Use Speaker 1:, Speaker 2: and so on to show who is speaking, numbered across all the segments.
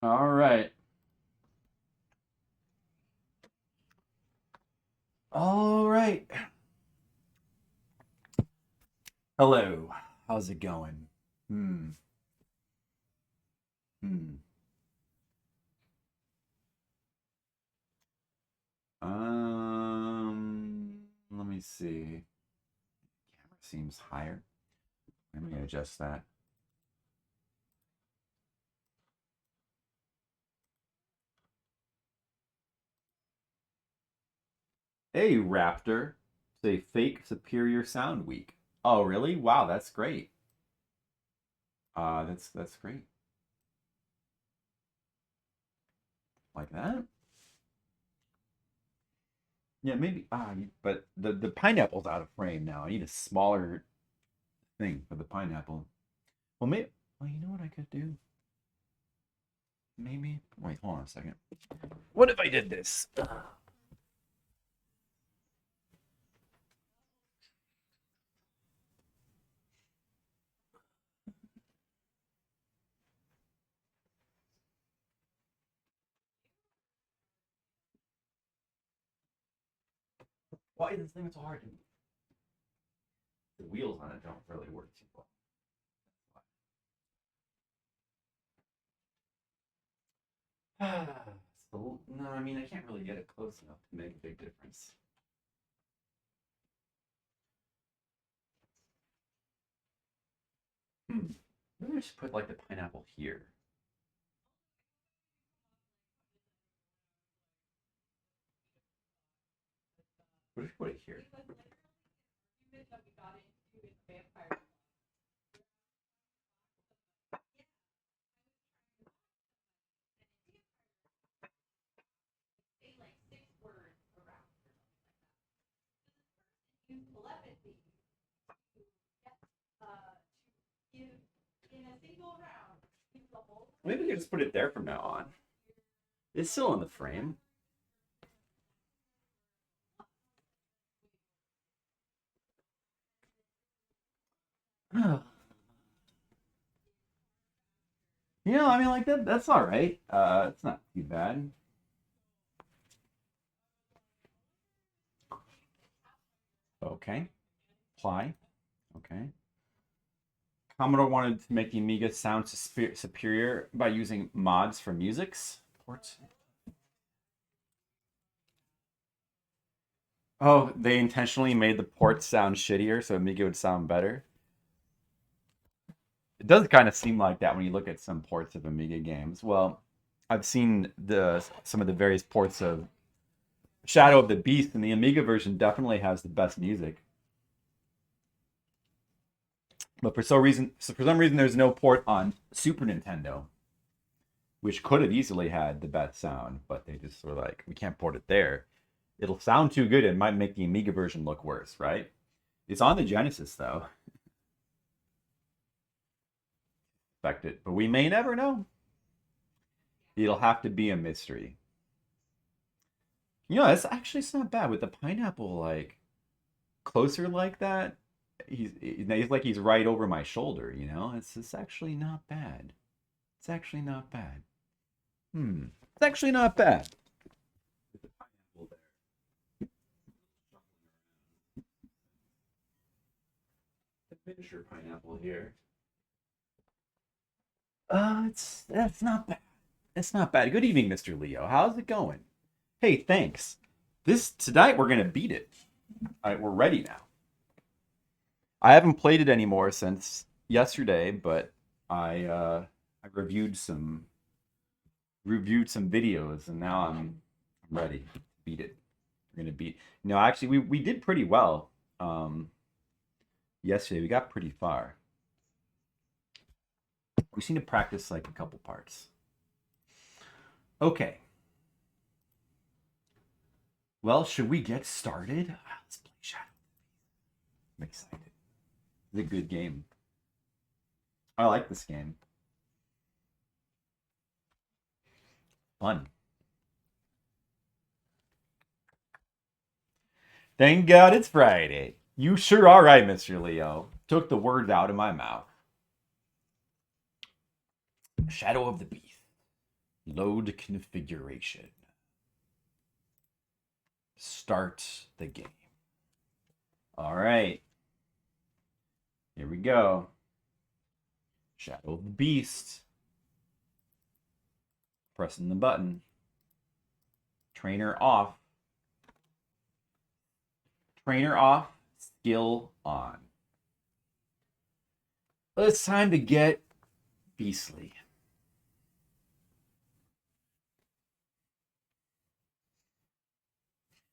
Speaker 1: All right. All right. Hello. How's it going? Hmm. Hmm. Let me see. Camera seems higher. Let me adjust that. Hey, Raptor. Say fake superior sound weak. Oh, really? Wow, that's great. That's great. Like that? Yeah, maybe. But the pineapple's out of frame now. I need a smaller thing for the pineapple. Well, maybe. Well, you know what I could do? Maybe. Wait, hold on a second. What if I did this? Why is this thing so hard to move? The wheels on it don't really work too well. So, no, I mean, I can't really get it close enough to make a big difference. Maybe I should put like the pineapple here. What if you put it here? Maybe we can just put it there from now on. It's still in the frame. You know, I mean, like that's all right. It's not too bad. Okay. Apply. Okay. Commodore wanted to make the Amiga sound superior by using mods for musics. Ports. Oh, they intentionally made the ports sound shittier so Amiga would sound better. It does kind of seem like that when you look at some ports of Amiga games. Well, I've seen some of the various ports of Shadow of the Beast, and the Amiga version definitely has the best music. But for some reason, there's no port on Super Nintendo, which could have easily had the best sound, but they just were like, we can't port it there. It'll sound too good. It might make the Amiga version look worse, right? It's on the Genesis, though. Expect it, but we may never know. It'll have to be a mystery. You know, it's not bad with the pineapple, like closer like that. He's like he's right over my shoulder. You know, it's actually not bad. It's actually not bad. It's actually not bad. With the pineapple there. The miniature pineapple here. That's not bad. It's not bad. Good evening, Mr. Leo. How's it going? Hey, thanks. Tonight we're gonna beat it. All right, we're ready now. I haven't played it anymore since yesterday, but I reviewed some videos, and now I'm ready to beat it. We're gonna beat. No, actually, we did pretty well. Yesterday we got pretty far. We seem to practice like a couple parts. Okay. Well, should we get started? Let's play Shadow. I'm excited. It's a good game. I like this game. Fun. Thank God it's Friday. You sure are right, Mr. Leo. Took the words out of my mouth. Shadow of the Beast. Load configuration. Start the game. All right. Here we go. Shadow of the Beast. Pressing the button. Trainer off. Trainer off. Skill on. Well, it's time to get beastly.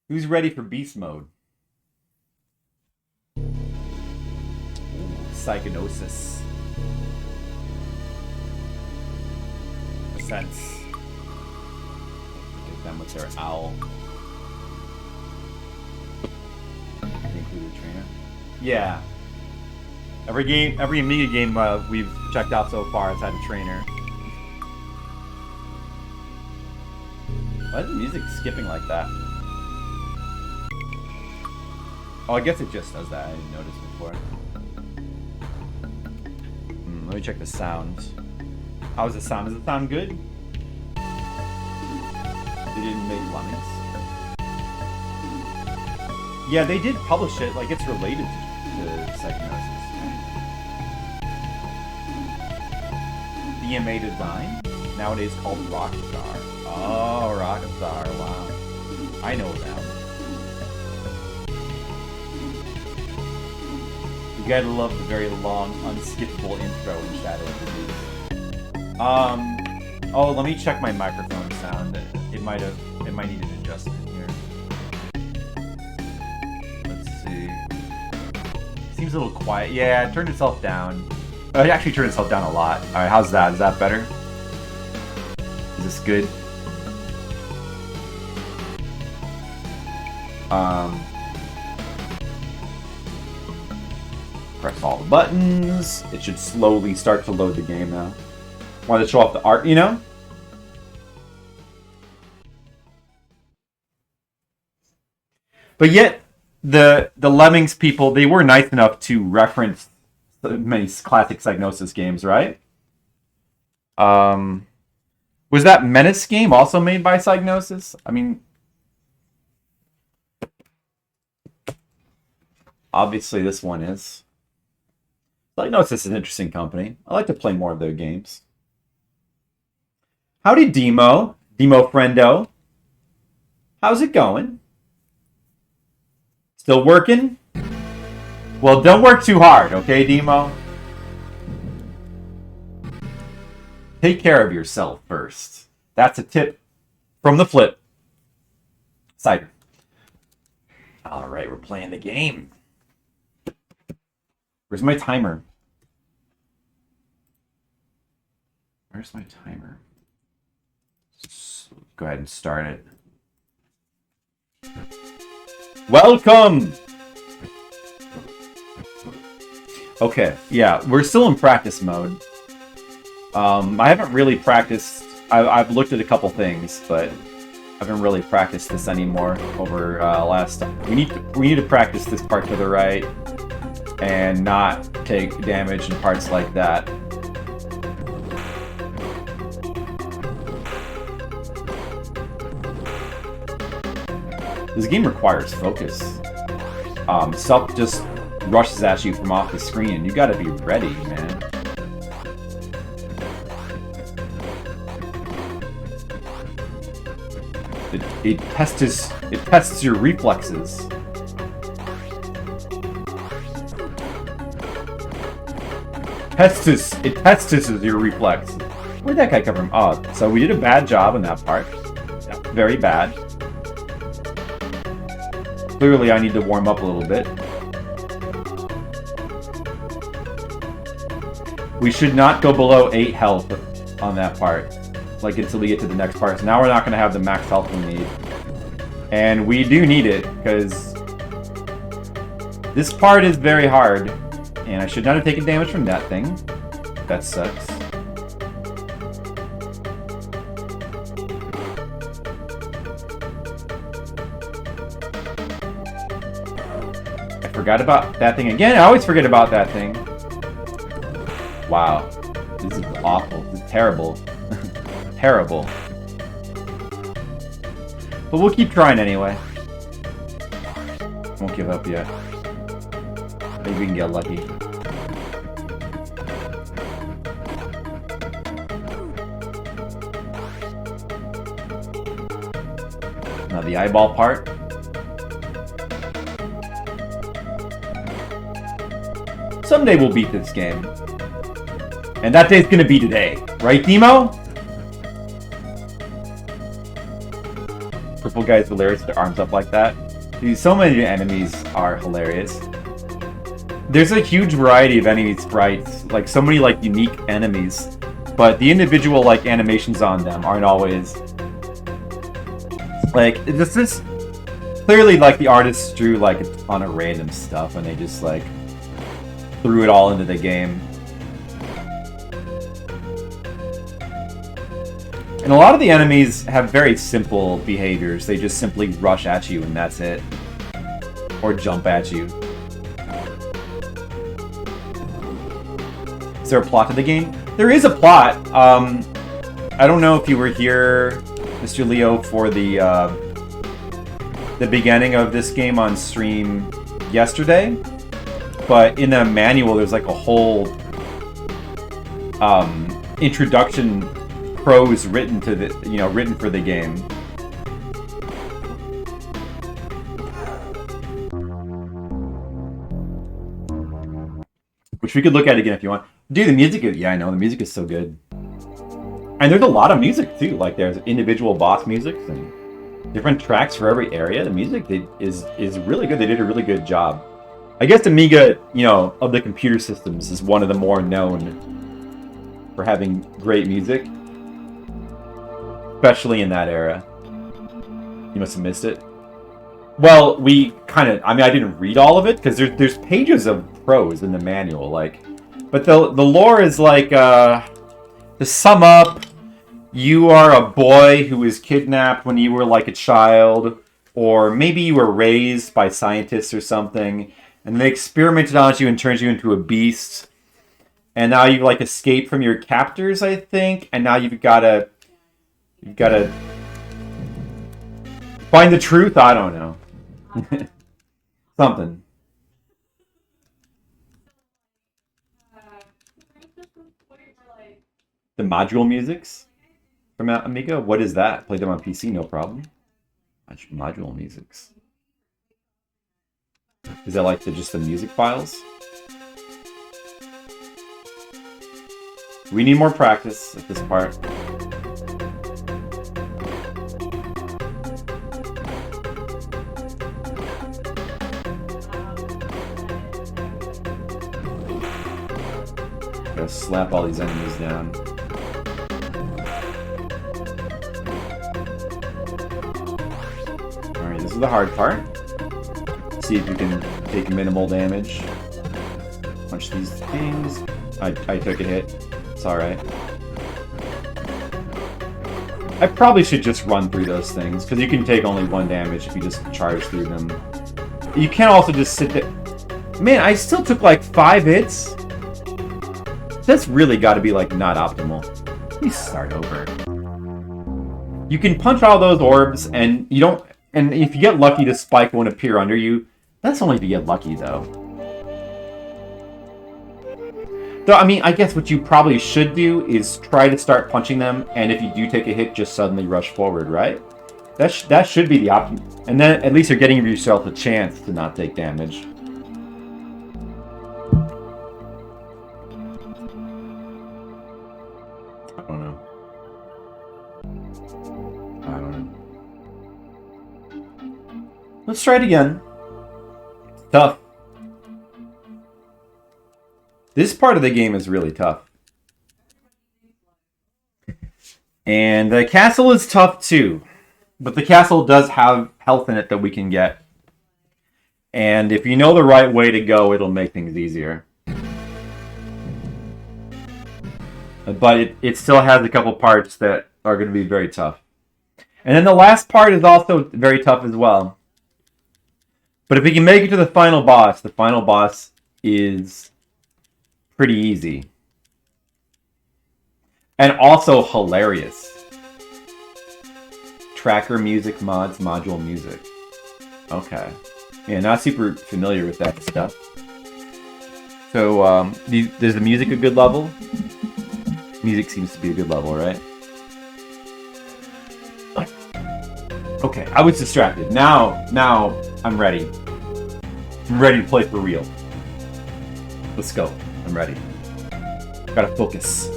Speaker 1: Who's ready for beast mode? Ooh, psychonosis. Sense. Get them with their owl. Include a trainer. Yeah. Every Amiga game we've checked out so far has had a trainer. Why is the music skipping like that? Oh, I guess it just does that. I didn't notice before. Let me check the sound. How's the sound? Does it sound good? They didn't make Lemmings. Yeah, they did publish it. Like, it's related to Psychonosis. DMA Design, nowadays called Rockstar. Oh, Rockstar, wow. I know them. You gotta love the very long, unskippable intro in Shadow of the Beast. Oh, let me check my microphone sound. It might need an adjustment here. Let's see. Seems a little quiet. Yeah, it turned itself down. Oh, it actually turned itself down a lot. Alright, how's that? Is that better? Is this good? Press all the buttons. It should slowly start to load the game now. Want to show off the art, you know? But yet, the Lemmings people, they were nice enough to reference many classic Psygnosis games, right? Was that Menace game also made by Psygnosis? I mean, obviously this one is. Psygnosis is an interesting company. I like to play more of their games. Howdy, Demo. Demo friendo. How's it going? Still working? Well, don't work too hard, okay, Demo? Take care of yourself first. That's a tip from the flip. Cider. Alright, we're playing the game. Where's my timer? Where's my timer? Let's go ahead and start it. Welcome! Okay, yeah, we're still in practice mode. I haven't really practiced. I've looked at a couple things, but I haven't really practiced this anymore over last time. We need to practice this part to the right and not take damage in parts like that. This game requires focus. Stuff just rushes at you from off the screen. You gotta be ready, man. It tests your reflexes. It tests your reflex. Where'd that guy come from? Oh, so we did a bad job on that part. Yeah, very bad. Clearly, I need to warm up a little bit. We should not go below 8 health on that part. Like, until we get to the next part. So now we're not going to have the max health we need. And we do need it, because this part is very hard. And I should not have taken damage from that thing. That sucks. I forgot about that thing again. I always forget about that thing. Wow. This is awful. This is terrible. Terrible. But we'll keep trying anyway. Won't give up yet. Maybe we can get lucky. Now the eyeball part. Someday we'll beat this game. And that day's gonna be today. Right, Demo? Purple guy's hilarious with their arms up like that. Dude, so many enemies are hilarious. There's a huge variety of enemy sprites, like so many like unique enemies, but the individual like animations on them aren't always like this is clearly like the artists drew like a ton of random stuff and they just like threw it all into the game. And a lot of the enemies have very simple behaviors. They just simply rush at you and that's it. Or jump at you. Is there a plot to the game? There is a plot. I don't know if you were here, Mr. Leo, for the beginning of this game on stream yesterday. But in the manual, there's like a whole introduction prose written to the, written for the game. which we could look at again if you want. Dude, the music is, yeah, I know, the music is so good. And there's a lot of music too. Like there's individual boss music and different tracks for every area. The music is really good. They did a really good job. I guess Amiga, you know, of the computer systems is one of the more known for having great music. Especially in that era. You must have missed it. Well, we kind of, I mean, I didn't read all of it because there's pages of prose in the manual, like, but the lore is like, to sum up, you are a boy who was kidnapped when you were like a child, or maybe you were raised by scientists or something, and they experimented on you and turned you into a beast, and now you've like escaped from your captors, I think, and now you've gotta find the truth. I don't know. Something. The module musics from Amiga? What is that? Play them on PC, no problem. Module musics. Is that like just the music files? We need more practice at this part. Gotta slap all these enemies down. Alright, this is the hard part. See if you can take minimal damage. Punch these things. I took a hit. It's alright. I probably should just run through those things, because you can take only 1 damage if you just charge through them. You can also just sit there. Man, I still took like 5 hits. That's really got to be like not optimal. Let me start over. You can punch all those orbs, and you don't. And if you get lucky, the spike won't appear under you. That's only if you get lucky, though. Though, I mean, I guess what you probably should do is try to start punching them, and if you do take a hit, just suddenly rush forward, right? That should be the option. And then at least you're getting yourself a chance to not take damage. I don't know. Let's try it again. It's tough. This part of the game is really tough. And the castle is tough too. But the castle does have health in it that we can get. And if you know the right way to go, it'll make things easier. But it still has a couple parts that are going to be very tough. And then the last part is also very tough as well. But if we can make it to the final boss is pretty easy. And also hilarious. Tracker music mods, module music. Okay. Yeah, not super familiar with that stuff. So, is the music a good level? Music seems to be a good level, right? Okay, I was distracted. Now I'm ready. I'm ready to play for real. Let's go. I'm ready. Gotta focus.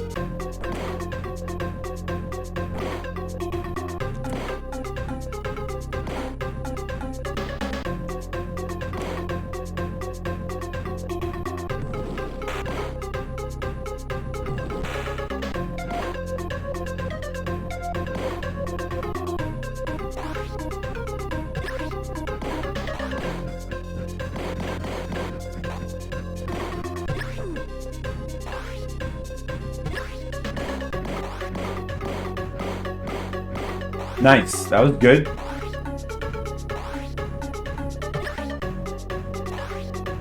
Speaker 1: Nice. That was good.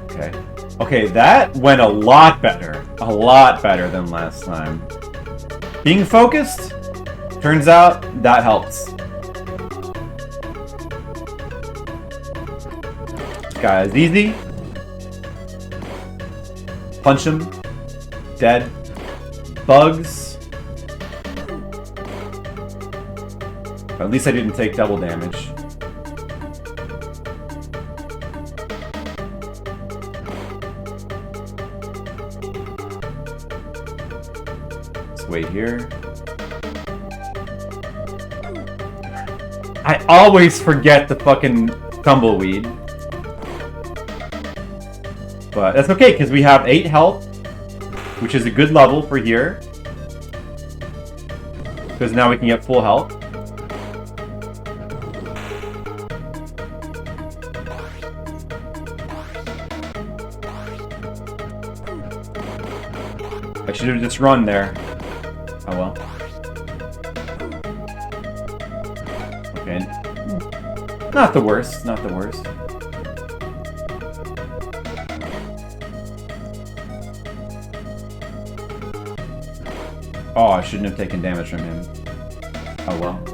Speaker 1: Okay. Okay, that went a lot better. A lot better than last time. Being focused, turns out, that helps. This guy is easy. Punch him. Dead. Bugs. At least I didn't take double damage. wait here. I always forget the fucking tumbleweed. But that's okay, because we have 8 health, which is a good level for here. Because now we can get full health. I should have just run there. Oh well. Okay. Not the worst, not the worst. Oh, I shouldn't have taken damage from him. Oh well.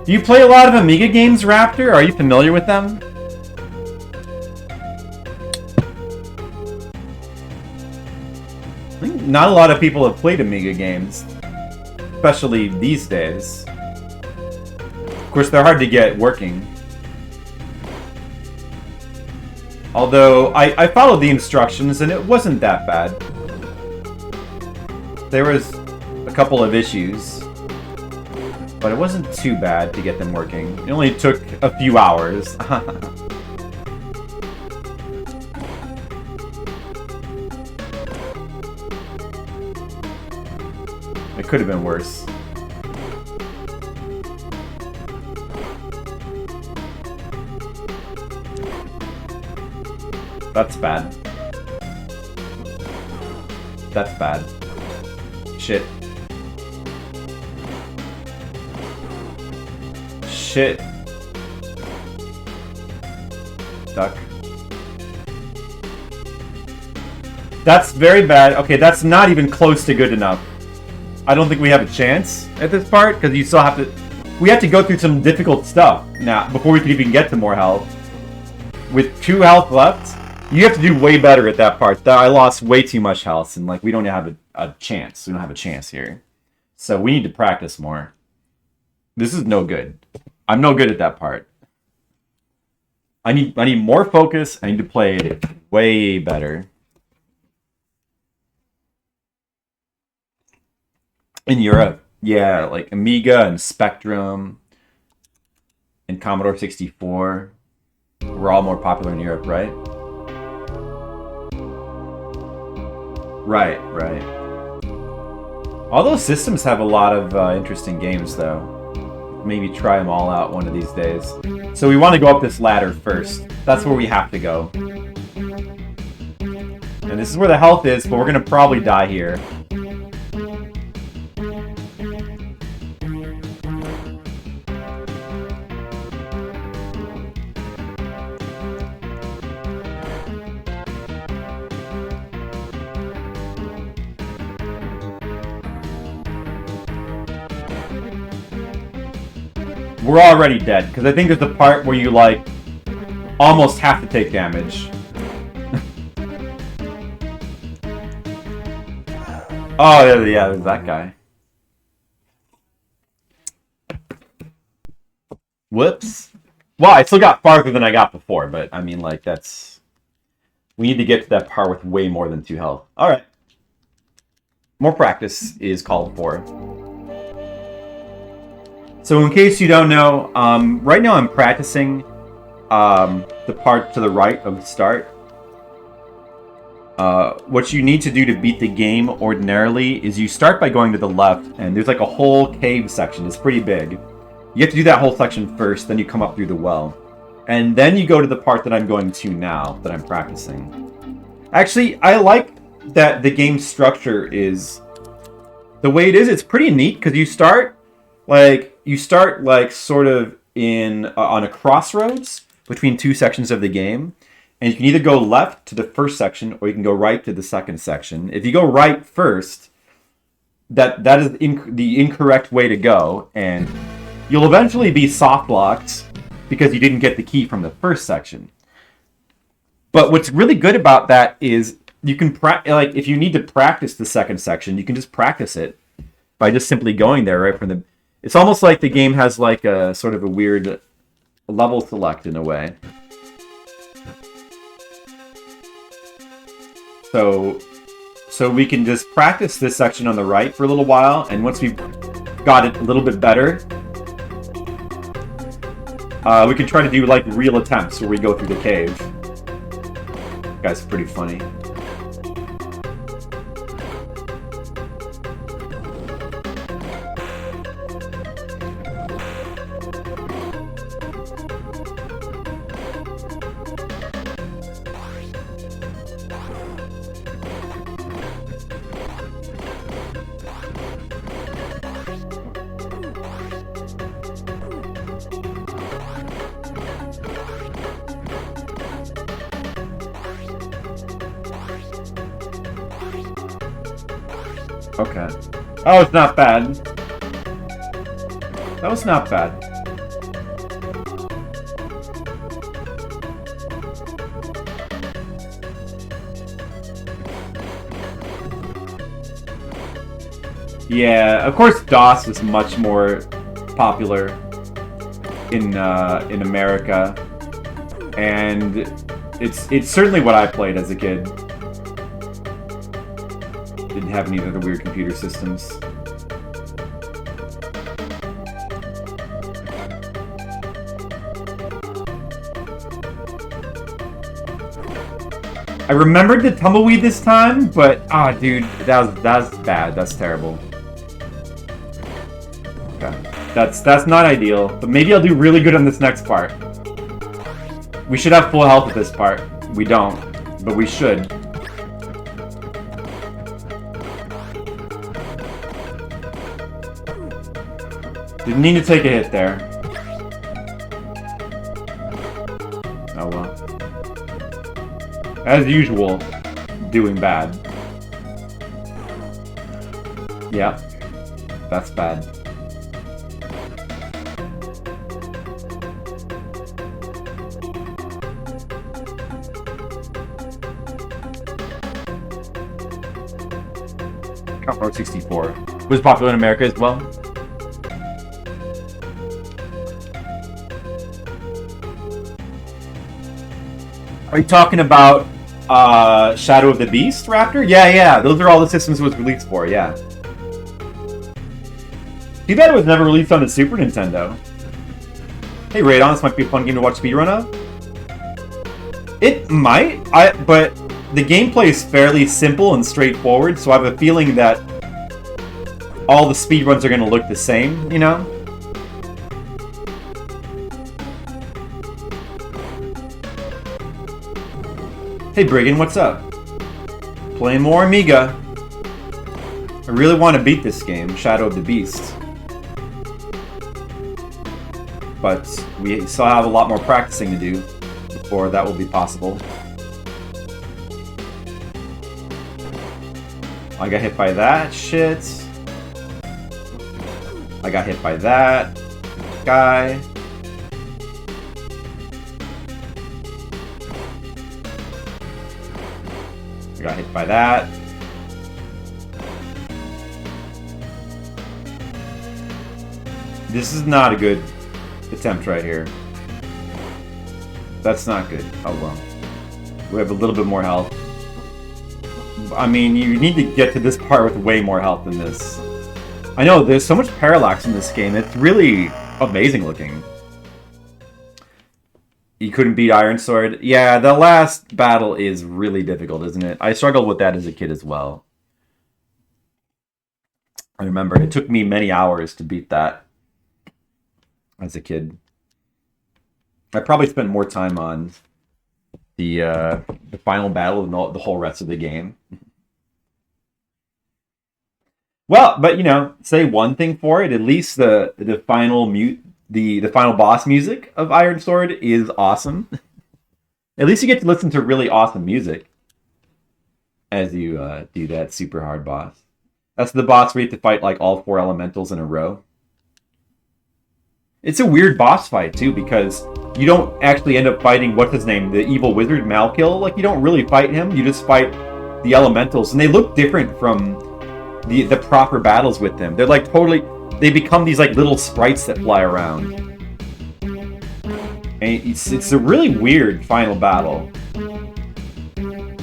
Speaker 1: Do you play a lot of Amiga games, Raptor? Are you familiar with them? I think not a lot of people have played Amiga games, especially these days. Of course, they're hard to get working. Although, I followed the instructions and it wasn't that bad. There was a couple of issues, but it wasn't too bad to get them working. It only took a few hours. It could have been worse. That's bad. That's bad. Shit. Shit. Duck. That's very bad. Okay, that's not even close to good enough. I don't think we have a chance at this part, because you still have to... We have to go through some difficult stuff now, before we can even get to more health. With 2 health left, you have to do way better at that part. I lost way too much health, and like we don't have a chance. We don't have a chance here. So we need to practice more. This is no good. I'm no good at that part. I need more focus. I need to play it way better. In Europe, yeah, like Amiga and Spectrum and Commodore 64 were all more popular in Europe, right? Right. All those systems have a lot of interesting games, though. Maybe try them all out one of these days. So we want to go up this ladder first. That's where we have to go. And this is where the health is, but we're going to probably die here. We're already dead, because I think there's the part where you, like, almost have to take damage. Oh, yeah, there's that guy. Whoops. Well, I still got farther than I got before, but, I mean, like, that's... We need to get to that part with way more than 2 health. Alright. More practice is called for. So in case you don't know, right now I'm practicing the part to the right of the start. What you need to do to beat the game ordinarily is you start by going to the left, and there's like a whole cave section. It's pretty big. You have to do that whole section first, then you come up through the well. And then you go to the part that I'm going to now, that I'm practicing. Actually, I like that the game structure is... The way it is, it's pretty neat, because you start sort of in on a crossroads between 2 sections of the game, and you can either go left to the first section or you can go right to the second section. If you go right first, that is the incorrect way to go, and you'll eventually be soft locked because you didn't get the key from the first section. But what's really good about that is you can if you need to practice the second section, you can just practice it by just simply going there right from the... It's almost like the game has like a sort of a weird level select in a way. So we can just practice this section on the right for a little while, and once we've got it a little bit better, we can try to do like real attempts where we go through the cave. That guy's pretty funny. Okay. Oh, it's not bad. That was not bad. Yeah, of course DOS is much more popular in America, and it's certainly what I played as a kid. Didn't have any other weird computer systems. I remembered the tumbleweed this time, but dude, that's bad. That's terrible. Okay, that's not ideal, but maybe I'll do really good on this next part. We should have full health at this part. We don't, but we should. Didn't need to take a hit there. Oh well. As usual, doing bad. Yeah, that's bad. Commodore 64 was popular in America as well. Are you talking about Shadow of the Beast, Raptor? Yeah. Those are all the systems it was released for, yeah. Too bad it was never released on the Super Nintendo. Hey, Radon, this might be a fun game to watch speedrun of. It might, but the gameplay is fairly simple and straightforward, so I have a feeling that all the speedruns are going to look the same, you know? Hey Brigand, what's up? Playing more Amiga. I really want to beat this game, Shadow of the Beast. But we still have a lot more practicing to do before that will be possible. I got hit by that shit. I got hit by that guy. I got hit by that. This is not a good attempt right here. That's not good. Oh well. We have a little bit more health. I mean, you need to get to this part with way more health than this. I know, there's so much parallax in this game. It's really amazing looking. You couldn't beat Iron Sword? Yeah, the last battle is really difficult, isn't it? I struggled with that as a kid as well. I remember it took me many hours to beat that as a kid. I probably spent more time on the final battle than the whole rest of the game. Well, but you know, say one thing for it. At least the final boss music of Iron Sword is awesome. At least you get to listen to really awesome music as you do that super hard boss. That's the boss where you have to fight like all 4 elementals in a row. It's a weird boss fight too, because you don't actually end up fighting what's his name, the evil wizard Malkill. Like you don't really fight him. You just fight the elementals, and they look different from the proper battles with them. They're like totally, they become these like little sprites that fly around. And it's a really weird final battle.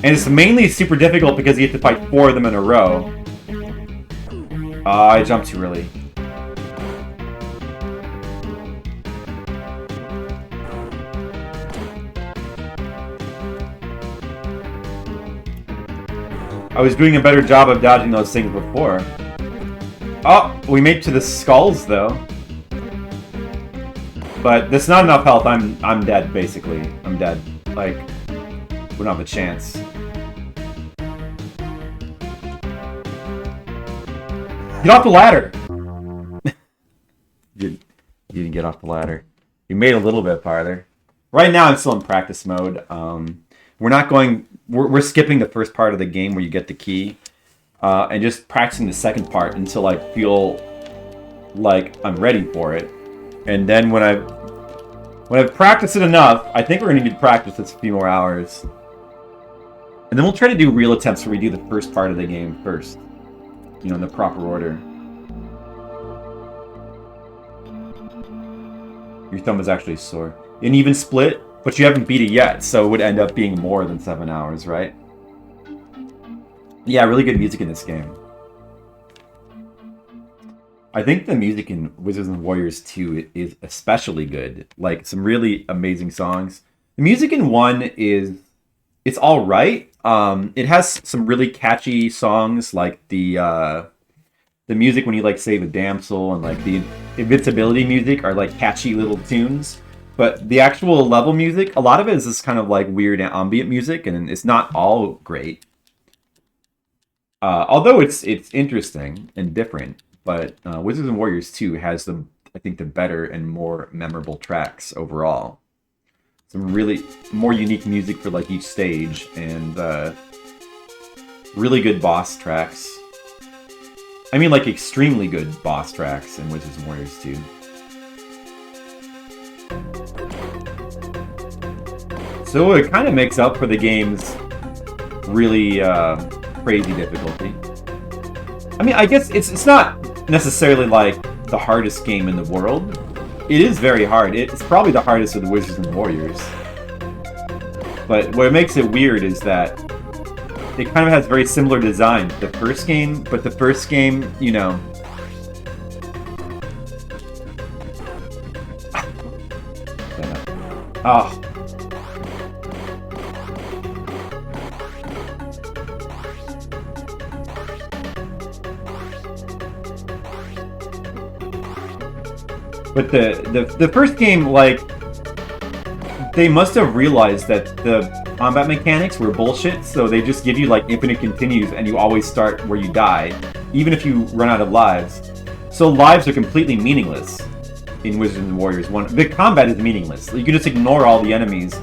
Speaker 1: And it's mainly super difficult because you have to fight 4 of them in a row. I jumped too early. I was doing a better job of dodging those things before. Oh, we made it to the skulls though. But there's not enough health. I'm dead basically. I'm dead. Like, we don't have a chance. Get off the ladder! You didn't get off the ladder. You made a little bit farther. Right now I'm still in practice mode. We're not going... We're skipping the first part of the game where you get the key. And just practicing the second part until I feel like I'm ready for it. And then when I've practiced it enough, I think we're going to need to practice this a few more hours. And then we'll try to do real attempts where we do the first part of the game first. You know, in the proper order. Your thumb is actually sore. An even split, but you haven't beat it yet, so it would end up being more than 7 hours, right? Yeah, really good music in this game. I think the music in Wizards and Warriors 2 is especially good. Like, some really amazing songs. The music in 1 is... It's alright. It has some really catchy songs, like the music when you, like, save a damsel, and, like, the invincibility music are, like, catchy little tunes. But the actual level music, a lot of it is this kind of, like, weird ambient music, and it's not all great. Although it's interesting and different. But Wizards and Warriors 2 has, I think, the better and more memorable tracks overall. Some really more unique music for like each stage, and really good boss tracks. I mean, like extremely good boss tracks in Wizards and Warriors 2. So it kind of makes up for the game's really crazy difficulty. I mean, I guess it's not necessarily like the hardest game in the world. It is very hard. It's probably the hardest of the Wizards and Warriors. But what makes it weird is that it kind of has very similar design to the first game, but the first game, you know... Oh. But the first game, like, they must have realized that the combat mechanics were bullshit, so they just give you, like, infinite continues, and you always start where you die, even if you run out of lives. So lives are completely meaningless in Wizards and Warriors 1. The combat is meaningless. You can just ignore all the enemies,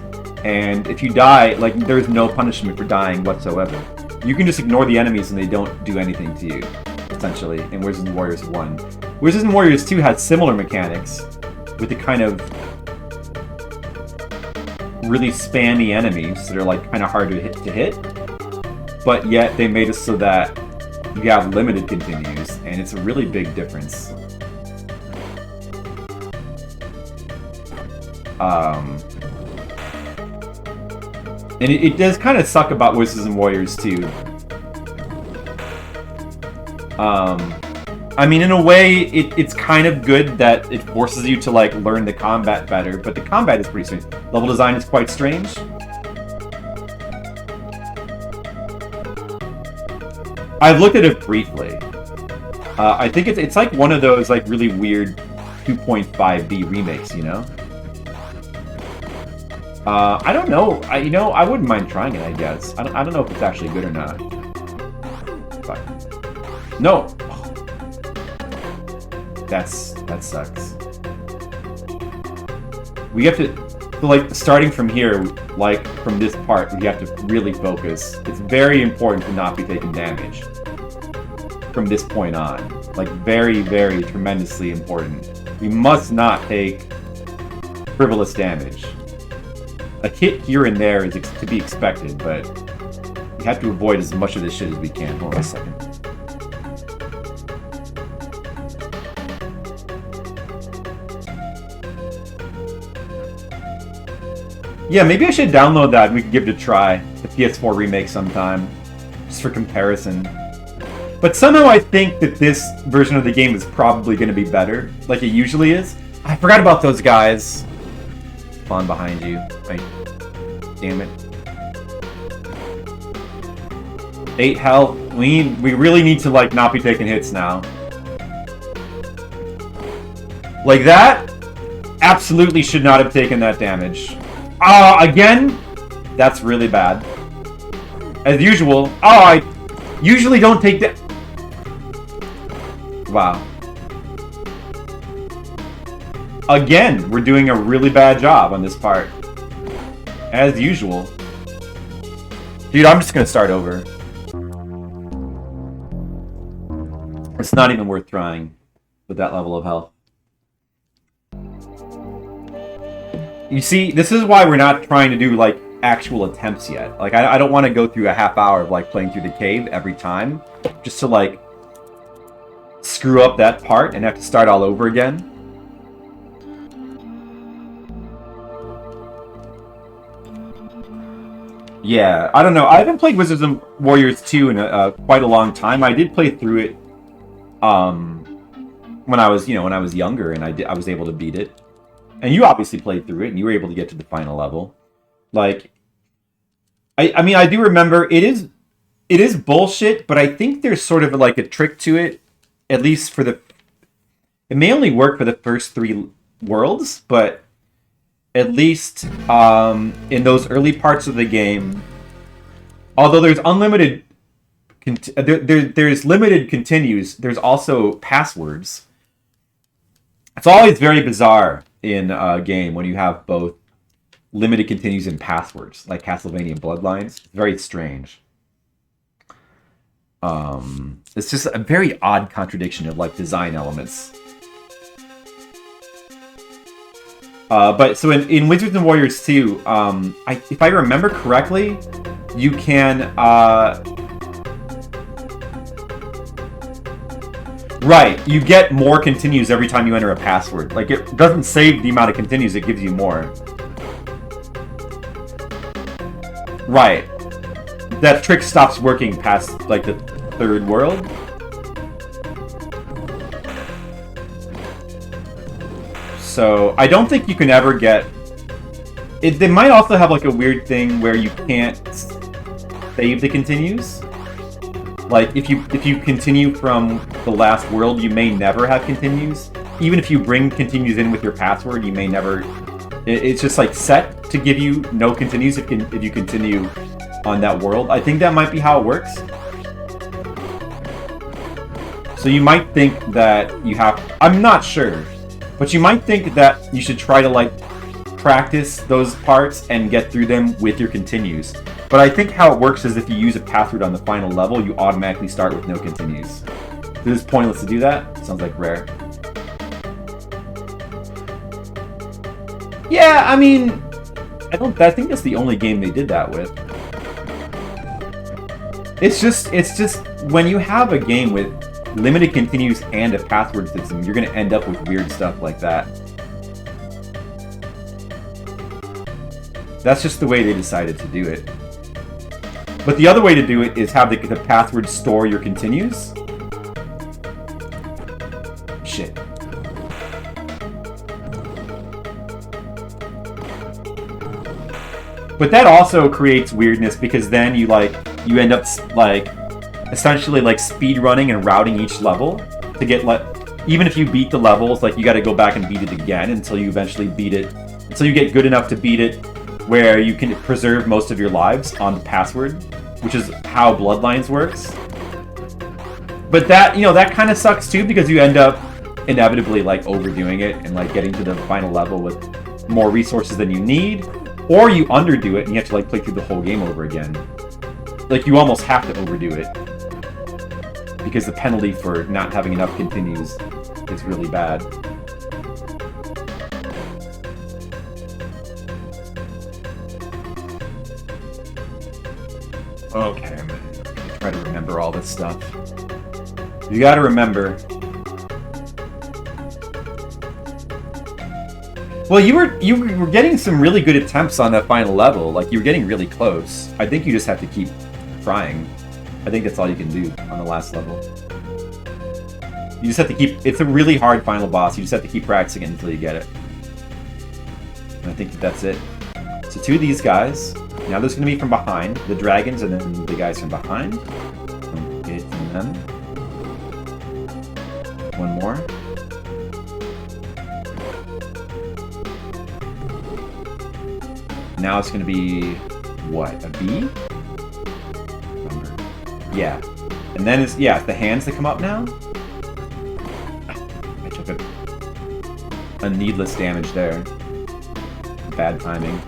Speaker 1: and if you die, like, there's no punishment for dying whatsoever. You can just ignore the enemies and they don't do anything to you, essentially, in Wizards and Warriors 1. Wizards and Warriors 2 had similar mechanics, with the kind of really spammy enemies that are like kind of hard to hit, but yet they made it so that you have limited continues, and it's a really big difference. And it does kind of suck about Wizards and Warriors 2. I mean, in a way, it's kind of good that it forces you to, like, learn the combat better, but the combat is pretty strange. Level design is quite strange. I've looked at it briefly. I think it's like one of those, like, really weird 2.5D remakes, you know? I don't know. I wouldn't mind trying it, I guess. I don't know if it's actually good or not. But... No! That sucks. We have to, so like, starting from here, like, from this part, we have to really focus. It's very important to not be taking damage from this point on. Like, very, very tremendously important. We must not take frivolous damage. A hit here and there is to be expected, but we have to avoid as much of this shit as we can. Hold on a second. Yeah, maybe I should download that and we can give it a try. The PS4 remake sometime. Just for comparison. But somehow I think that this version of the game is probably going to be better. Like it usually is. I forgot about those guys. Spawn behind you. Right. Damn it. 8 health. We really need to like not be taking hits now. Like that? Absolutely should not have taken that damage. Again? That's really bad. As usual. Oh, I usually don't take that. Wow. Again, we're doing a really bad job on this part. As usual. Dude, I'm just gonna start over. It's not even worth trying with that level of health. You see, this is why we're not trying to do, like, actual attempts yet. Like, I don't want to go through a half hour of, like, playing through the cave every time. Just to, like, screw up that part and have to start all over again. Yeah, I don't know. I haven't played Wizards and Warriors 2 in quite a long time. I did play through it when I was, when I was younger, and I was able to beat it. And you obviously played through it, and you were able to get to the final level. Like, I mean, I do remember it is bullshit, but I think there's sort of like a trick to it, at least for the. It may only work for the first 3 worlds, but at least in those early parts of the game, although there's unlimited, there's limited continues. There's also passwords. It's always very bizarre in a game when you have both limited continues and passwords, like Castlevania Bloodlines. It's very strange. It's just a very odd contradiction of like design elements. But so in Wizards and Warriors 2, if I remember correctly, you can right, you get more continues every time you enter a password. Like, it doesn't save the amount of continues, it gives you more. Right. That trick stops working past, like, the 3rd world. So, I don't think you can ever get... They might also have, like, a weird thing where you can't save the continues. Like, if you continue from the last world, you may never have continues. Even if you bring continues in with your password, you may never... It's just, like, set to give you no continues if you continue on that world. I think that might be how it works. So you might think that you have... I'm not sure. But you might think that you should try to, like, practice those parts and get through them with your continues. But I think how it works is if you use a password on the final level, you automatically start with no continues. Is it pointless to do that? Sounds like rare. Yeah, I mean, I think that's the only game they did that with. It's just when you have a game with limited continues and a password system, you're going to end up with weird stuff like that. That's just the way they decided to do it. But the other way to do it is have the password store your continues. Shit. But that also creates weirdness because then you end up like essentially like speed running and routing each level to get even if you beat the levels, like you got to go back and beat it again until you eventually beat it, until you get good enough to beat it where you can preserve most of your lives on the password, which is how Bloodlines works. But that, that kind of sucks too because you end up inevitably like overdoing it and like getting to the final level with more resources than you need, or you underdo it and you have to like play through the whole game over again. Like you almost have to overdo it because the penalty for not having enough continues is really bad. Okay, I'm gonna try to remember all this stuff. You gotta remember. Well, you were getting some really good attempts on that final level. Like, you were getting really close. I think you just have to keep trying. I think that's all you can do on the last level. You just have to keep... It's a really hard final boss. You just have to keep practicing it until you get it. And I think that's it. So 2 of these guys. Now there's going to be from behind. The dragons and then the guys from behind. It and them. One more. Now it's going to be... What? A B? Yeah. And then it's... Yeah, it's the hands that come up now. I took a needless damage there. Bad timing.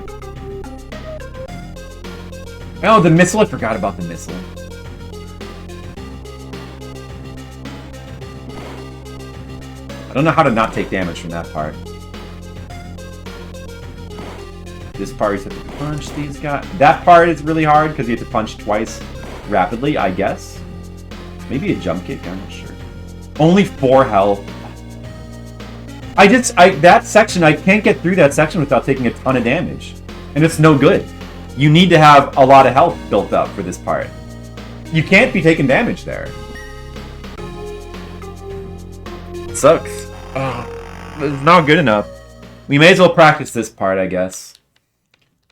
Speaker 1: Oh, the missile! I forgot about the missile. I don't know how to not take damage from that part. This part, you have to punch these guys. That part is really hard because you have to punch twice rapidly, I guess. Maybe a jump kick, I'm not sure. Only 4 health. That section, I can't get through that section without taking a ton of damage. And it's no good. You need to have a lot of health built up for this part. You can't be taking damage there. It sucks. It's not good enough. We may as well practice this part, I guess.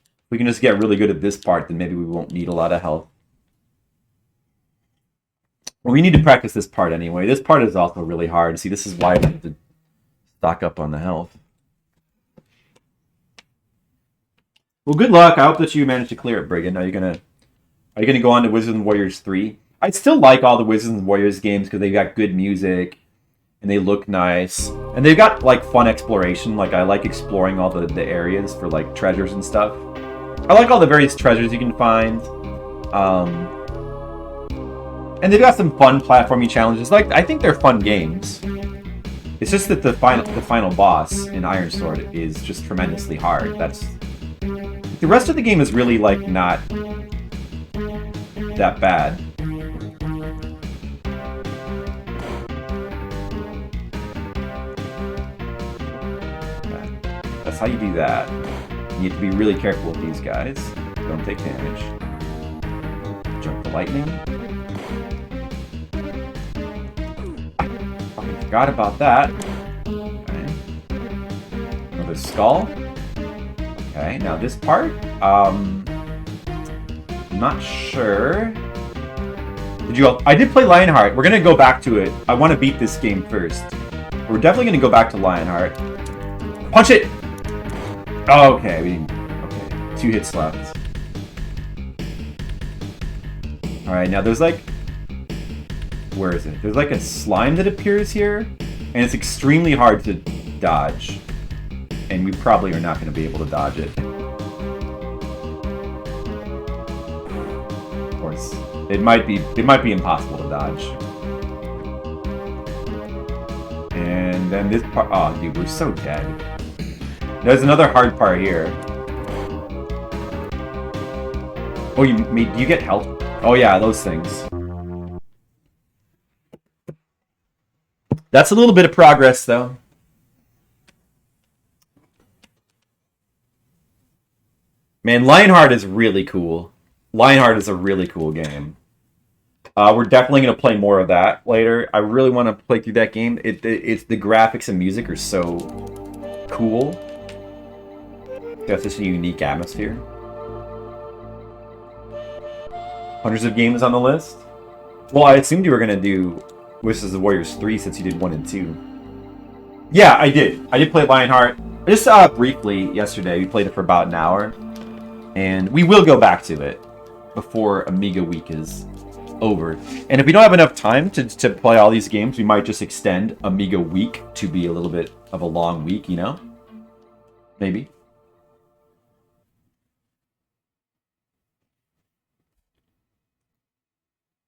Speaker 1: If we can just get really good at this part, then maybe we won't need a lot of health. Well, we need to practice this part anyway. This part is also really hard. See, this is why I need to stock up on the health. Well, good luck. I hope that you manage to clear it, Brigand. Are you gonna go on to Wizards and Warriors 3? I still like all the Wizards and Warriors games because they've got good music and they look nice. And they've got like fun exploration. Like I like exploring all the areas for like treasures and stuff. I like all the various treasures you can find. And they've got some fun platforming challenges. Like I think they're fun games. It's just that the final boss in Iron Sword is just tremendously hard. The rest of the game is really like not that bad. Okay. That's how you do that. You have to be really careful with these guys. Don't take damage. Jump the lightning. I forgot about that. Okay. Another skull. Okay, now this part, I'm not sure. I did play Lionheart. We're gonna go back to it. I want to beat this game first. We're definitely gonna go back to Lionheart. Punch it! Oh, okay, okay, 2 hits left. Alright, now there's like... Where is it? There's like a slime that appears here, and it's extremely hard to dodge. And we probably are not going to be able to dodge it. Of course, it might be impossible to dodge. And then this part, oh dude, we're so dead. There's another hard part here. Oh, do you get health? Oh yeah, those things. That's a little bit of progress though. Man, Lionheart is really cool. Lionheart is a really cool game. We're definitely going to play more of that later. I really want to play through that game. It's the graphics and music are so cool. Got such a unique atmosphere. Hundreds of games on the list. Well, I assumed you were going to do Wizards of the Warriors 3 since you did 1 and 2. Yeah, I did. I did play Lionheart. Just briefly yesterday. We played it for about an hour. And we will go back to it before Amiga week is over. And if we don't have enough time to play all these games, we might just extend Amiga week to be a little bit of a long week, you know? Maybe.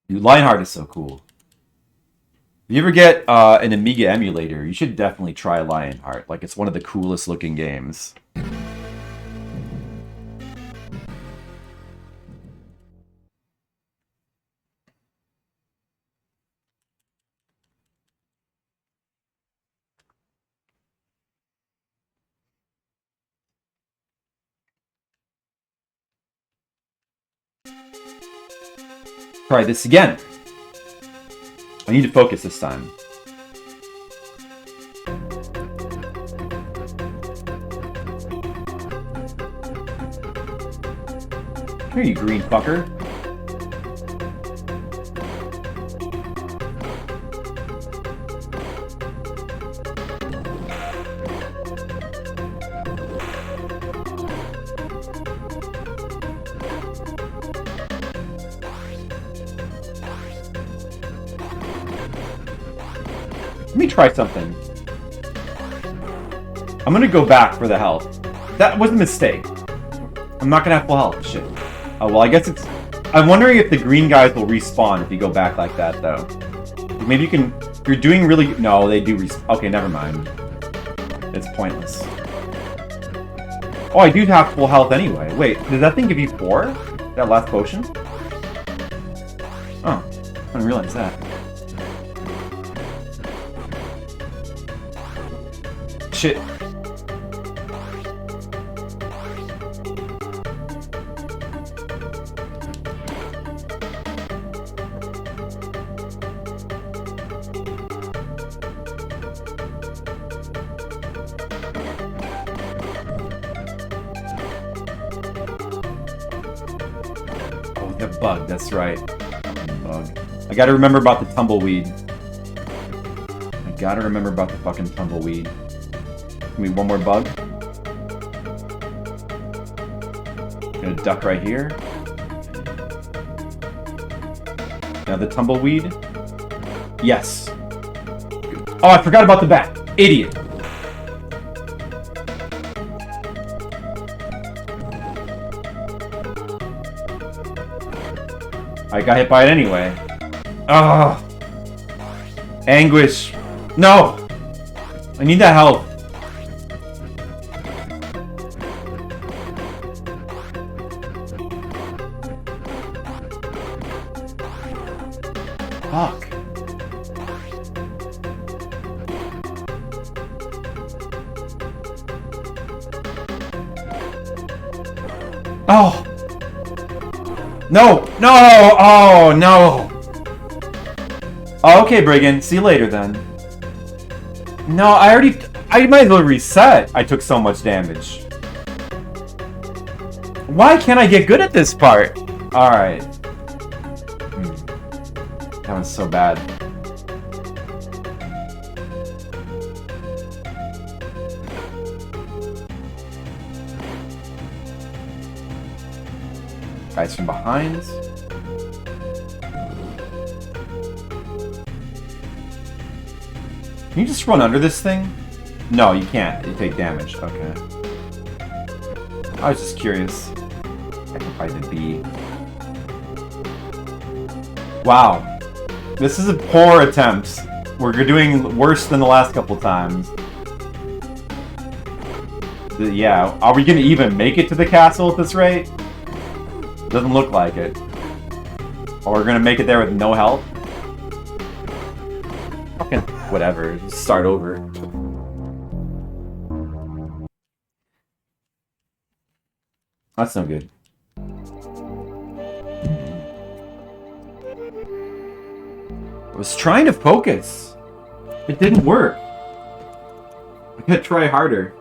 Speaker 1: Dude, Lionheart is so cool. If you ever get an Amiga emulator, you should definitely try Lionheart. Like, it's one of the coolest looking games. Try this again. I need to focus this time. Here, you green fucker. Let me try something. I'm gonna go back for the health. That was a mistake. I'm not gonna have full health. Shit. Oh, well, I guess it's... I'm wondering if the green guys will respawn if you go back like that, though. Maybe you can... You're doing really... No, they do respawn. Okay, never mind. It's pointless. Oh, I do have full health anyway. Wait, did that thing give you 4? That last potion? Oh, I didn't realize that. Shit. Bug, that's right. Bug. I gotta remember about the tumbleweed. I gotta remember about the fucking tumbleweed. Give me one more bug. Gonna duck right here. Now the tumbleweed. Yes. Oh, I forgot about the bat. Idiot. I got hit by it anyway. Ugh. Anguish. No! I need that help. Fuck. Oh! No! No! Oh, no! Oh, okay, Brigand. See you later, then. No, I might as well reset. I took so much damage. Why can't I get good at this part? Alright. That was so bad. Guys from behind. Can you just run under this thing? No, you can't. You take damage. Okay. I was just curious. I can find the B. Wow. This is a poor attempt. We're doing worse than the last couple times. Yeah, are we gonna even make it to the castle at this rate? Doesn't look like it. Or we're gonna make it there with no help? Fucking whatever, just start over. That's no good. I was trying to focus. It didn't work. I gotta try harder.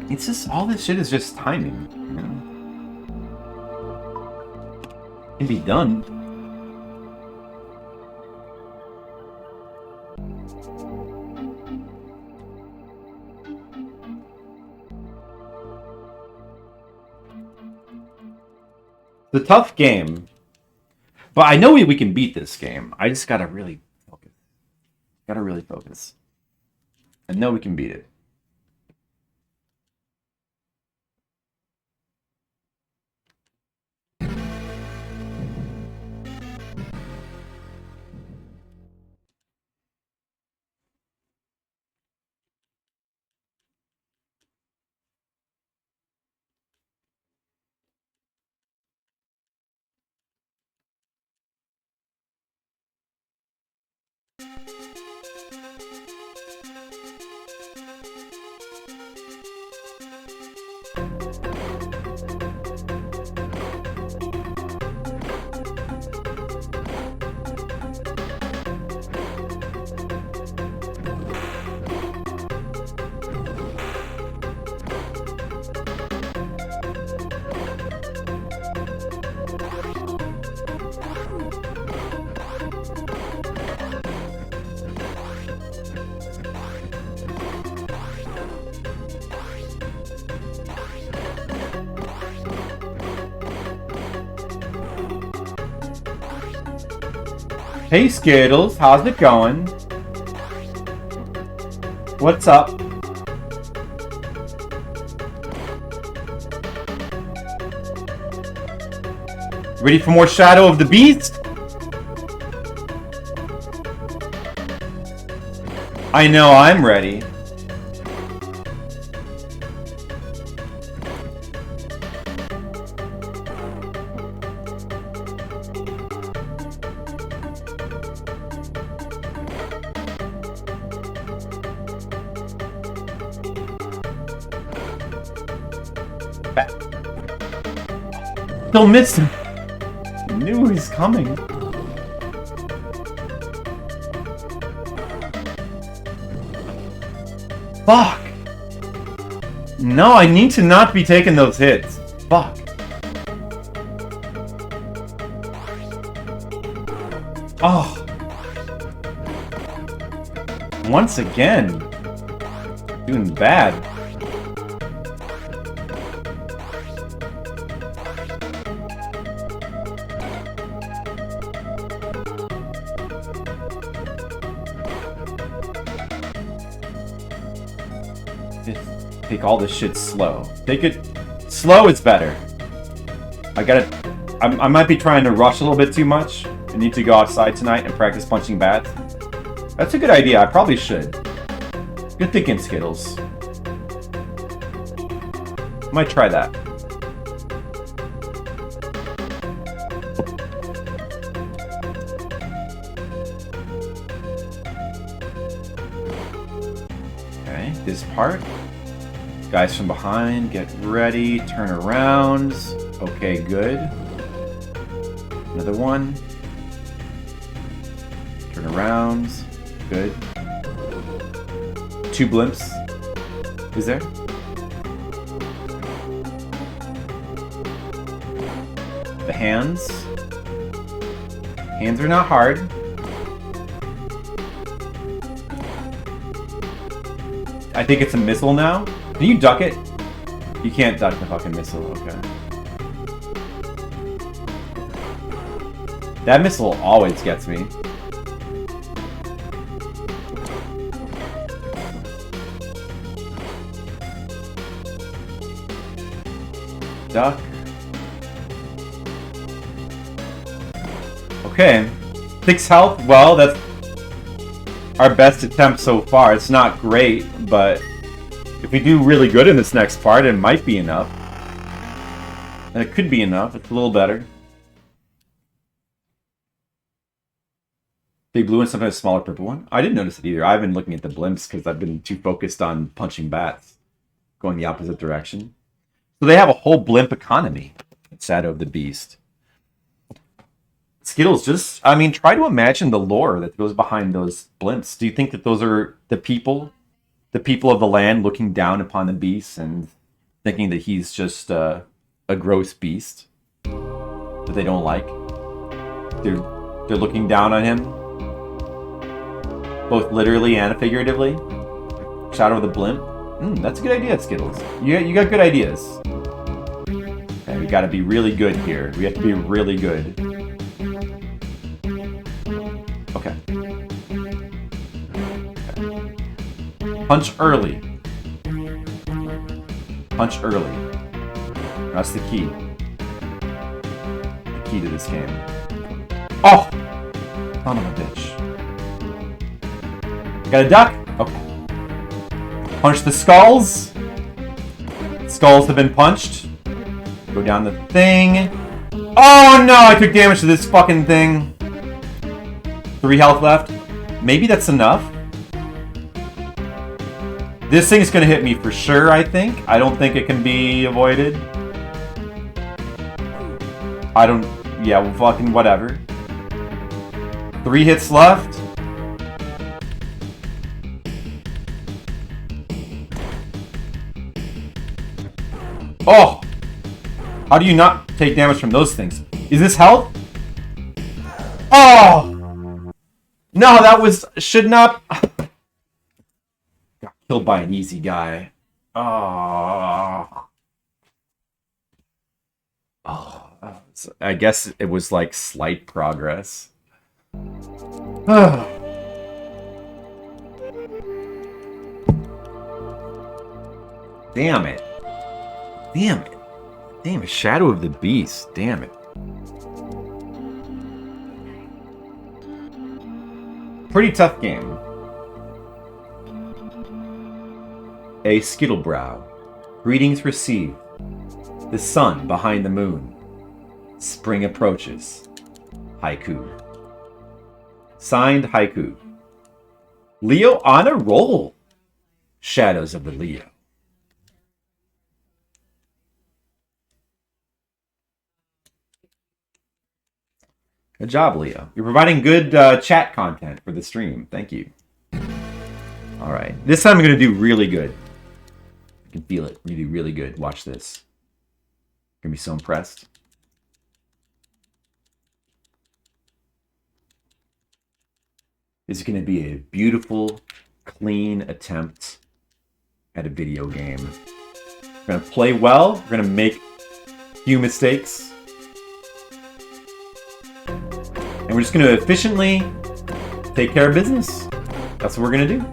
Speaker 1: It's just, all this shit is just timing, you know? It can be done. It's a tough game. But I know we can beat this game. I just gotta really focus. Gotta really focus. I know we can beat it. Hey Skittles, how's it going? What's up? Ready for more Shadow of the Beast? I know I'm ready. Still missed him. Knew he's coming. Fuck. No, I need to not be taking those hits. Fuck. Oh. Once again. Doing bad. Take all this shit slow. Take it slow is better. I might be trying to rush a little bit too much. I need to go outside tonight and practice punching bats. That's a good idea. I probably should. Good thinking, Skittles. Might try that. Okay, this part. Guys from behind, get ready, turn around. Okay, good. Another one. Turn around. Good. 2 blimps. Is there? The hands. Hands are not hard. I think it's a missile now. Can you duck it? You can't duck the fucking missile, okay. That missile always gets me. Duck. Okay. 6 health, well, that's our best attempt so far. It's not great, but if we do really good in this next part, it might be enough. And it could be enough. It's a little better. Big blue and sometimes a smaller purple one. I didn't notice it either. I've been looking at the blimps because I've been too focused on punching bats. Going the opposite direction. So they have a whole blimp economy. Shadow of the Beast. Skittles, just, I mean, try to imagine the lore that goes behind those blimps. Do you think that those are the people of the land looking down upon the beast and thinking that he's just a gross beast that they don't like? They're looking down on him, both literally and figuratively. Shadow of the Blimp. That's a good idea, Skittles. You got good ideas. Okay, we got to be really good here. We have to be really good. Okay. Punch early. Punch early. That's the key. The key to this game. Oh! Son of a bitch. Got a duck? Okay. Punch the skulls. Skulls have been punched. Go down the thing. Oh no! I took damage to this fucking thing. 3 health left. Maybe that's enough. This thing's gonna hit me for sure, I think. I don't think it can be avoided. Yeah, well, fucking whatever. 3 hits left. Oh! How do you not take damage from those things? Is this health? Oh! No, that was... should not... Got killed by an easy guy. Oh. Oh. I guess it was like slight progress. Damn it. Damn it. Damn it. Shadow of the Beast. Damn it. Pretty tough game. A Skittlebrow. Greetings received. The sun behind the moon. Spring approaches. Haiku. Signed, Haiku. Leo on a roll. Shadows of the Leo. Good job, Leo. You're providing good chat content for the stream. Thank you. All right. This time I'm going to do really good. I can feel it. You do really good. Watch this. I'm going to be so impressed. This is going to be a beautiful, clean attempt at a video game. We're going to play well. We're going to make a few mistakes. And we're just going to efficiently take care of business. That's what we're going to do.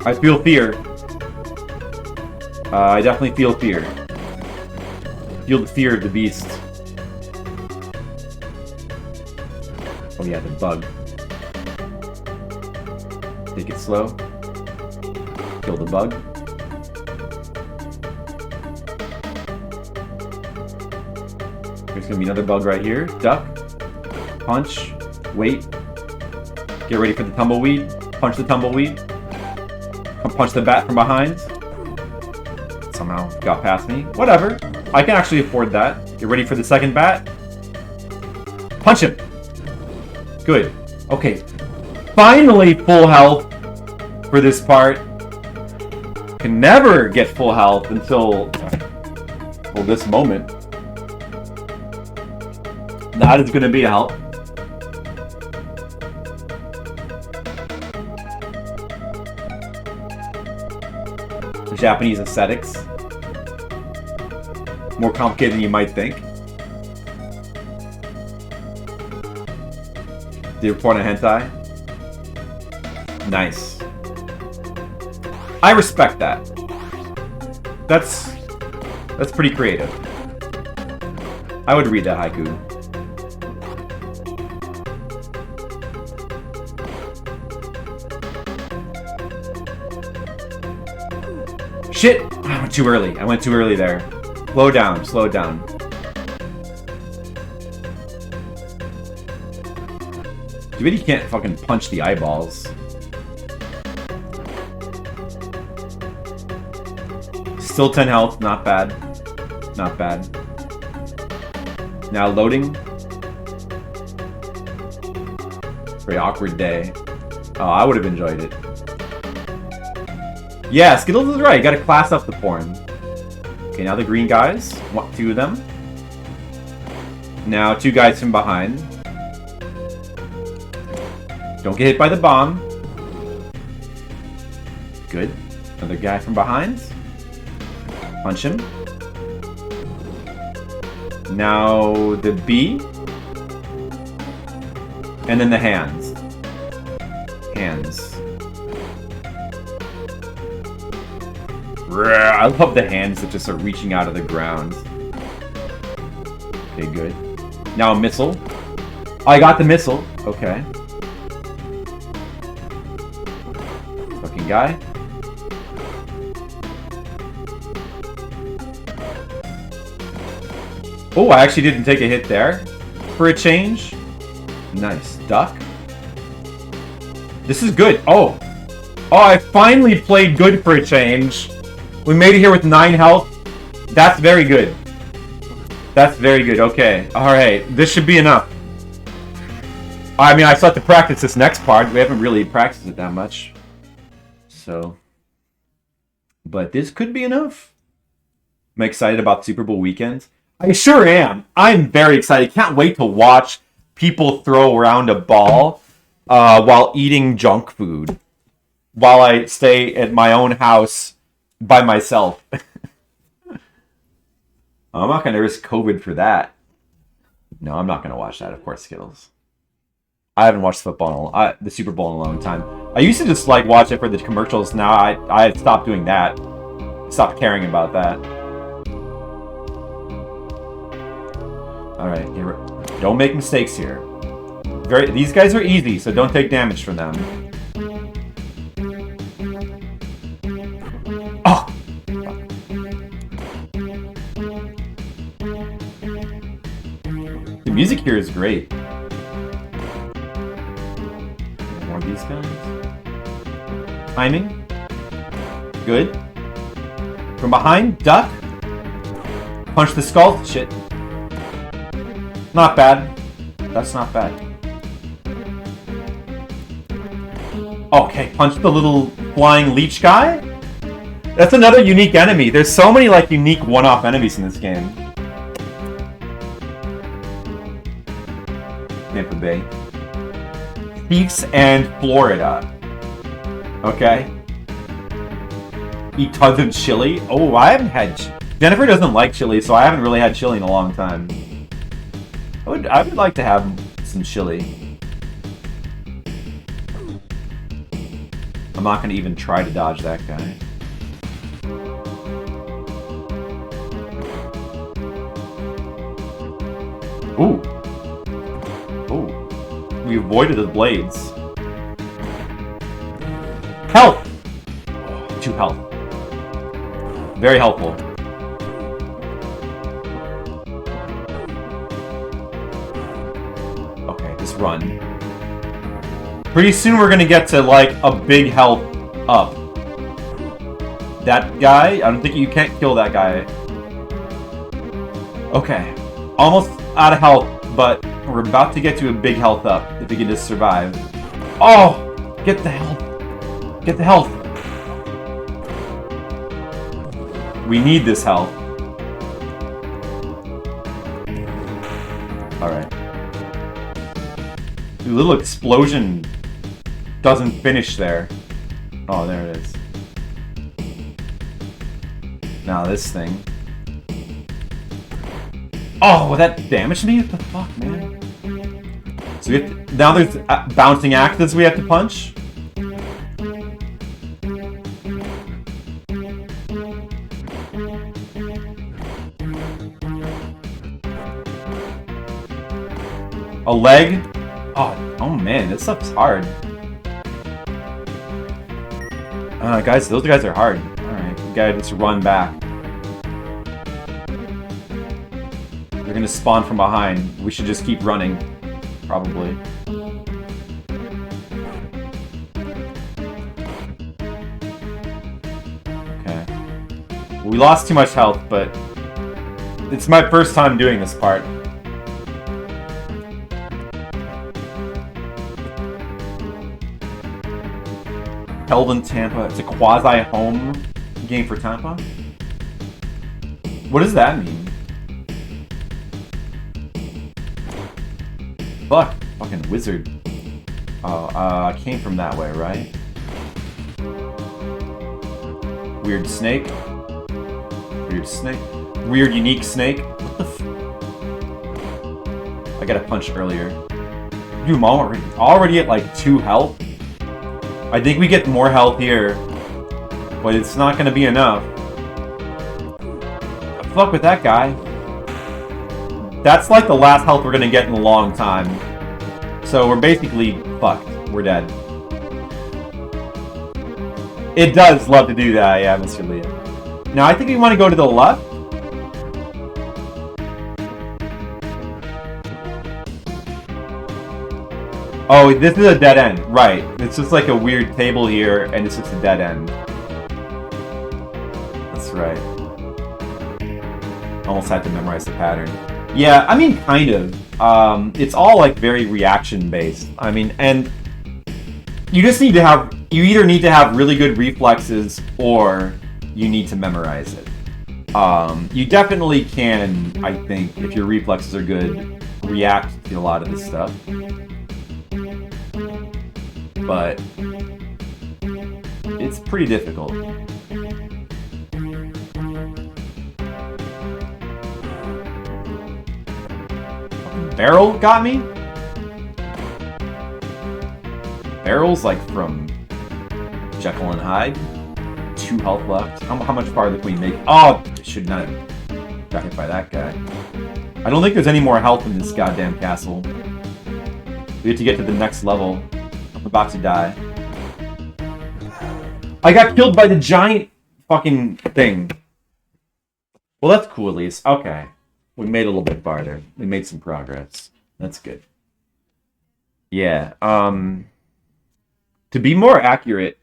Speaker 1: I feel fear. I definitely feel fear. Feel the fear of the beast. Oh yeah, the bug. Take it slow. Kill the bug. There's gonna be another bug right here. Duck. Punch. Wait. Get ready for the tumbleweed. Punch the tumbleweed. Punch the bat from behind. Somehow got past me. Whatever. I can actually afford that. Get ready for the second bat. Punch him. Good. Okay. Finally full health for this part. Can never get full health until well, this moment. That is going to be a help. Japanese aesthetics. More complicated than you might think. Do you report on hentai? Nice. I respect that. That's pretty creative. I would read that haiku. Shit! I went too early. I went too early there. Slow down. Slow down. Too bad you can't fucking punch the eyeballs. Still 10 health. Not bad. Not bad. Now loading. Very awkward day. Oh, I would have enjoyed it. Yeah, Skittles is right. You gotta class up the porn. Okay, now the green guys. Two of them. Now two guys from behind. Don't get hit by the bomb. Good. Another guy from behind. Punch him. Now the B. And then the hands. Hands. I love the hands that just are reaching out of the ground. Okay, good. Now a missile. Oh, I got the missile. Okay. Fucking guy. Oh, I actually didn't take a hit there. For a change. Nice. Duck. This is good. Oh, I finally played good for a change. We made it here with 9 health. That's very good. That's very good. Okay. Alright. This should be enough. I mean, I still have to practice this next part. We haven't really practiced it that much. So. But this could be enough. I'm excited about Super Bowl weekend. I sure am. I'm very excited. Can't wait to watch people throw around a ball while eating junk food. While I stay at my own house by myself. I'm not going to risk COVID for that. No, I'm not going to watch that, of course, Skittles. I haven't watched football, the Super Bowl in a long time. I used to just like watch it for the commercials. Now I stopped doing that. Stopped caring about that. Alright, don't make mistakes here. These guys are easy, so don't take damage from them. Oh! The music here is great. More of these guys. Timing. Good. From behind, duck. Punch the skull. Shit. Not bad. That's not bad. Okay, punch the little flying leech guy. That's another unique enemy. There's so many like unique one-off enemies in this game. Tampa Bay. Chiefs and Florida. Okay. Eat tons of chili. Oh, I haven't had... Jennifer doesn't like chili, so I haven't really had chili in a long time. I would like to have some chili. I'm not going to even try to dodge that guy. Ooh. Ooh. We avoided the blades. Health! 2 health. Very helpful. Okay, just run. Pretty soon we're gonna get to, like, a big health up. That guy? I don't think you can't kill that guy. Okay. Almost out of health, but we're about to get to a big health up, if we can just survive. Oh! Get the health. Get the health. We need this health. Alright. The little explosion doesn't finish there. Oh, there it is. Now this thing. Oh, that damaged me? What the fuck, man? So we have to, now there's bouncing axes we have to punch. A leg? Oh man, this stuff's hard. Guys, those guys are hard. Alright, we gotta just run back. They're gonna spawn from behind. We should just keep running. Probably. Okay. We lost too much health, but it's my first time doing this part. Held in Tampa. It's a quasi-home game for Tampa? What does that mean? Fuck. Fucking wizard. Oh, I came from that way, right? Weird snake. Weird snake. Weird unique snake. What the f... I got a punch earlier. Dude, I'm already at like 2 health. I think we get more health here, but it's not gonna be enough. Fuck with that guy. That's like the last health we're gonna get in a long time. So we're basically fucked. We're dead. It does love to do that, yeah, Mr. Leah. Now I think we want to go to the left. Oh, this is a dead end. Right. It's just like a weird table here, and it's just a dead end. That's right. Almost had to memorize the pattern. Yeah, I mean, kind of. It's all like very reaction based. I mean, and you just need to have, you either need to have really good reflexes or you need to memorize it. You definitely can, I think, if your reflexes are good, react to a lot of this stuff. But it's pretty difficult. Barrel got me? Barrel's like from Jekyll and Hyde. 2 health left. How much farther can we make? Oh, should not have got hit by that guy. I don't think there's any more health in this goddamn castle. We have to get to the next level. I'm about to die. I got killed by the giant fucking thing. Well, that's cool at least. Okay. We made a little bit farther. We made some progress. That's good. Yeah. To be more accurate,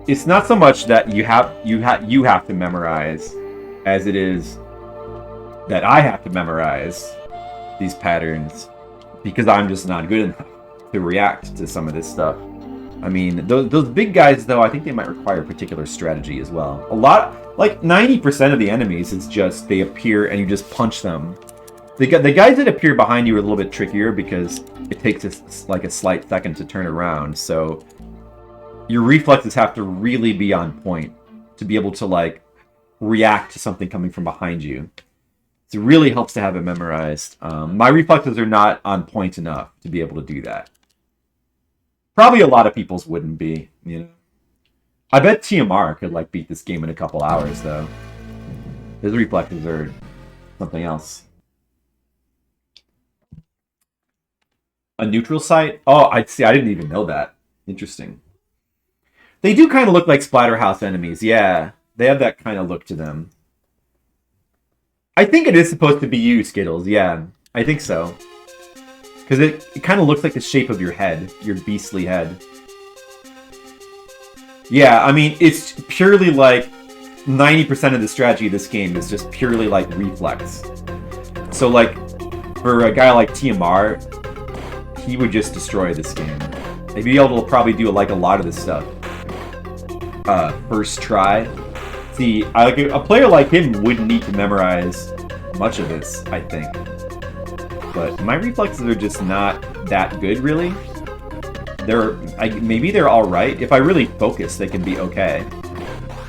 Speaker 1: it's not so much that you have to memorize as it is that I have to memorize these patterns because I'm just not good enough to react to some of this stuff. I mean, those big guys, though, I think they might require particular strategy as well. A lot, like 90% of the enemies, it's just they appear and you just punch them. The guys that appear behind you are a little bit trickier because it takes like a slight second to turn around. So your reflexes have to really be on point to be able to like react to something coming from behind you. So it really helps to have it memorized. My reflexes are not on point enough to be able to do that. Probably a lot of people's wouldn't be, you know. I bet TMR could like beat this game in a couple hours though. His reflexes are something else. A neutral site? Oh, I see. I didn't even know that. Interesting. They do kind of look like Splatterhouse enemies. Yeah, they have that kind of look to them. I think it is supposed to be you, Skittles. Yeah, I think so. Because it kind of looks like the shape of your head, your beastly head. Yeah, I mean, it's purely like 90% of the strategy of this game is just purely like reflex. So like, for a guy like TMR, he would just destroy this game. He'd be able to probably do like a lot of this stuff. First try. See, like a player like him wouldn't need to memorize much of this, I think. But my reflexes are just not that good, really. Maybe they're all right. If I really focus, they can be okay.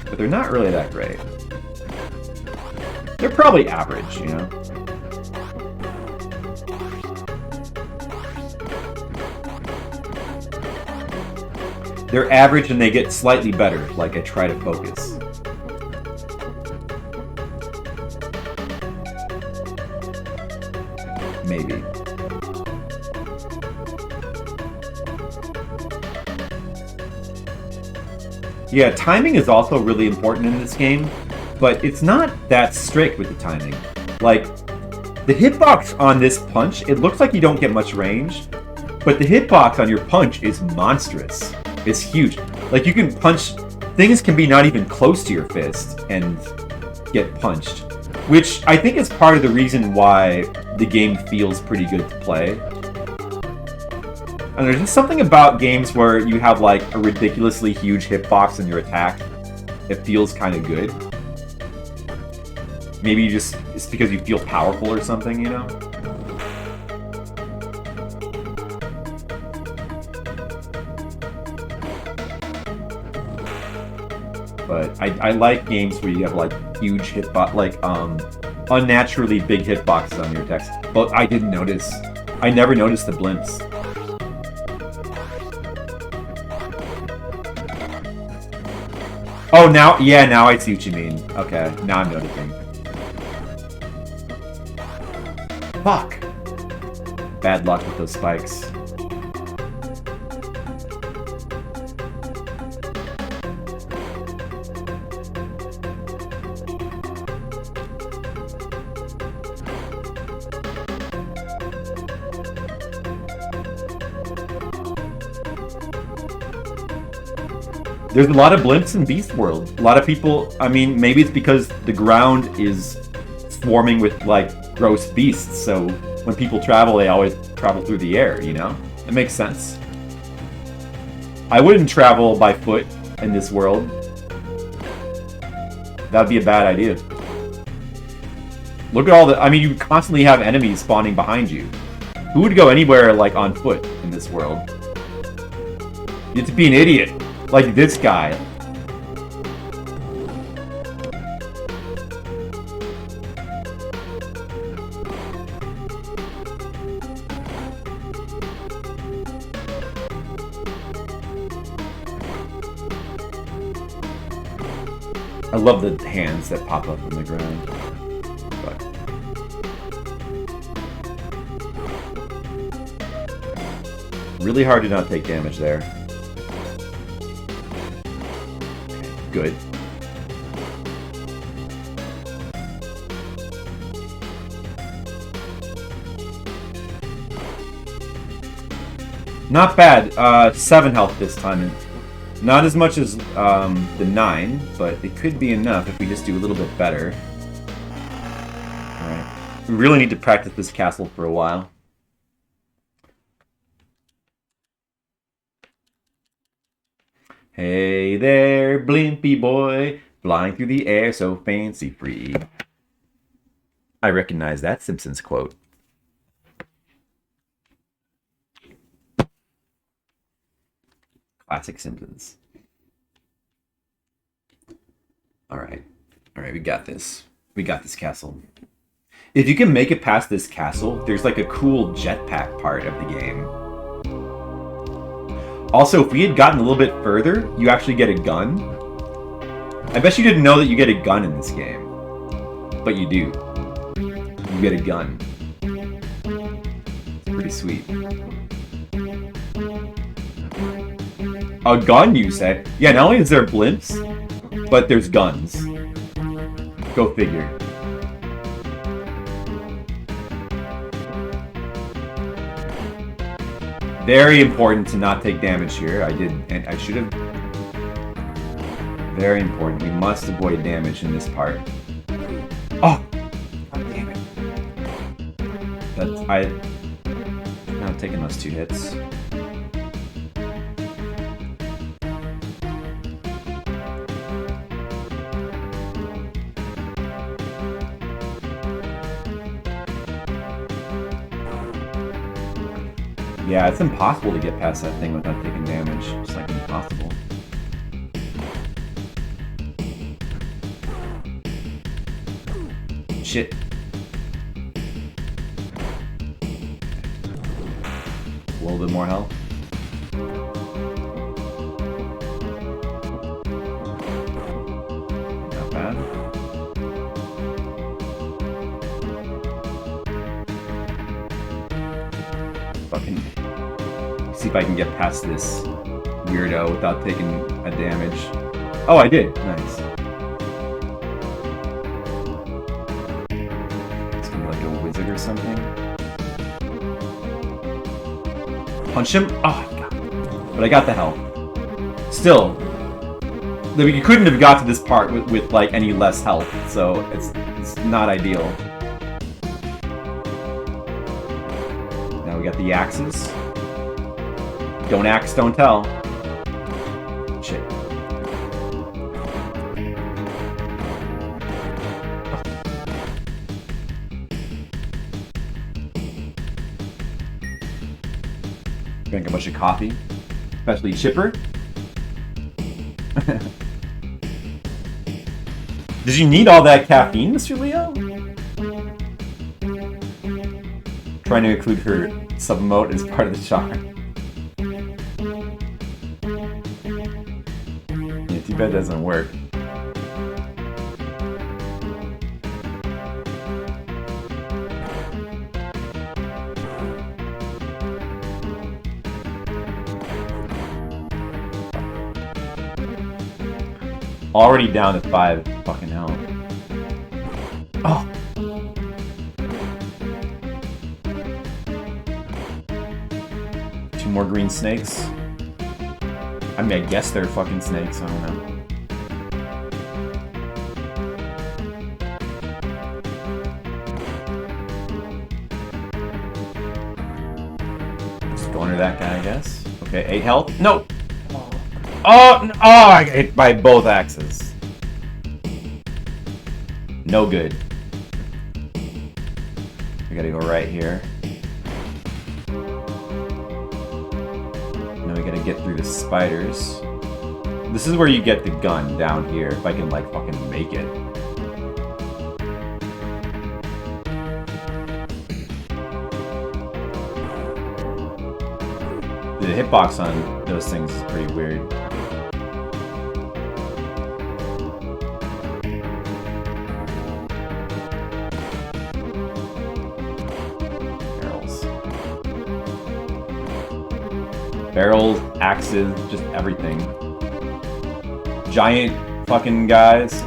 Speaker 1: But they're not really that great. They're probably average, you know? They're average and they get slightly better, like I try to focus. Maybe. Yeah, timing is also really important in this game, but it's not that strict with the timing. Like, the hitbox on this punch, it looks like you don't get much range, but the hitbox on your punch is monstrous. It's huge. Like, you can punch... Things can be not even close to your fist and get punched. Which I think is part of the reason why the game feels pretty good to play. And there's just something about games where you have, like, a ridiculously huge hitbox in your attack. It feels kind of good. Maybe it's because you feel powerful or something, you know? But I like games where you have like huge hitbox, like unnaturally big hitboxes on your attacks. But I didn't notice. I never noticed the blimps. Oh, now I see what you mean. Okay, now I'm noticing. Fuck. Bad luck with those spikes. There's a lot of blimps in Beast World. A lot of people, I mean, maybe it's because the ground is swarming with, like, gross beasts, so when people travel, they always travel through the air, you know? It makes sense. I wouldn't travel by foot in this world. That'd be a bad idea. Look at all the... I mean, you constantly have enemies spawning behind you. Who would go anywhere, like, on foot in this world? You have to be an idiot. Like this guy. I love the hands that pop up from the ground. But really hard to not take damage there. Good. Not bad. 7 health this time. And not as much as the 9, but it could be enough if we just do a little bit better. Alright. We really need to practice this castle for a while. Hey there, blimpy boy, flying through the air so fancy-free. I recognize that Simpsons quote. Classic Simpsons. Alright. Alright, we got this. We got this castle. If you can make it past this castle, there's like a cool jetpack part of the game. Also, if we had gotten a little bit further, you actually get a gun. I bet you didn't know that you get a gun in this game. But you do. You get a gun. It's pretty sweet. A gun, you say? Yeah, not only is there blimps, but there's guns. Go figure. Very important to not take damage here. I should have. Very important. We must avoid damage in this part. Oh! God damn it. I'm taking those 2 hits. Yeah, it's impossible to get past that thing without taking damage. It's like impossible. Shit. A little bit more health. Not bad. Fucking... see if I can get past this weirdo without taking a damage. Oh, I did. Nice. It's gonna be like a wizard or something. Punch him? Oh, God. But I got the health. Still, you couldn't have got to this part with like any less health, so it's not ideal. Now we got the axes. Don't axe, don't tell. Shit. Drank a bunch of coffee. Especially Chipper. Did you need all that caffeine, Mr. Leo? Trying to include her sub-emote as part of the chart. Too bad doesn't work. Already down to 5. Fucking hell. Oh! Two more green snakes. I mean, I guess they're fucking snakes, I don't know. Just go under that guy, I guess. Okay, 8 health. No! Oh, I got hit by both axes. No good. We gotta go right here. Now we gotta get through the spiders. This is where you get the gun, down here, if I can, like, fucking make it. The hitbox on those things is pretty weird. Barrels, axes, just everything. Giant fucking guys.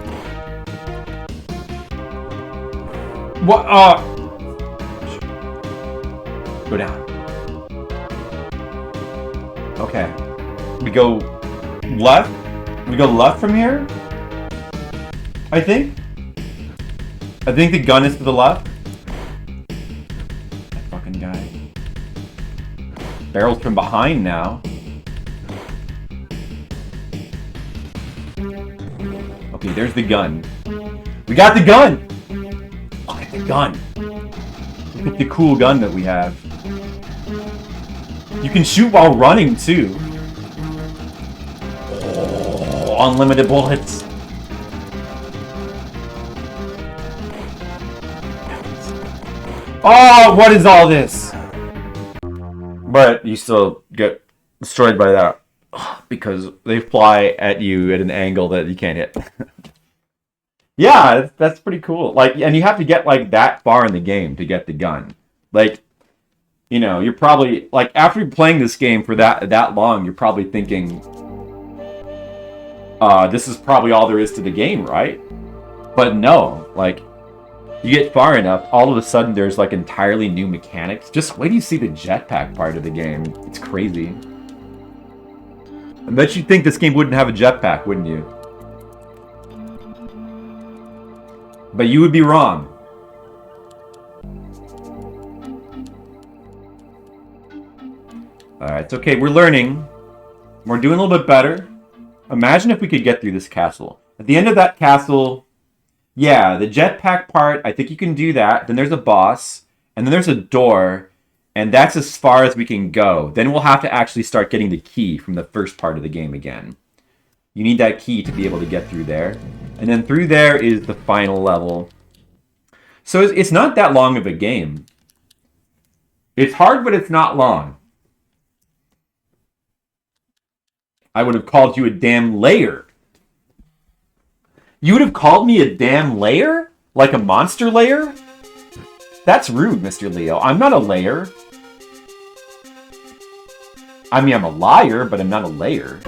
Speaker 1: What? Go down. Okay. We go left? We go left from here? I think? I think the gun is to the left. That fucking guy. Barrels from behind now. Okay, there's the gun. We got the gun! Look at the gun. Look at the cool gun that we have. You can shoot while running, too. Oh, unlimited bullets. Oh, what is all this? But you still get destroyed by that because they fly at you at an angle that you can't hit. Yeah, that's pretty cool. Like, and you have to get like that far in the game to get the gun. Like, you know, you're probably like after playing this game for that long, you're probably thinking, this is probably all there is to the game, right? But no, like. You get far enough, all of a sudden there's like entirely new mechanics. Just wait till you see the jetpack part of the game. It's crazy. I bet you'd think this game wouldn't have a jetpack, wouldn't you? But you would be wrong. Alright, it's okay. We're learning. We're doing a little bit better. Imagine if we could get through this castle. At the end of that castle... Yeah, the jetpack part, I think you can do that. Then there's a boss, and then there's a door, and that's as far as we can go. Then we'll have to actually start getting the key from the first part of the game again. You need that key to be able to get through there. And then through there is the final level. So it's not that long of a game. It's hard, but it's not long. I would have called you a damn layer. You would have called me a damn layer? Like a monster layer? That's rude, Mr. Leo. I'm not a layer. I mean, I'm a liar, but I'm not a layer.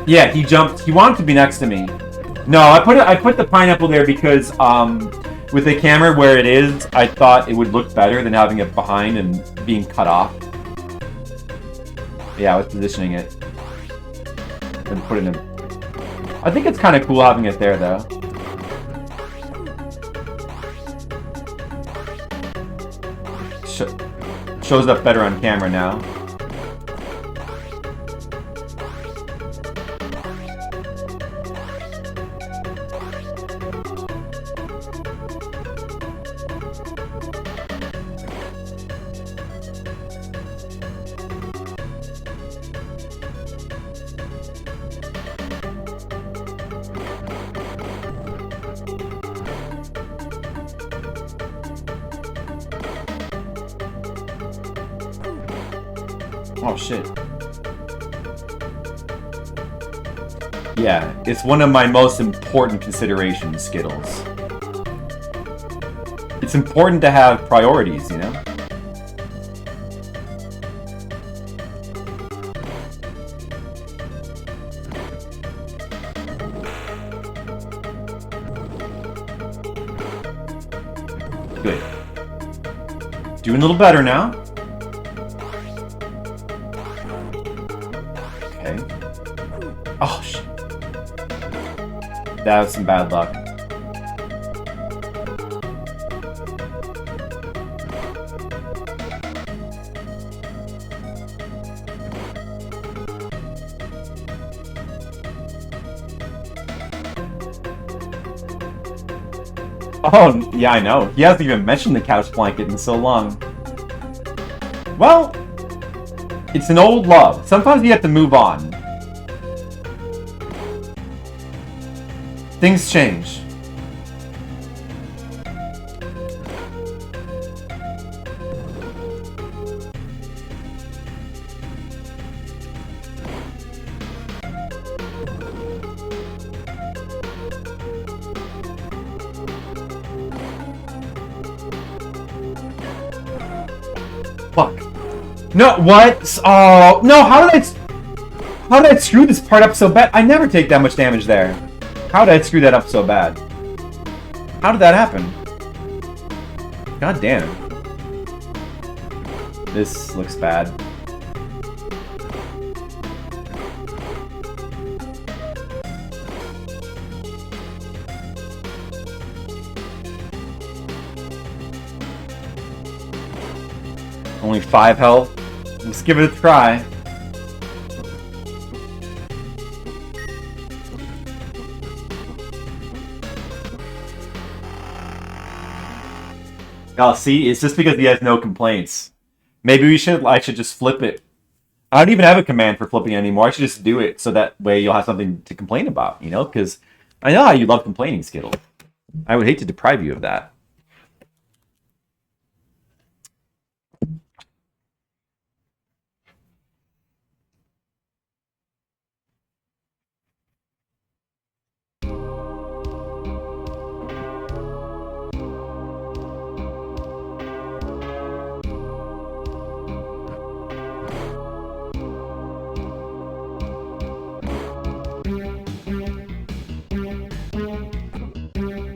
Speaker 1: Yeah, he jumped. He wanted to be next to me. No, I put the pineapple there because with the camera where it is, I thought it would look better than having it behind and being cut off. Yeah, I was positioning it. And put it in. I think it's kind of cool having it there though. Shows up better on camera now. Oh shit. Yeah, it's one of my most important considerations, Skittles. It's important to have priorities, you know? Doing a little better now. Okay. Oh, shit. That was some bad luck. Oh, yeah, I know. He hasn't even mentioned the couch blanket in so long. Well, it's an old love. Sometimes you have to move on. Things change. Fuck. No, what? Oh, no, how did I screw this part up so bad? I never take that much damage there. How did I screw that up so bad? How did that happen? God damn. This looks bad. Only 5 health. Let's give it a try. Oh, see, it's just because he has no complaints. Maybe I should just flip it. I don't even have a command for flipping anymore. I should just do it so that way you'll have something to complain about, you know? Because I know how you love complaining, Skittle. I would hate to deprive you of that.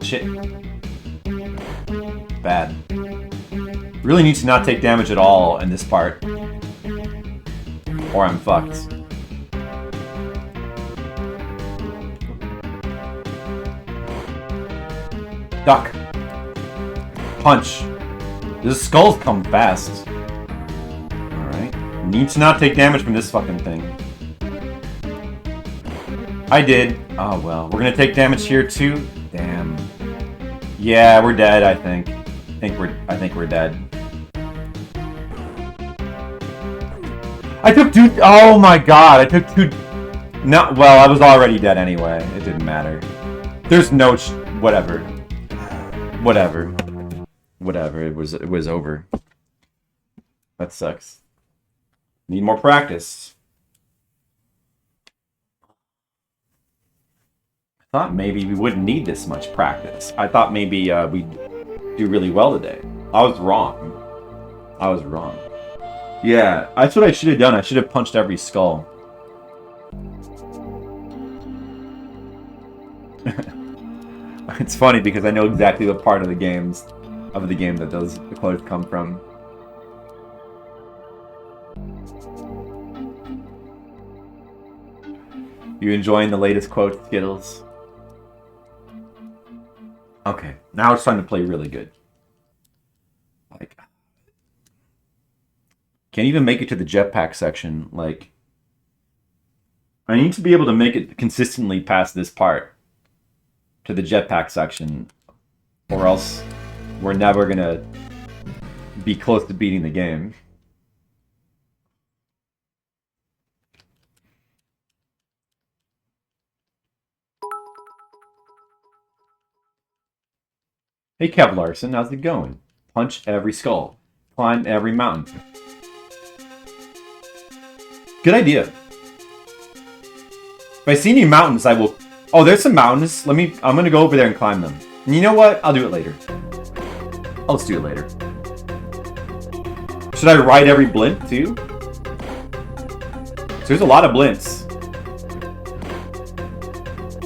Speaker 1: Shit. Bad. Really need to not take damage at all in this part. Or I'm fucked. Duck. Punch. This skulls come fast. Alright. Need to not take damage from this fucking thing. I did. Oh well. We're gonna take damage here too. Damn. Yeah, we're dead, I think. I think we're dead. I took 2. Oh my god, I took 2. No, well, I was already dead anyway. It didn't matter. There's no whatever. Whatever. Whatever. It was over. That sucks. Need more practice. I thought maybe we wouldn't need this much practice. I thought maybe we'd do really well today. I was wrong. I was wrong. Yeah, that's what I should have done. I should have punched every skull. It's funny because I know exactly what part of the game that those quotes come from. You enjoying the latest quote, Skittles? Okay, now it's time to play really good. Like, can't even make it to the jetpack section. Like, I need to be able to make it consistently past this part to the jetpack section, or else we're never gonna be close to beating the game. Hey Kev Larson, how's it going? Punch every skull. Climb every mountain. Good idea. If I see any mountains, I will... Oh, there's some mountains. I'm gonna go over there and climb them. And you know what? I'll do it later. Let's do it later. Should I ride every blimp too? So there's a lot of blimps.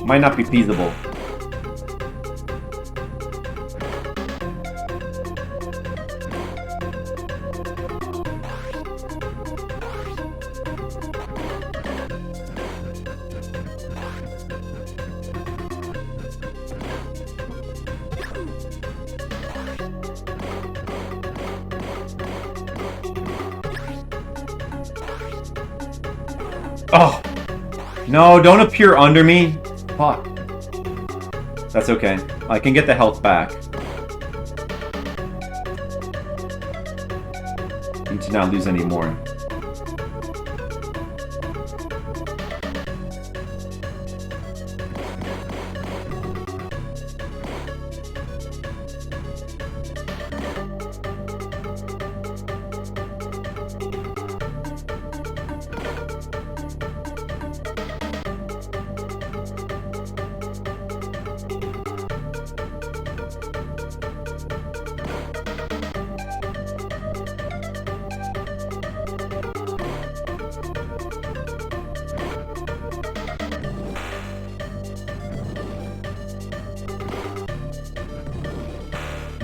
Speaker 1: Might not be feasible. Oh! No, don't appear under me. Fuck. That's okay. I can get the health back. Need to not lose any more.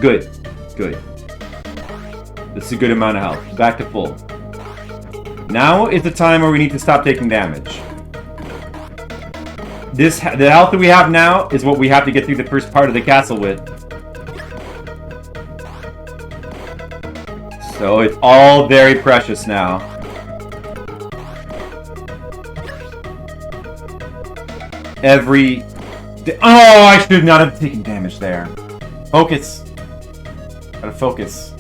Speaker 1: Good. Good. This is a good amount of health. Back to full. Now is the time where we need to stop taking damage. The health that we have now is what we have to get through the first part of the castle with. So it's all very precious now. Oh, I should not have taken damage there. Focus. Gotta focus.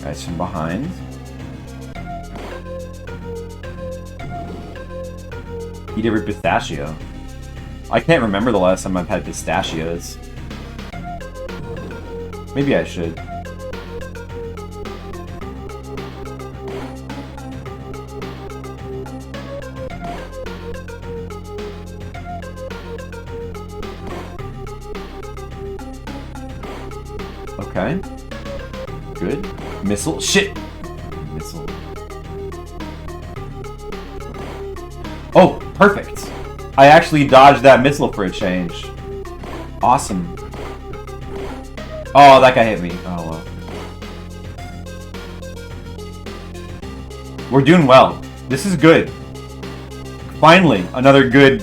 Speaker 1: Guys from behind. Eat every pistachio. I can't remember the last time I've had pistachios. Maybe I should. Okay. Good. Missile. Shit! Missile. Oh, perfect. I actually dodged that missile for a change. Awesome. Oh, that guy hit me. Oh, well. We're doing well. This is good. Finally, another good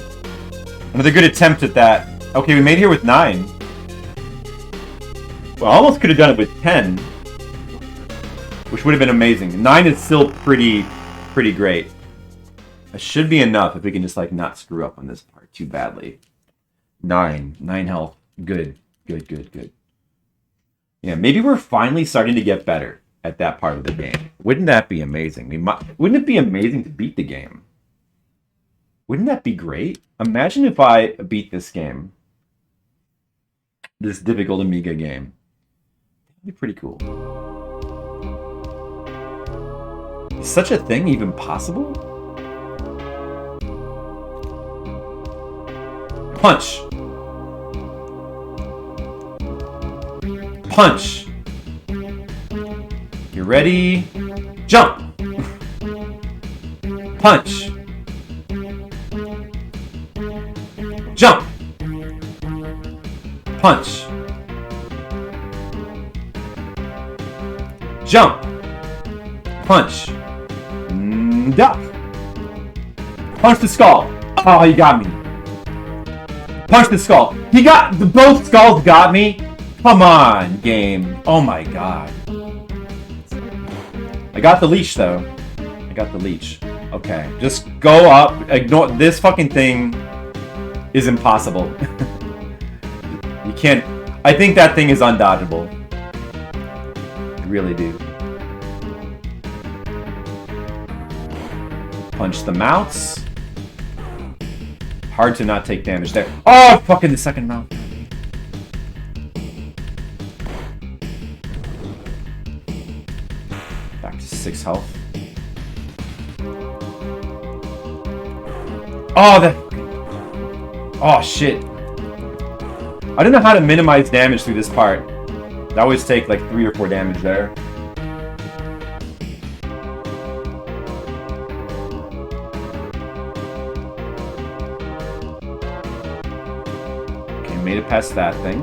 Speaker 1: attempt at that. Okay, we made it here with 9. Well, almost could have done it with 10. Which would have been amazing. 9 is still pretty great. It should be enough if we can just, like, not screw up on this part too badly. 9 health. Good. Yeah, maybe we're finally starting to get better at that part of the game. Wouldn't that be amazing? Wouldn't it be amazing to beat the game? Wouldn't that be great? Imagine if I beat this game. This difficult Amiga game. That'd be pretty cool. Is such a thing even possible? Punch! Punch! You ready? Jump! Punch! Jump! Punch! Jump! Punch! Duck! Punch the skull! Oh, he got me! Punch the skull! Both skulls got me? Come on, game. Oh my god. I got the leash, though. I got the leash. Okay, just go up. Ignore this fucking thing. Is impossible. You can't. I think that thing is undodgeable. I really do. Punch the mounts. Hard to not take damage there. Oh, fucking the second mount. Back to 6 health. Oh, that. Oh, shit. I don't know how to minimize damage through this part. I always take like 3 or 4 damage there. made it past that thing.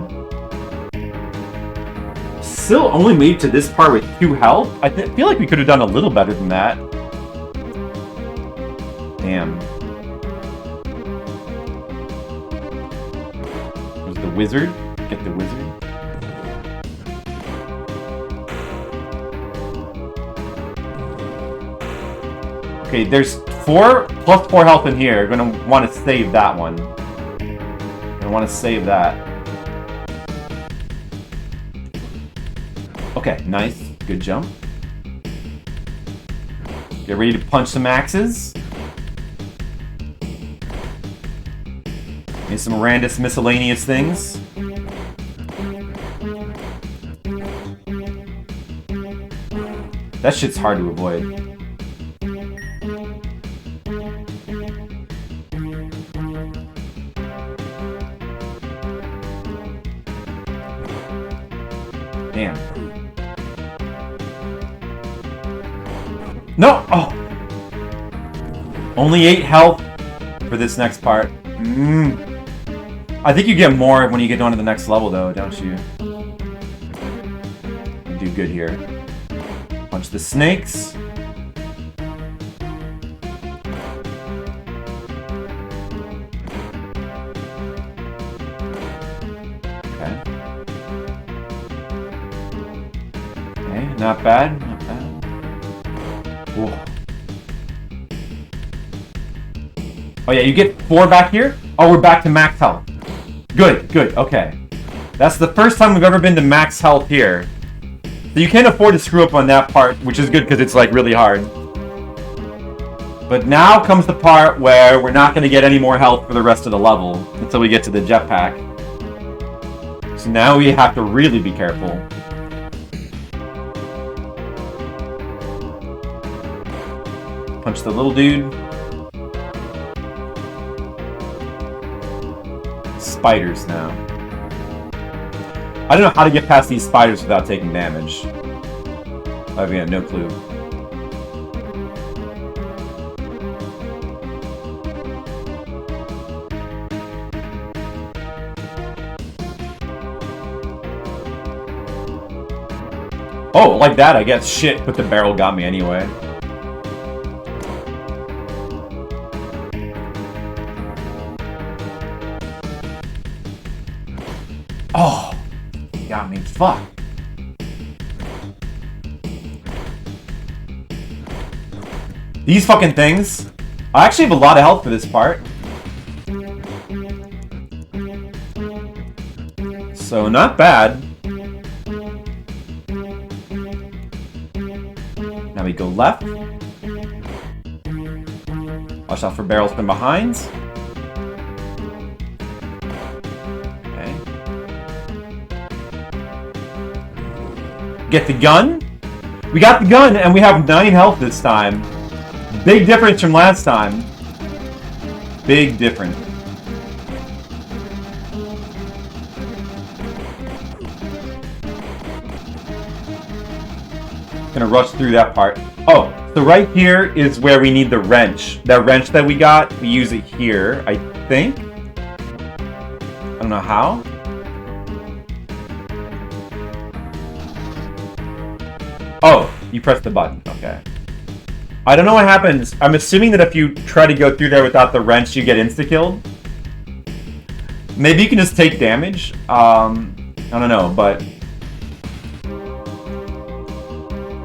Speaker 1: Still only made it to this part with 2 health. I feel like we could have done a little better than that. Damn. There's the wizard. Get the wizard. Okay, there's 4 plus 4 health in here. You're gonna want to save that one. You're gonna want to save that. Okay, nice. Good jump. Get ready to punch some axes. And some random miscellaneous things. That shit's hard to avoid. Damn. No! Oh! Only 8 health for this next part. I think you get more when you get on to the next level, though, don't you? You do good here. Punch the snakes. Okay. Okay, not bad, not bad. Whoa. Oh yeah, you get 4 back here? Oh, we're back to max health. Good, good, okay. That's the first time we've ever been to max health here. So you can't afford to screw up on that part, which is good because it's like really hard. But now comes the part where we're not going to get any more health for the rest of the level until we get to the jetpack. So now we have to really be careful. Punch the little dude. Spiders now. I don't know how to get past these spiders without taking damage. I've got no clue. Oh, like that, I guess. Shit, but the barrel got me anyway. Oh, got me. Fuck. These fucking things. I actually have a lot of health for this part. So, not bad. Now we go left. Watch out for barrels from behind. Get the gun. We got the gun, and we have 9 health this time. Big difference from last time. Big difference. Gonna rush through that part. Oh, so right here is where we need the wrench. That wrench that we got, we use it here, I think. I don't know how. Oh, you press the button. Okay. I don't know what happens. I'm assuming that if you try to go through there without the wrench, you get insta-killed. Maybe you can just take damage. I don't know, but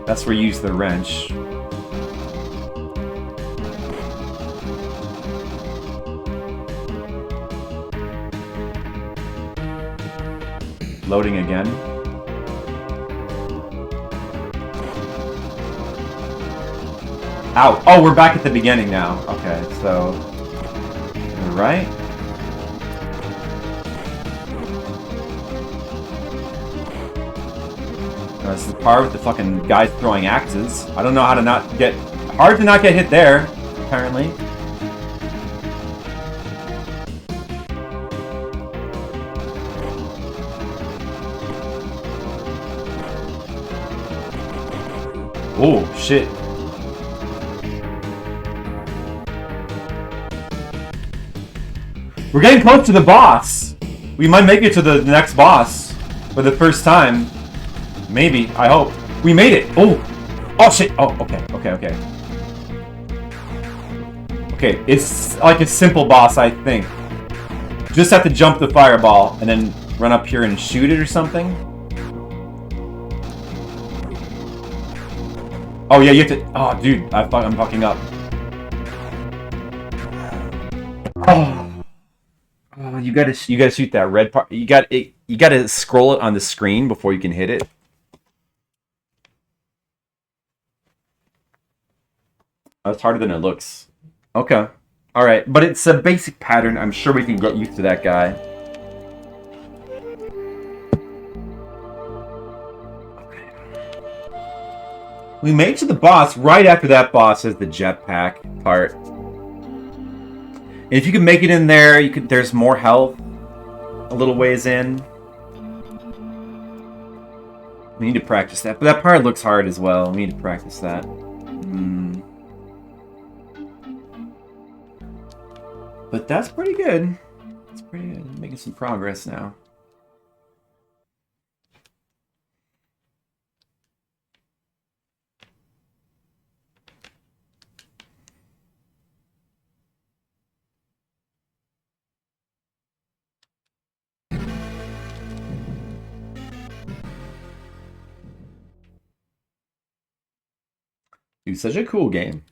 Speaker 1: that's where you use the wrench. Loading again. Ow. Oh, we're back at the beginning now. Okay, so right. This is the part with the fucking guys throwing axes. I don't know how to not get... Hard to not get hit there, apparently. Oh, shit. We're getting close to the boss. We might make it to the next boss for the first time. Maybe. I hope. We made it. Oh. Oh, shit. Oh, okay. Okay, okay. Okay, it's like a simple boss, I think. Just have to jump the fireball and then run up here and shoot it or something. Oh, yeah, you have to... Oh, dude. I'm fucking up. Oh. Oh, you gotta shoot that red part. You gotta scroll it on the screen before you can hit it. Oh, it's harder than it looks. Okay. Alright, but it's a basic pattern. I'm sure we can get used to that guy. Okay. We made it to the boss. Right after that boss is the jetpack part. And if you can make it in there, there's more health a little ways in. We need to practice that. But that part looks hard as well. We need to practice that. But that's pretty good. That's pretty good. I'm making some progress now. Dude, such a cool game.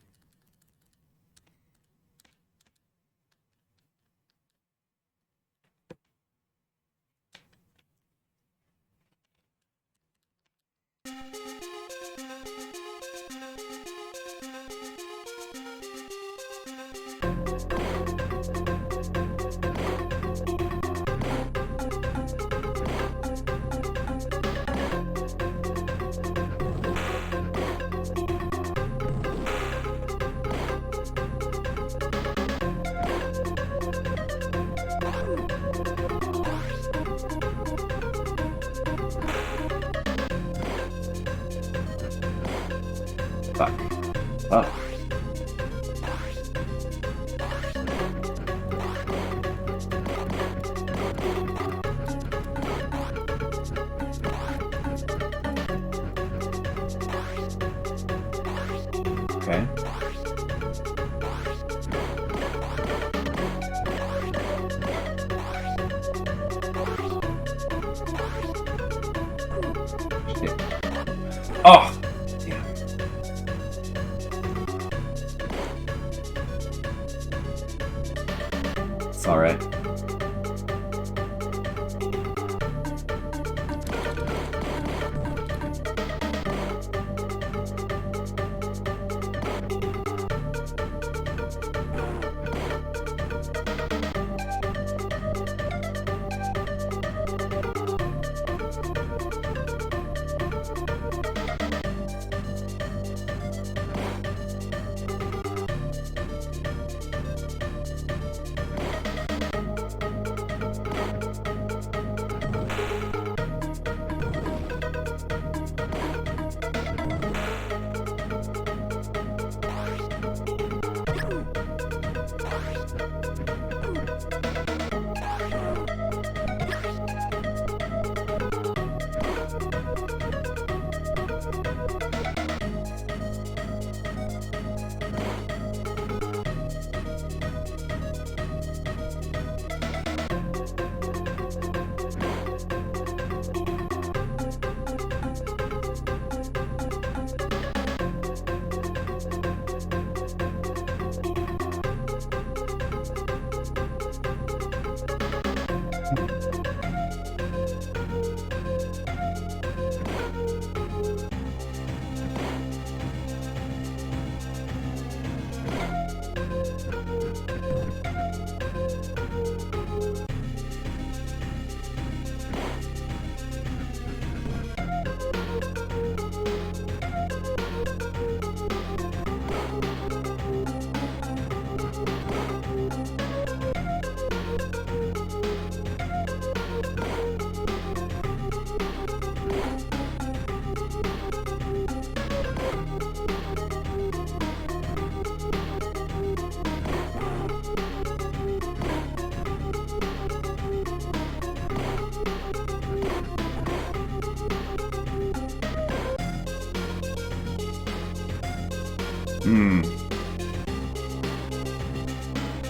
Speaker 1: Fuck. Oh. Okay. Shit. Oh. Damn.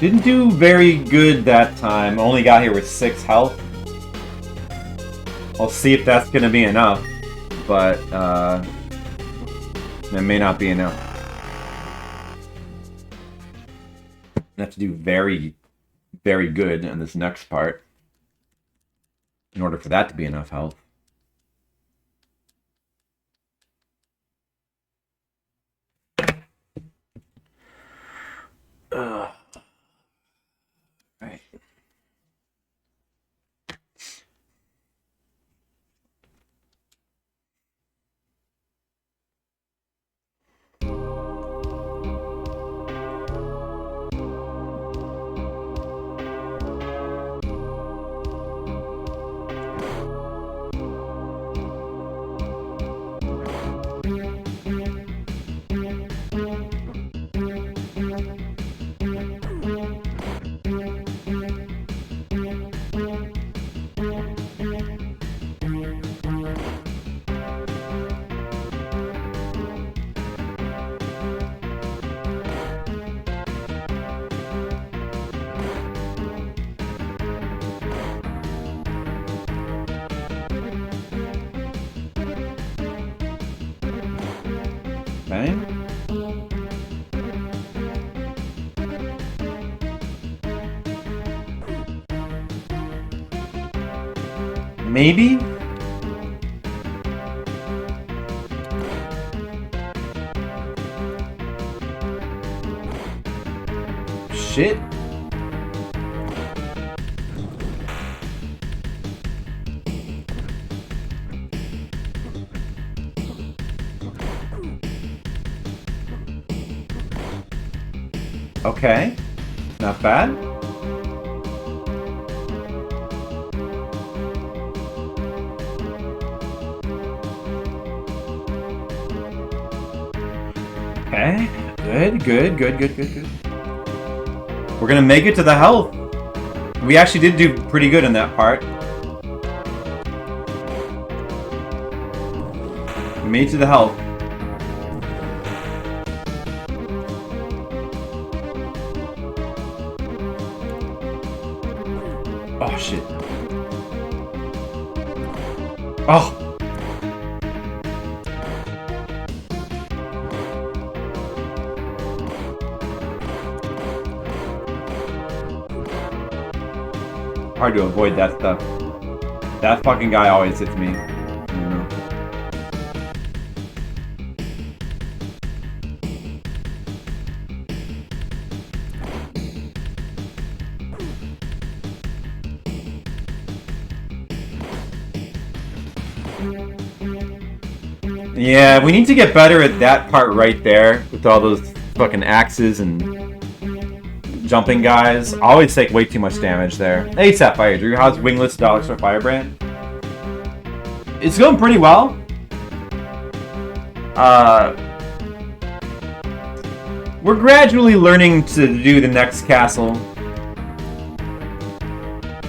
Speaker 1: Didn't do very good that time. Only got here with 6 health. I'll see if that's gonna be enough. But, that may not be enough. I have to do very, very good in this next part in order for that to be enough health. Right. Okay. Maybe? Shit. Okay. Not bad. Okay. Good. We're gonna make it to the health. We actually did do pretty good in that part. We made it to the health. Oh, shit. Oh! Hard to avoid that stuff. That fucking guy always hits me. I don't know. Yeah, we need to get better at that part right there with all those fucking axes and jumping guys. I always take way too much damage there. Hey, Sapphire Drew, how's Wingless Dollar Firebrand? It's going pretty well. We're gradually learning to do the next castle.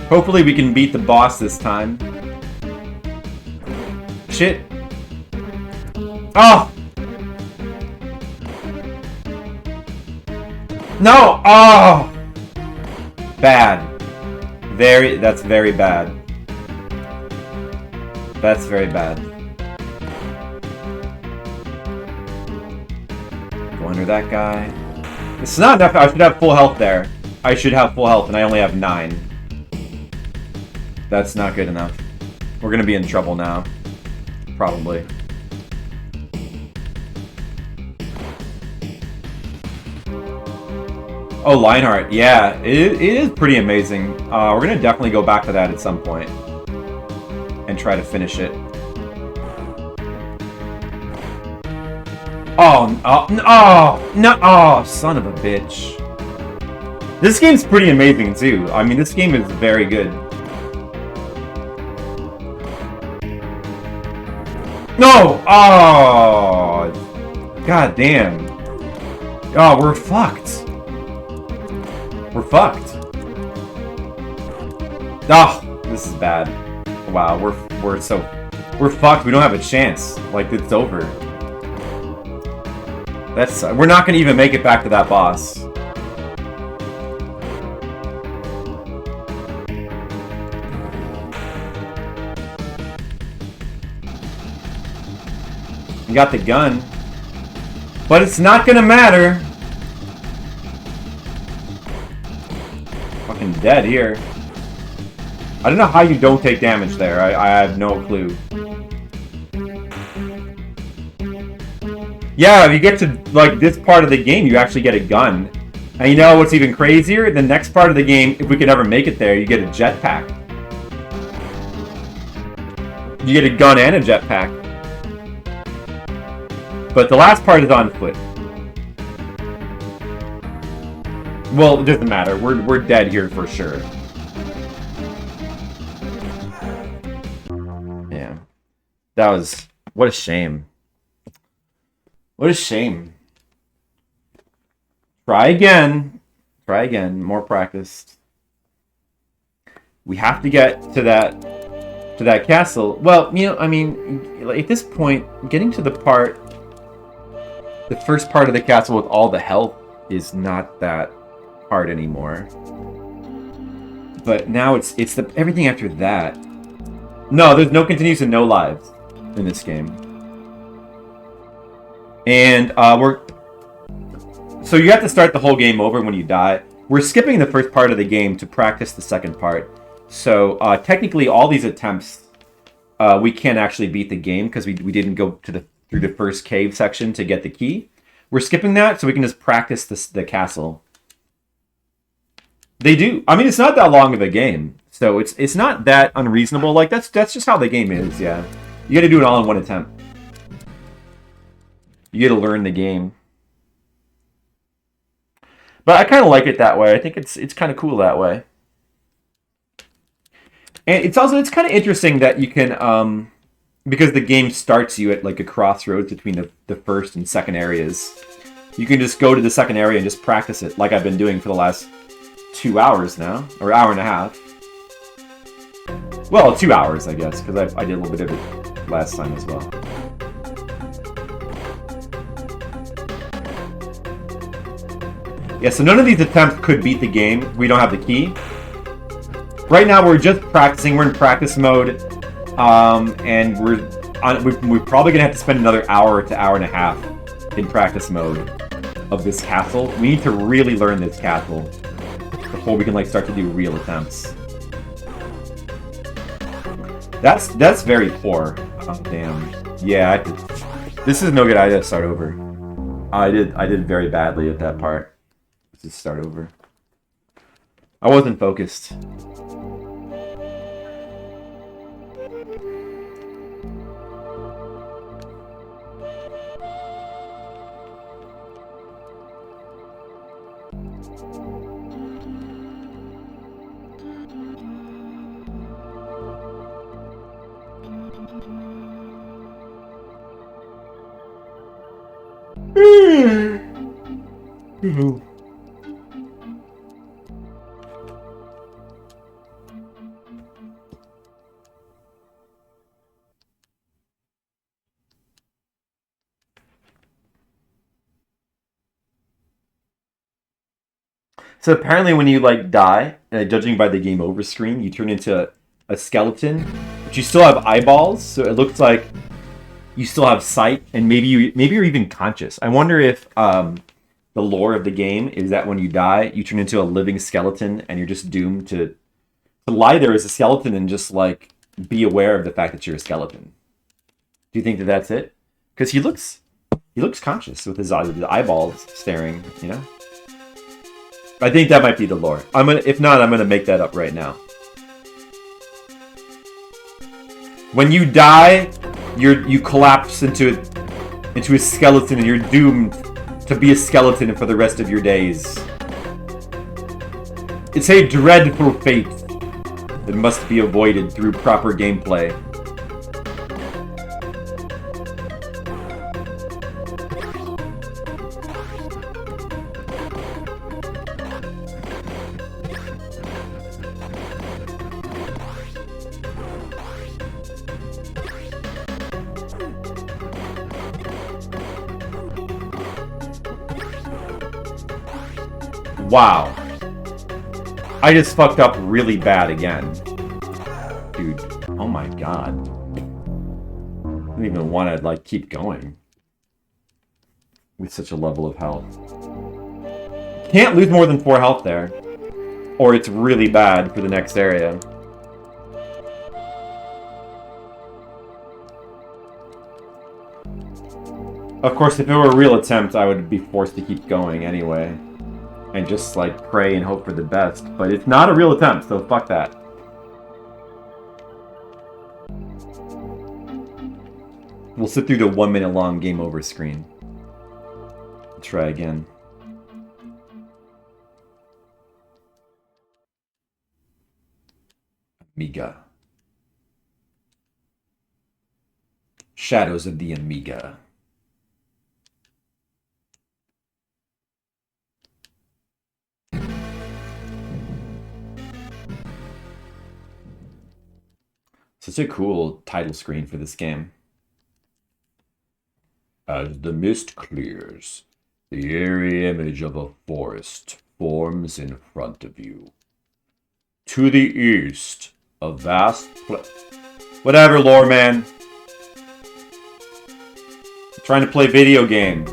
Speaker 1: Hopefully we can beat the boss this time. Shit. Oh! No! Oh! Bad. That's very bad. That's very bad. Go under that guy. It's not enough. I should have full health there. I should have full health, and I only have 9. That's not good enough. We're gonna be in trouble now. Probably. Oh, Lionheart. Yeah, it is pretty amazing. We're going to definitely go back to that at some point. And try to finish it. Oh, son of a bitch. This game's pretty amazing, too. I mean, this game is very good. No! Oh! God damn. Oh, we're fucked. We're fucked. Oh, this is bad. Wow, we're fucked. We don't have a chance. Like, it's over. That's we're not going to even make it back to that boss. You got the gun. But it's not going to matter. Fucking dead here. I don't know how you don't take damage there. I have no clue. Yeah, if you get to like this part of the game, you actually get a gun. And you know what's even crazier? The next part of the game, if we could ever make it there, you get a jetpack. You get a gun and a jetpack. But the last part is on foot. Well, it doesn't matter. We're dead here for sure. Yeah. That was... What a shame. What a shame. Try again. Try again. More practice. We have to get to that castle. Well, you know, I mean, at this point, getting to the first part of the castle with all the health is not that hard anymore. But now it's everything after that. No, there's no continues and no lives in this game. And so you have to start the whole game over when you die. We're skipping the first part of the game to practice the second part. So technically, all these attempts, we can't actually beat the game because we didn't go through the first cave section to get the key. We're skipping that so we can just practice the castle. They do. I mean, it's not that long of a game, so it's not that unreasonable. Like that's just how the game is. Yeah, you got to do it all in one attempt. You got to learn the game. But I kind of like it that way. I think it's kind of cool that way. And it's kind of interesting that you can because the game starts you at like a crossroads between the first and second areas. You can just go to the second area and just practice it like I've been doing for the last 2 hours now, or hour and a half. Well, 2 hours, I guess, because I did a little bit of it last time as well. Yeah, so none of these attempts could beat the game. We don't have the key. Right now, we're just practicing. We're in practice mode, and we're probably gonna have to spend another hour to hour and a half in practice mode of this castle. We need to really learn this castle before we can like start to do real attempts. That's very poor. Oh damn. Yeah, this is no good idea to start over. I did very badly at that part. Let's just start over. I wasn't focused. So apparently when you like die, judging by the game over screen, you turn into a skeleton, but you still have eyeballs, so it looks like you still have sight, and maybe you're even conscious. I wonder if the lore of the game is that when you die, you turn into a living skeleton, and you're just doomed to lie there as a skeleton and just like be aware of the fact that you're a skeleton. Do you think that that's it? Because he looks conscious with his eyeballs staring, you know. I think that might be the lore. If not, I'm gonna make that up right now. When you die, you collapse into a skeleton, and you're doomed to be a skeleton for the rest of your days. It's a dreadful fate that must be avoided through proper gameplay. Wow. I just fucked up really bad again. Dude, oh my god. I don't even want to, like, keep going with such a level of health. Can't lose more than 4 health there, or it's really bad for the next area. Of course, if it were a real attempt, I would be forced to keep going anyway. And just, like, pray and hope for the best. But it's not a real attempt, so fuck that. We'll sit through the 1 minute long game over screen. Try again. Amiga. Shadows of the Amiga. Such a cool title screen for this game. As the mist clears, the eerie image of a forest forms in front of you. To the east, a vast whatever, lore man. I'm trying to play video game.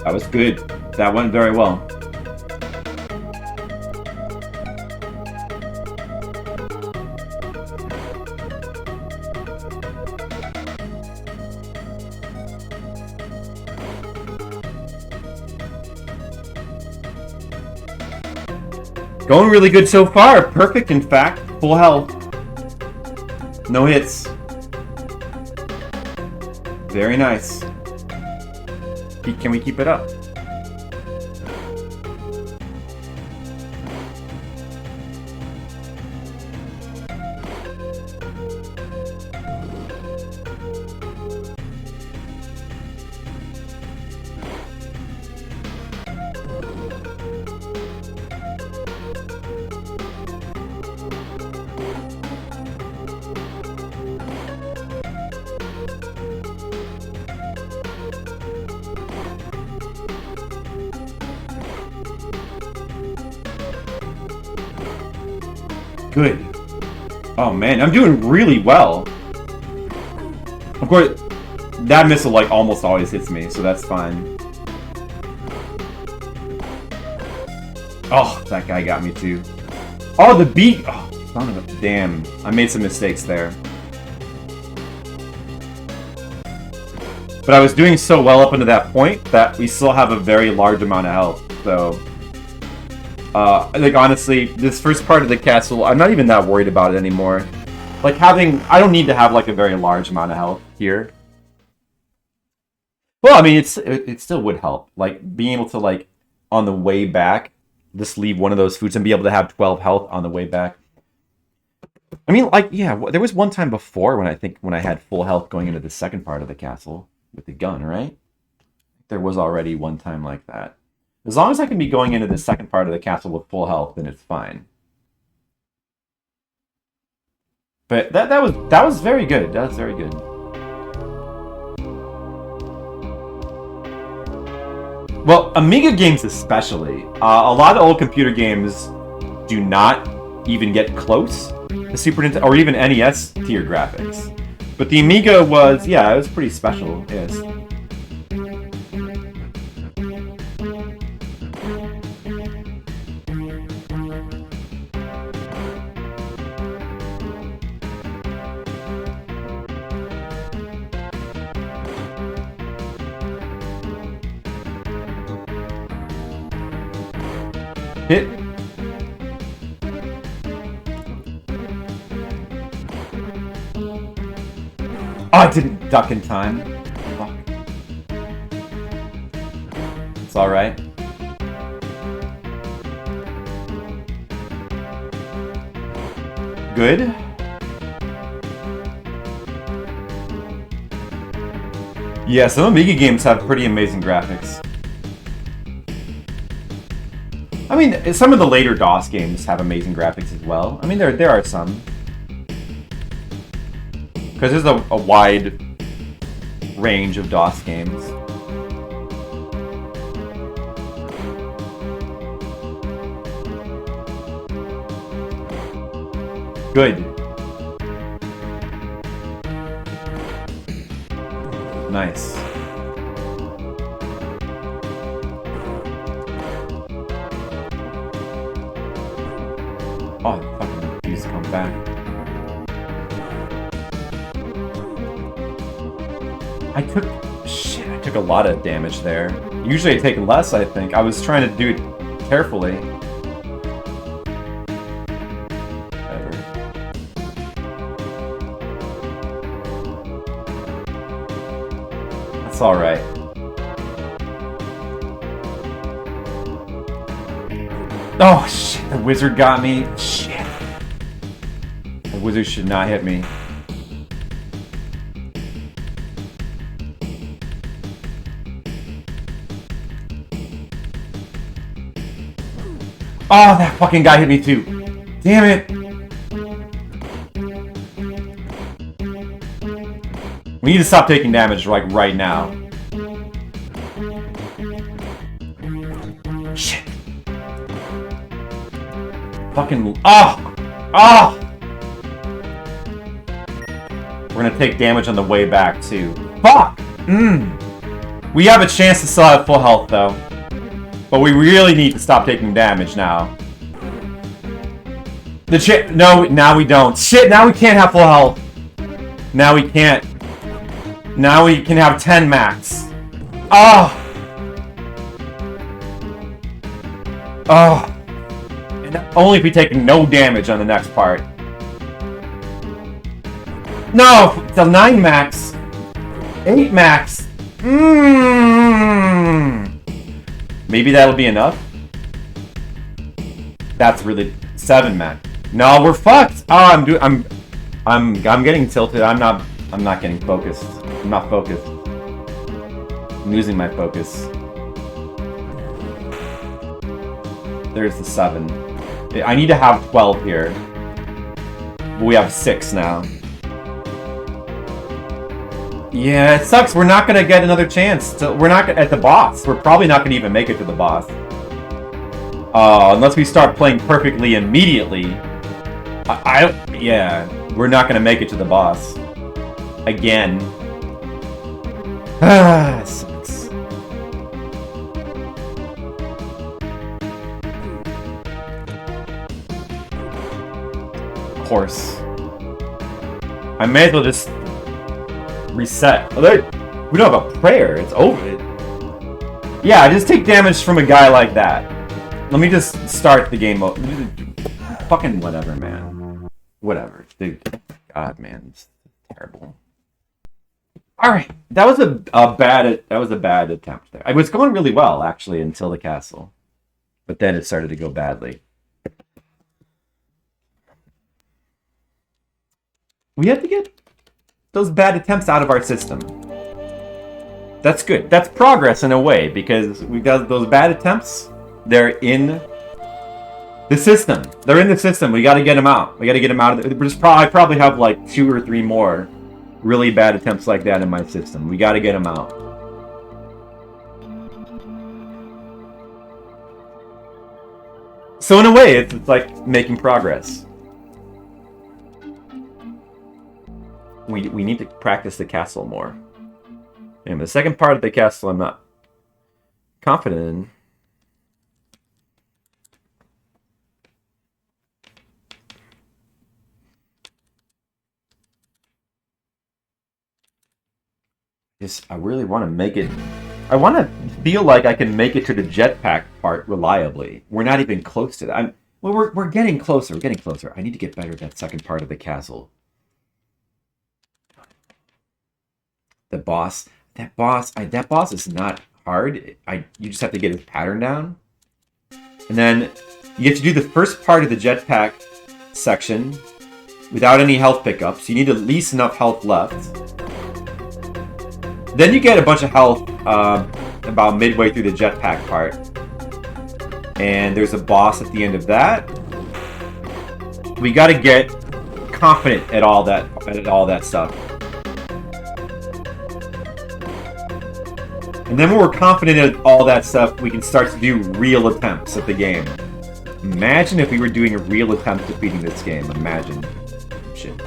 Speaker 1: That was good. That went very well. Going really good so far. Perfect, in fact. Full health. No hits. Very nice. Can we keep it up? Good. Oh man, I'm doing really well. Of course, that missile like almost always hits me, so that's fine. Oh, that guy got me too. Oh, the beat. Oh, son of a damn. I made some mistakes there. But I was doing so well up until that point that we still have a very large amount of health, so... like, honestly, this first part of the castle, I'm not even that worried about it anymore. Like, I don't need to have, like, a very large amount of health here. Well, I mean, it still would help. Like, being able to, like, on the way back, Just leave one of those foods and be able to have 12 health on the way back. I mean, like, yeah, there was one time before when I had full health going into the second part of the castle with the gun, right? There was already one time like that. As long as I can be going into the second part of the castle with full health, then it's fine. But that was very good. That was very good. Well, Amiga games especially. A lot of old computer games do not even get close to Super Nintendo or even NES tier graphics. But the Amiga was, yeah, it was pretty special. Yes. Hit. Oh, I didn't duck in time. Fuck. It's alright. Good. Yeah, some Amiga games have pretty amazing graphics. I mean, some of the later DOS games have amazing graphics as well. I mean, there are some. Because there's a wide range of DOS games. Good. Nice. Oh, the fucking beast come back. I took a lot of damage there. Usually I take less, I think. I was trying to do it carefully. Whatever. That's alright. Oh, shit. The wizard got me. Shit. The wizard should not hit me. Oh, that fucking guy hit me too. Damn it. We need to stop taking damage like right now. Shit. Fucking... Oh! Oh! We're gonna take damage on the way back too. Fuck! We have a chance to still have full health though. But we really need to stop taking damage now. No, now we don't. Shit, now we can't have full health. Now we can't. Now we can have 10 max. Oh! Oh! And only if we take no damage on the next part. No! It's a 9 max. 8 max. Maybe that'll be enough. That's really 7 max. No, we're fucked. Oh, I'm getting tilted. I'm not getting focused. I'm not focused. I'm losing my focus. There's the 7. I need to have 12 here. We have 6 now. Yeah, it sucks. We're not gonna get another chance. We're not at the boss. We're probably not gonna even make it to the boss. Unless we start playing perfectly immediately. Yeah, we're not gonna make it to the boss. Again. Ah, it sucks. Of course. I may as well just reset. We don't have a prayer. It's over. Yeah, I just take damage from a guy like that. Let me just start the game. Fucking whatever, man. Whatever, dude. God, man, it's terrible. All right, that was a bad attempt there. I was going really well actually until the castle. But then it started to go badly. We have to get those bad attempts out of our system. That's good. That's progress in a way, because we got those bad attempts. They're in the system. They're in the system. We got to get them out. We got to get them out of it. I probably have like 2 or 3 more really bad attempts like that in my system. We got to get them out. So in a way, it's like making progress. We need to practice the castle more. And the second part of the castle I'm not confident in. I really want to make it... I want to feel like I can make it to the jetpack part reliably. We're not even close to that. Well, we're getting closer. We're getting closer. I need to get better at that second part of the castle. The boss... That boss is not hard. You just have to get his pattern down. And then you have to do the first part of the jetpack section without any health pickups. You need at least enough health left. Then you get a bunch of health about midway through the jetpack part. And there's a boss at the end of that. We got to get confident at all that stuff. And then when we're confident in all that stuff, we can start to do real attempts at the game. Imagine if we were doing a real attempt defeating this game. Imagine. Shit.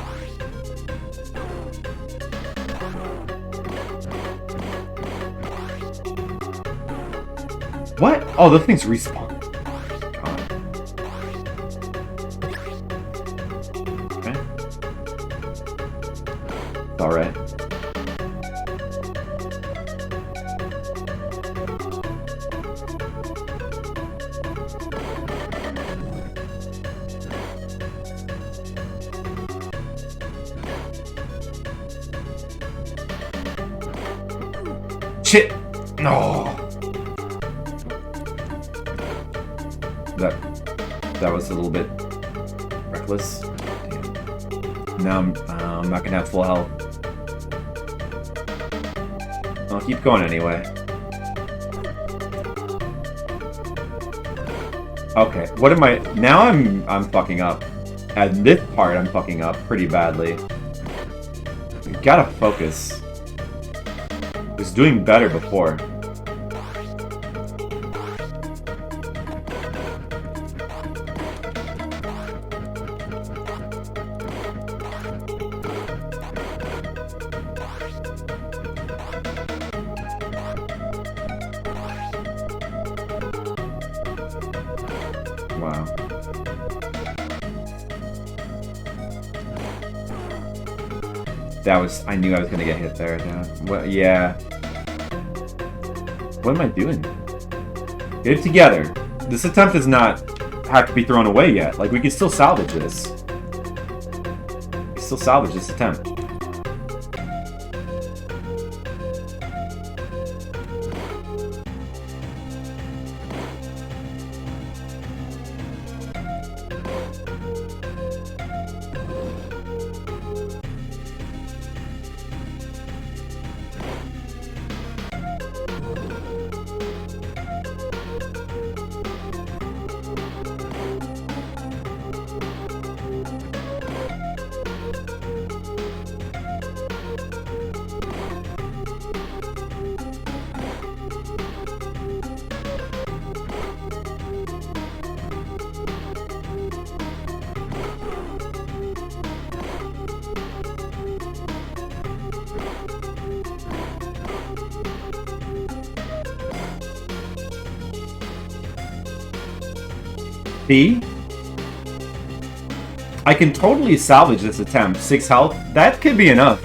Speaker 1: What? Oh, those things respawn. God. Okay. It's alright. Shit! No. That was a little bit reckless. Damn. Now I'm not gonna have full health. I'll keep going anyway. Okay, what am I? Now I'm fucking up. At this part, I'm fucking up pretty badly. You gotta focus. I was doing better before. Wow. That was... I knew I was gonna get hit there. Well, yeah. What am I doing? Get it together. This attempt does not have to be thrown away yet. Like, we can still salvage this. We can still salvage this attempt. B. I can totally salvage this attempt. 6 health. That could be enough.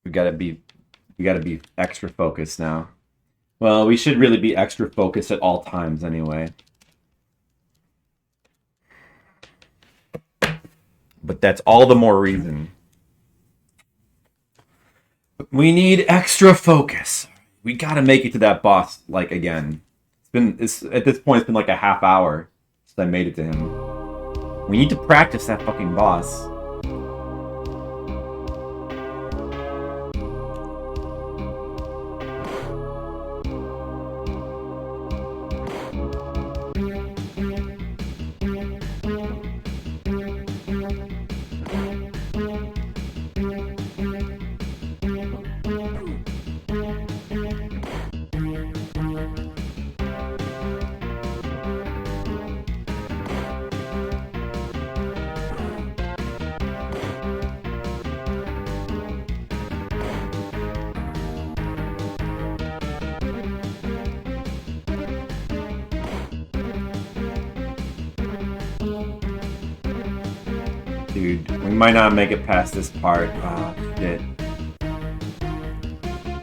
Speaker 1: We gotta be extra focused now. Well, we should really be extra focused at all times anyway. But that's all the more reason. We need extra focus. We gotta make it to that boss, like, again. It's at this point, it's been like a half hour since I made it to him. We need to practice that fucking boss. Dude, we might not make it past this part. Oh, shit.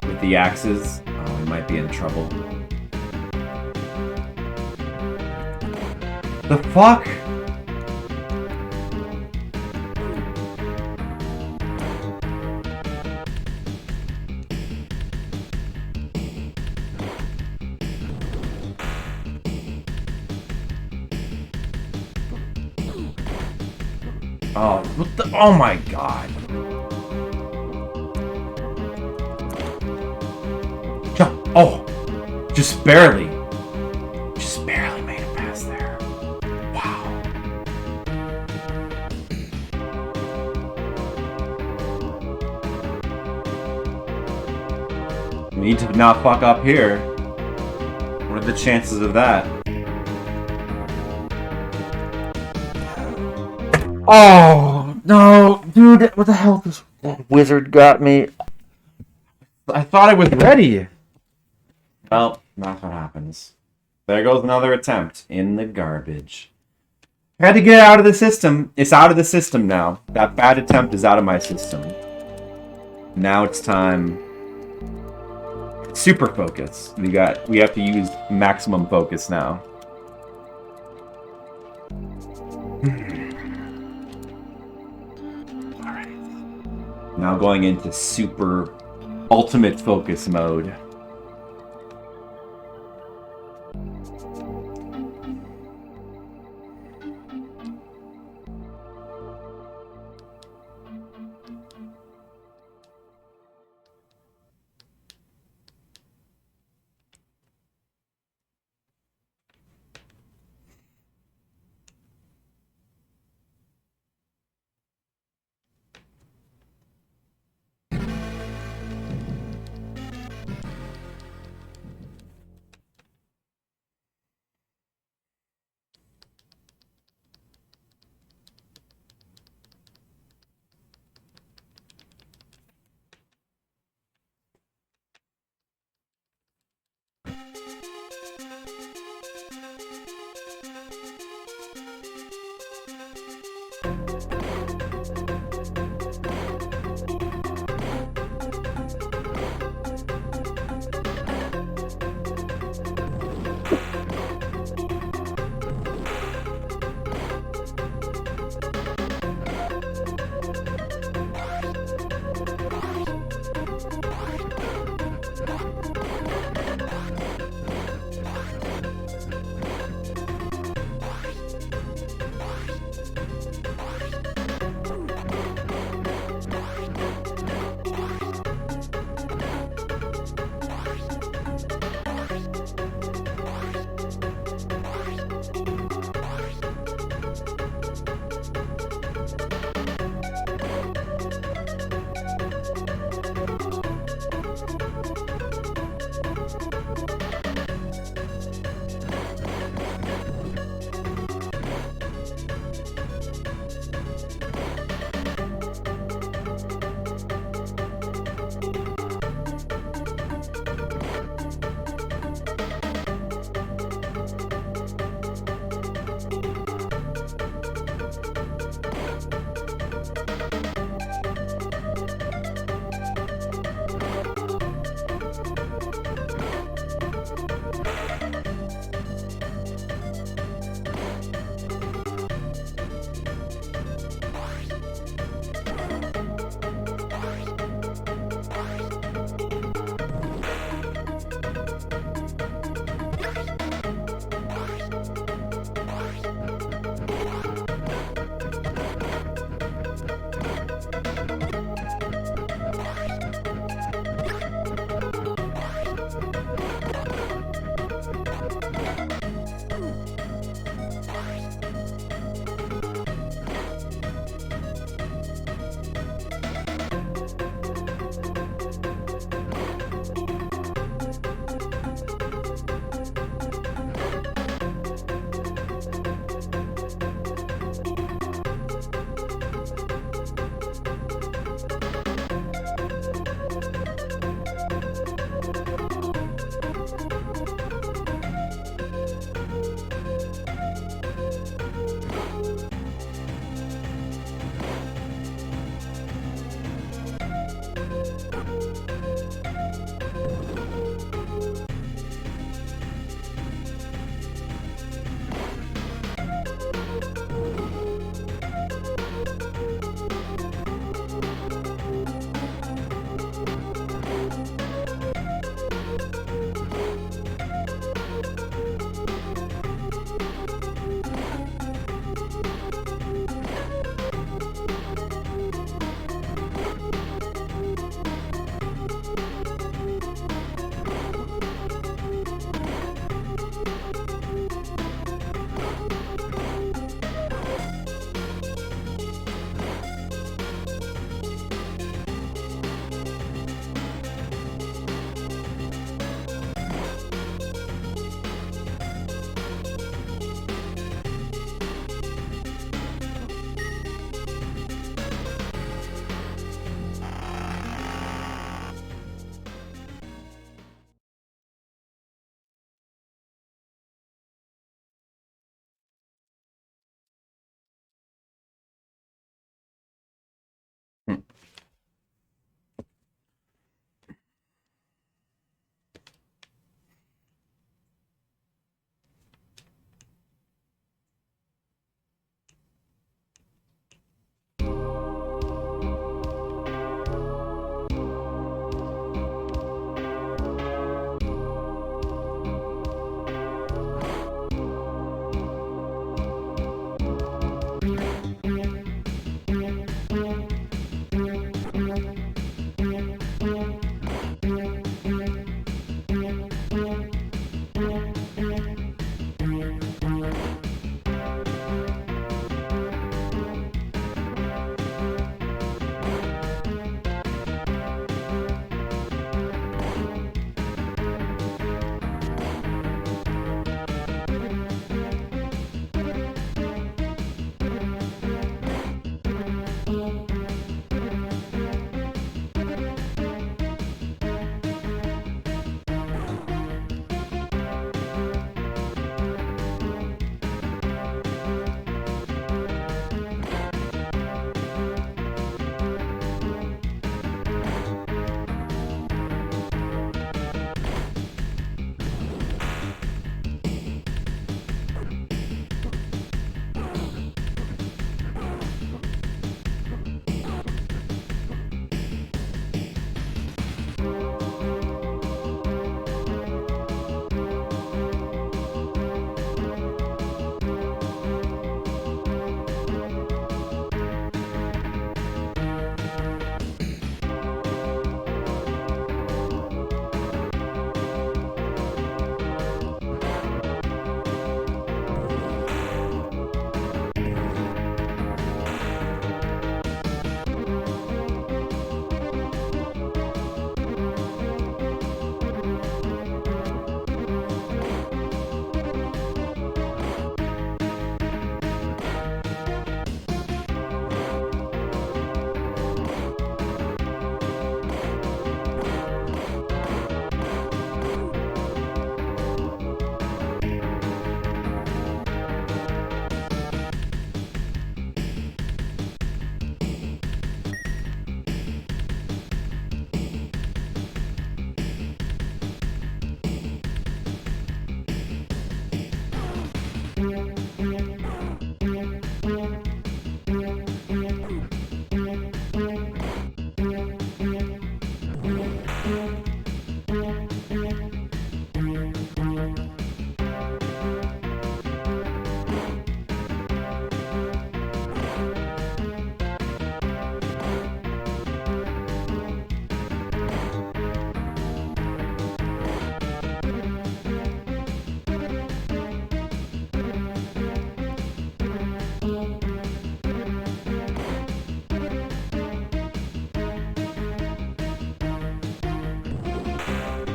Speaker 1: With the axes, oh, we might be in trouble. The fuck? Oh, what the? Oh my god. Oh, just barely. Just barely made it past there. Wow. We need to not fuck up here. What are the chances of that? Oh, no, dude, what the hell? This wizard got me. I thought I was ready. Well, that's what happens. There goes another attempt in the garbage. I had to get it out of the system. It's out of the system now. That bad attempt is out of my system. Now it's time. Super focus. We have to use maximum focus now. Alright. Now going into super ultimate focus mode.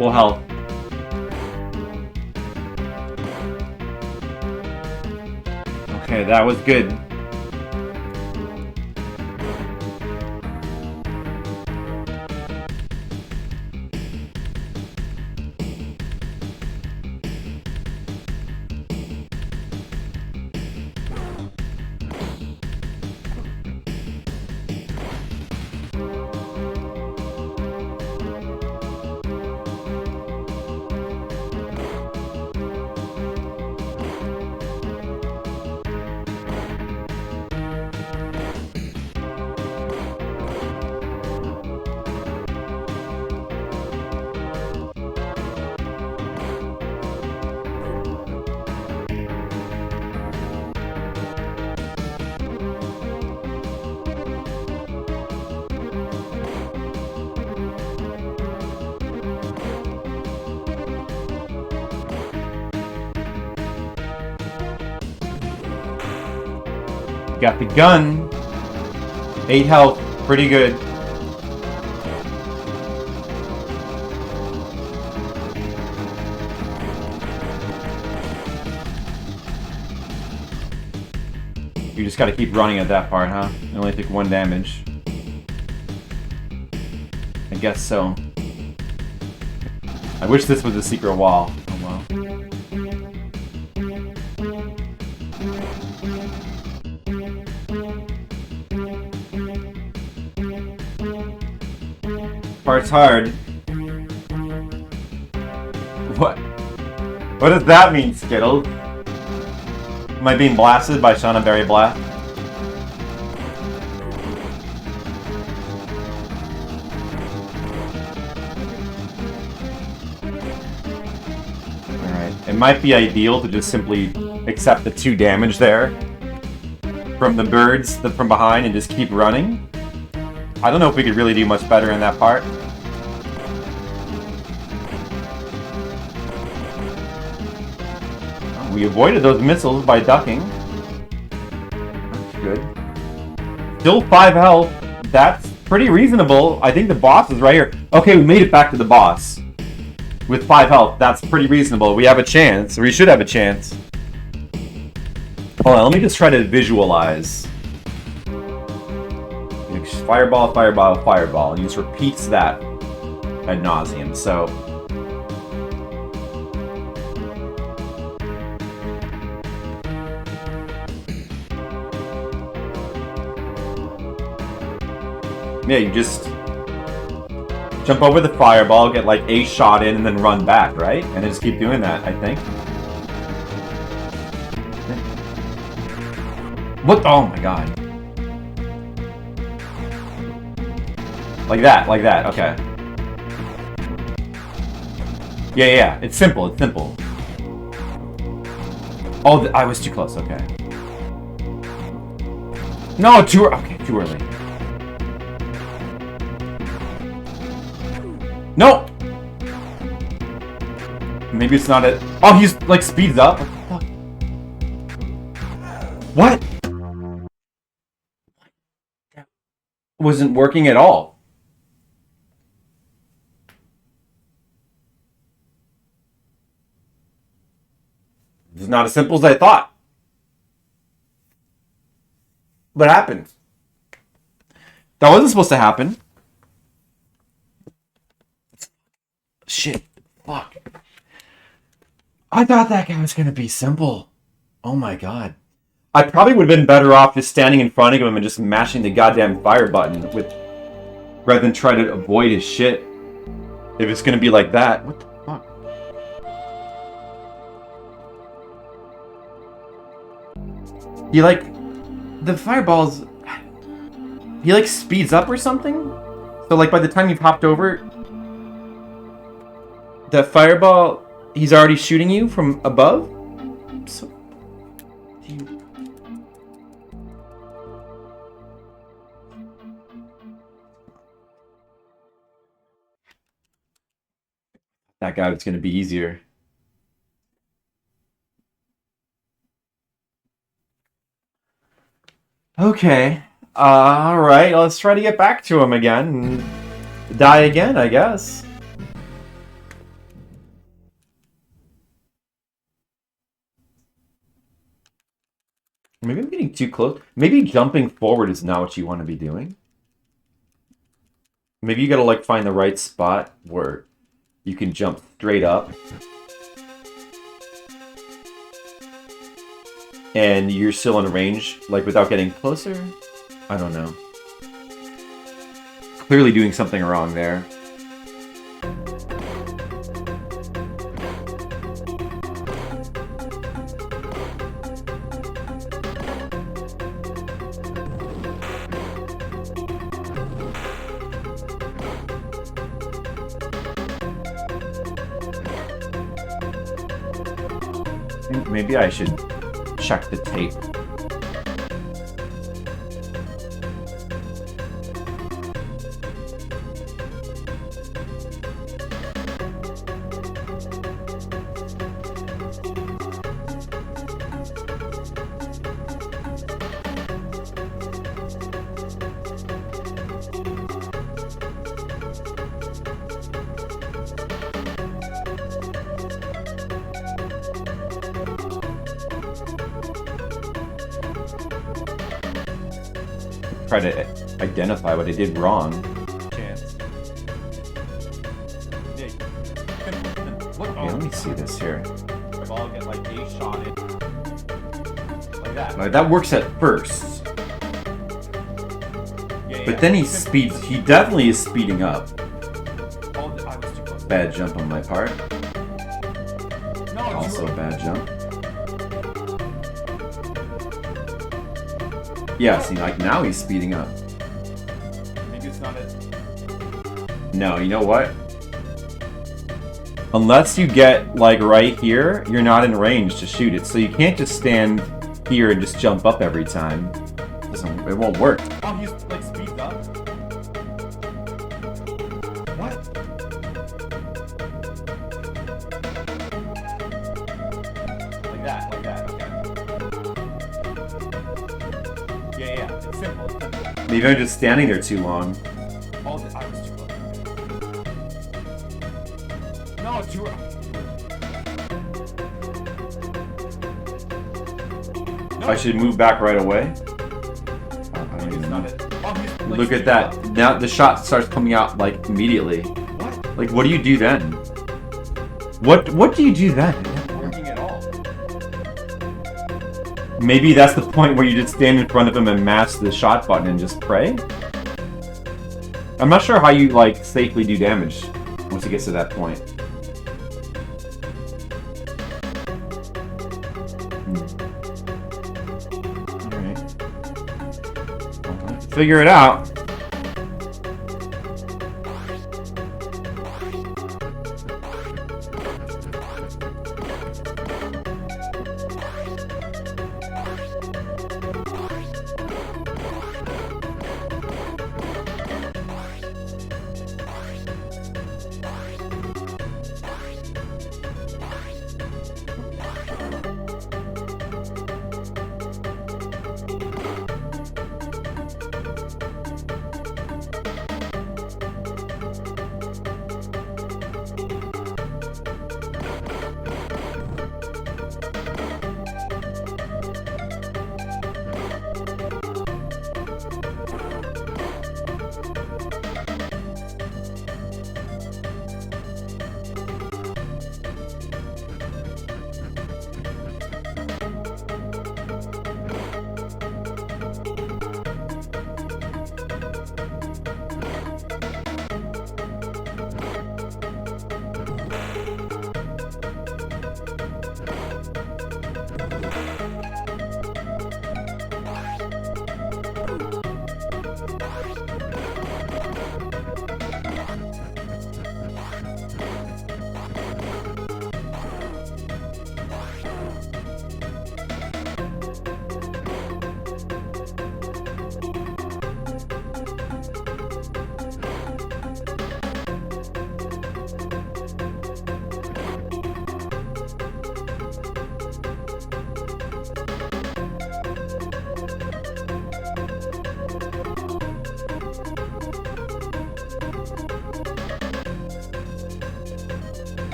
Speaker 1: Full health. Okay, that was good. Got the gun. 8 health. Pretty good. You just gotta keep running at that part, huh? You only take 1 damage. I guess so. I wish this was a secret wall. Oh well. Part's hard. What? What does that mean, Skittles? Am I being blasted by Shauna Berry Blast? Alright. It might be ideal to just simply accept the 2 damage there from the birds from behind and just keep running. I don't know if we could really do much better in that part. We avoided those missiles by ducking. That's good. Still 5 health. That's pretty reasonable. I think the boss is right here. Okay, we made it back to the boss. With 5 health. That's pretty reasonable. We have a chance. We should have a chance. Hold on, let me just try to visualize. Fireball, fireball, fireball. And he just repeats that ad nauseum. So... yeah, you just jump over the fireball, get like a shot in, and then run back, right? And then just keep doing that, I think. What? Oh my god. Like that, okay. Yeah, it's simple, it's simple. Oh, I was too close, okay. No, too early. No! Maybe it's not it. Oh, he's like speeds up. What? That wasn't working at all. It's not as simple as I thought. What happened? That wasn't supposed to happen. Shit. Fuck. I thought that guy was gonna be simple. Oh my god. I probably would have been better off just standing in front of him and just mashing the goddamn fire button rather than try to avoid his shit. If it's gonna be like that. What the fuck? He like... the fireballs... he like speeds up or something? So like by the time you've hopped over... that fireball... he's already shooting you from above? So... that guy was going to be easier. Okay. Alright, let's try to get back to him again. And die again, I guess. Maybe I'm getting too close. Maybe jumping forward is not what you want to be doing. Maybe you gotta like find the right spot where you can jump straight up. And you're still in range, like without getting closer? I don't know. Clearly doing something wrong there. Maybe I should check the tape. Try to identify what I did wrong.
Speaker 2: Chance. Yeah.
Speaker 1: Okay, let me see this here.
Speaker 2: I'll get like a shot in. Like that.
Speaker 1: Like, that works at first.
Speaker 2: Yeah,
Speaker 1: But then he speeds. He definitely is speeding up.
Speaker 2: Oh, I was too close.
Speaker 1: Bad jump on my part.
Speaker 2: No,
Speaker 1: Also a bad jump. Yeah, see, like now he's speeding up.
Speaker 2: Maybe it's not it.
Speaker 1: No, you know what? Unless you get like right here, you're not in range to shoot it. So you can't just stand here and just jump up every time. It won't work.
Speaker 2: Oh, he's like speeds up. What? Like that, okay. Yeah, it's simple.
Speaker 1: Maybe I'm just standing there too long.
Speaker 2: Oh, I was too close. No, too early. No.
Speaker 1: I should move back right away. I don't
Speaker 2: Maybe
Speaker 1: even
Speaker 2: it's
Speaker 1: know.
Speaker 2: not it. Oh, he's, like,
Speaker 1: Look at
Speaker 2: speeding
Speaker 1: that.
Speaker 2: up.
Speaker 1: Now the shot starts coming out like immediately.
Speaker 2: What?
Speaker 1: Like, what do you do then? What do you do then?
Speaker 2: Not working at all.
Speaker 1: Maybe that's the point where you just stand in front of him and mash the shot button and just pray? I'm not sure how you, like, safely do damage once it gets to that point. Alright. Well, let's figure it out.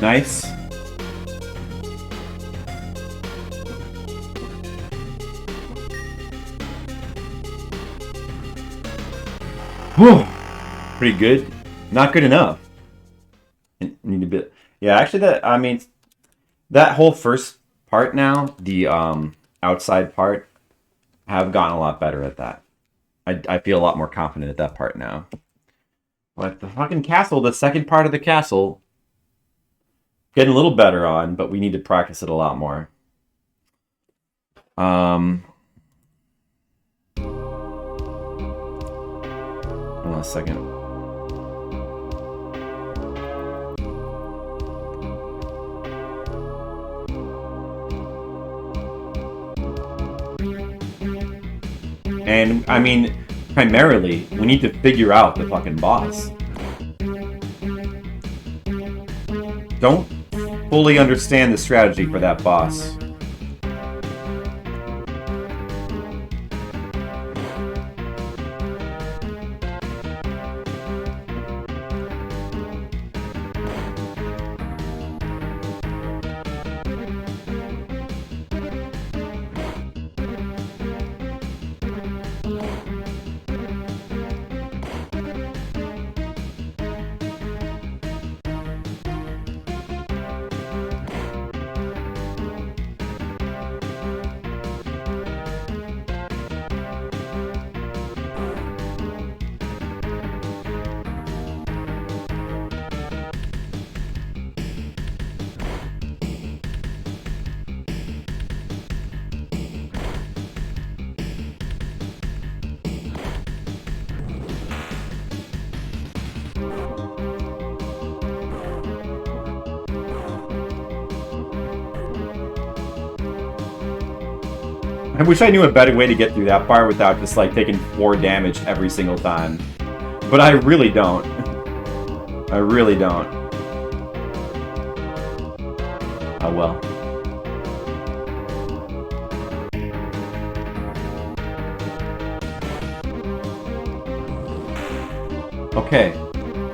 Speaker 1: Nice. Whew. Pretty good. Not good enough. Need a bit. Yeah, actually, that whole first part now, the outside part, have gotten a lot better at that. I feel a lot more confident at that part now. But the fucking castle, the second part of the castle, getting a little better on, but we need to practice it a lot more. Hold on a second. And, I mean, primarily, we need to figure out the fucking boss. Don't fully understand the strategy for that boss. I wish I knew a better way to get through that part without just like taking 4 damage every single time. But I really don't. I really don't. Oh well. Okay.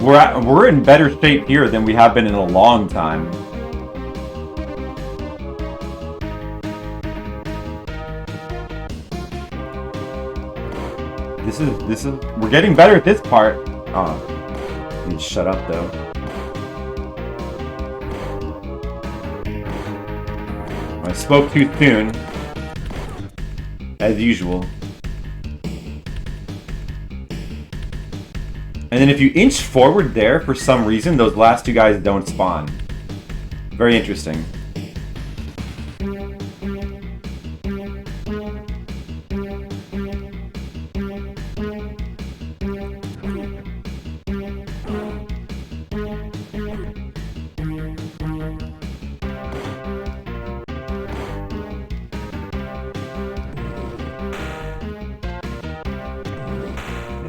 Speaker 1: We're in better shape here than we have been in a long time. This is we're getting better at this part. Oh, you need to shut up though. I spoke too soon, as usual. And then if you inch forward there, for some reason, those last 2 guys don't spawn. Very interesting.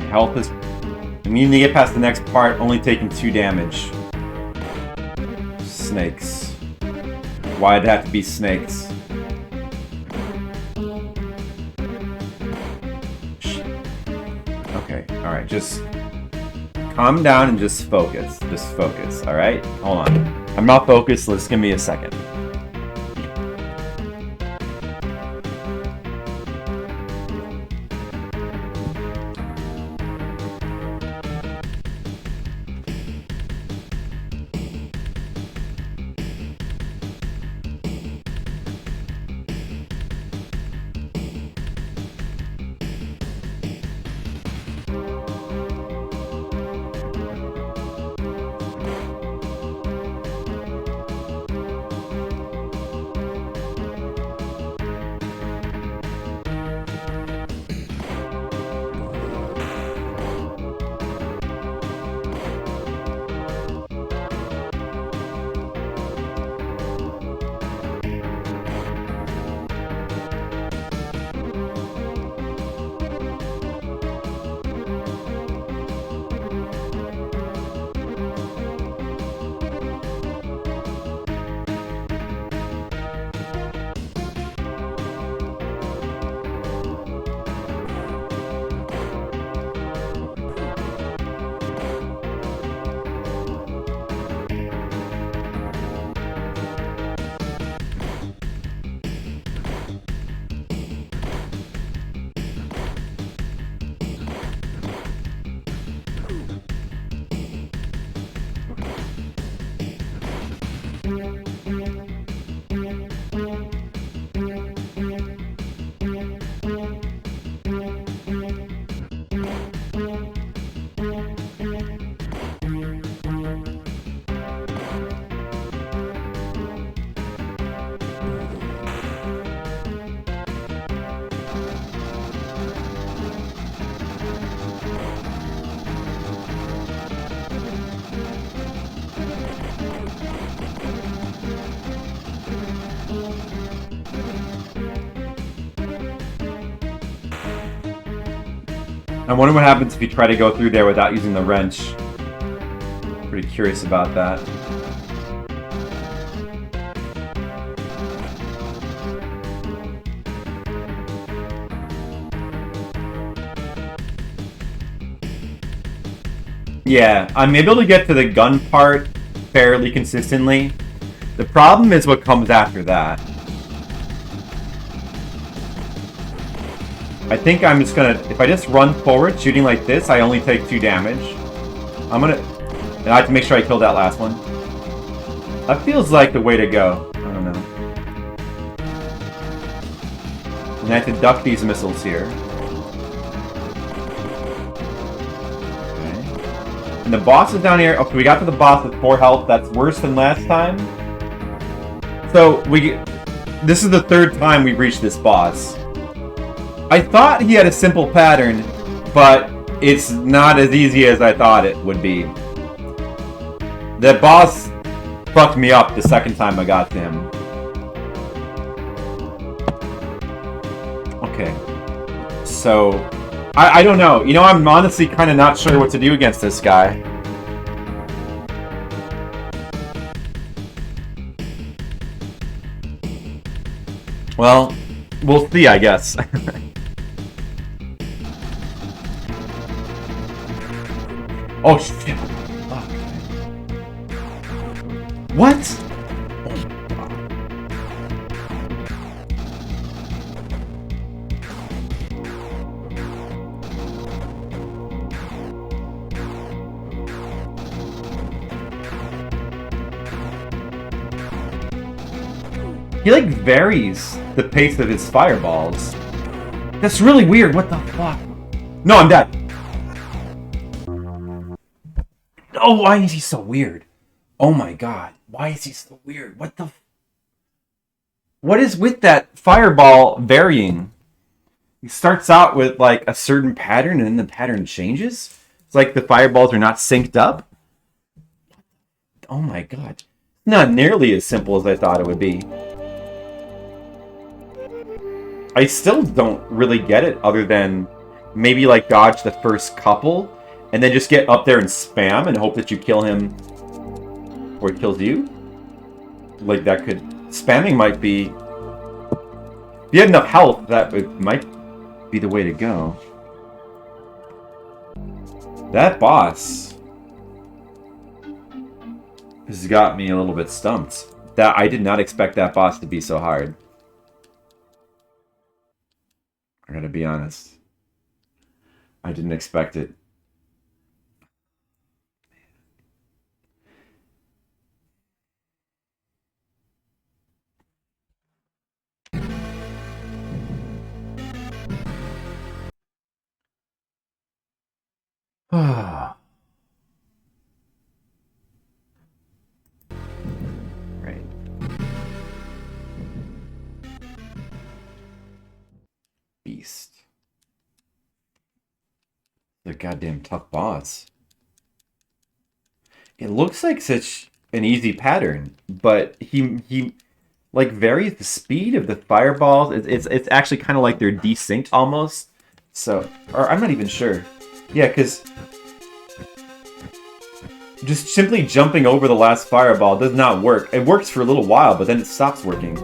Speaker 1: Health is... I need to get past the next part, only taking 2 damage. Snakes. Why'd it have to be snakes? Okay, alright, just... calm down and just focus. Just focus, alright? Hold on. I'm not focused, let's give me a second. I wonder what happens if you try to go through there without using the wrench. Pretty curious about that. Yeah, I'm able to get to the gun part fairly consistently. The problem is what comes after that. I think I'm just gonna... If I just run forward shooting like this, I only take 2 damage. I'm gonna... And I have to make sure I kill that last one. That feels like the way to go. I don't know. And I have to duck these missiles here. And the boss is down here. Okay, we got to the boss with 4 health. That's worse than last time. So, this is the 3rd time we've reached this boss. I thought he had a simple pattern, but it's not as easy as I thought it would be. The boss fucked me up the 2nd time I got to him. Okay. So... I don't know. You know, I'm honestly kind of not sure what to do against this guy. Well, we'll see, I guess. Oh, shit. Fuck. What? He, like, varies the pace of his fireballs. That's really weird. What the fuck? No, I'm dead. Oh, why is he so weird? Oh my god. Why is he so weird? What the... What is with that fireball varying? He starts out with, like, a certain pattern, and then the pattern changes? It's like the fireballs are not synced up? Oh my god. Not nearly as simple as I thought it would be. I still don't really get it, other than maybe, like, dodge the first couple, and then just get up there and spam and hope that you kill him, or it kills you? Like, that could... Spamming might be... If you had enough health, that might be the way to go. That boss has got me a little bit stumped. I did not expect that boss to be so hard. I gotta be honest. I didn't expect it. Right. Beast. The goddamn tough boss. It looks like such an easy pattern, but he like varies the speed of the fireballs. It's actually kind of like they're desynced almost. So, or I'm not even sure. Yeah, because just simply jumping over the last fireball does not work. It works for a little while, but then it stops working.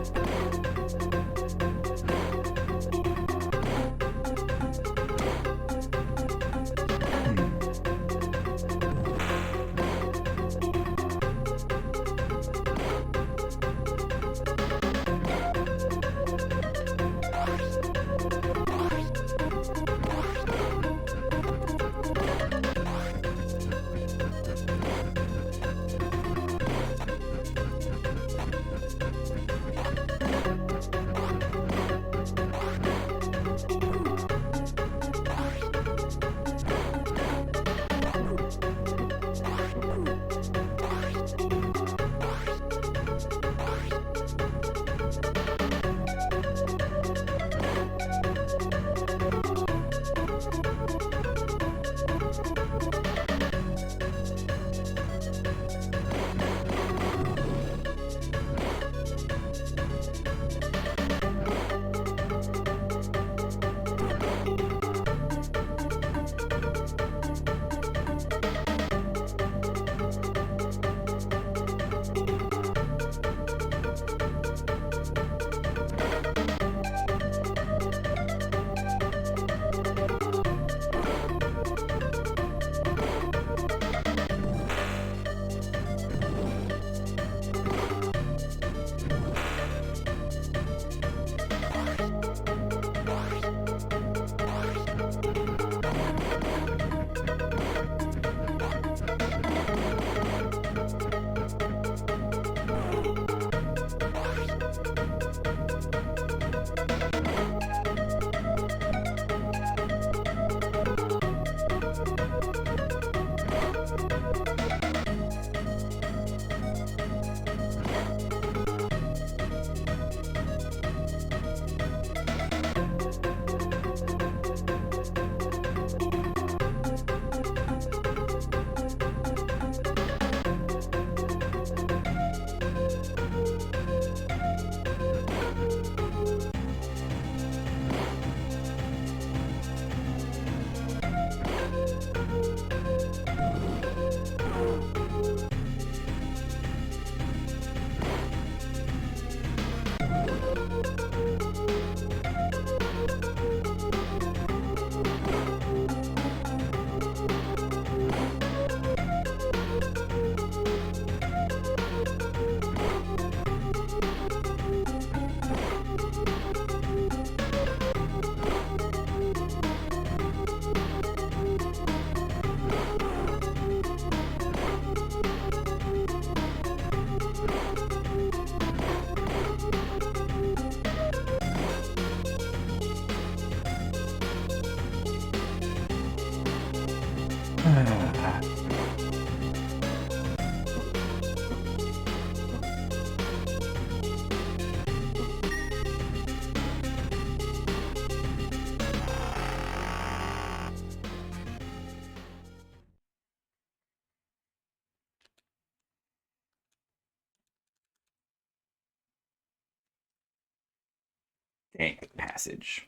Speaker 1: Dang passage.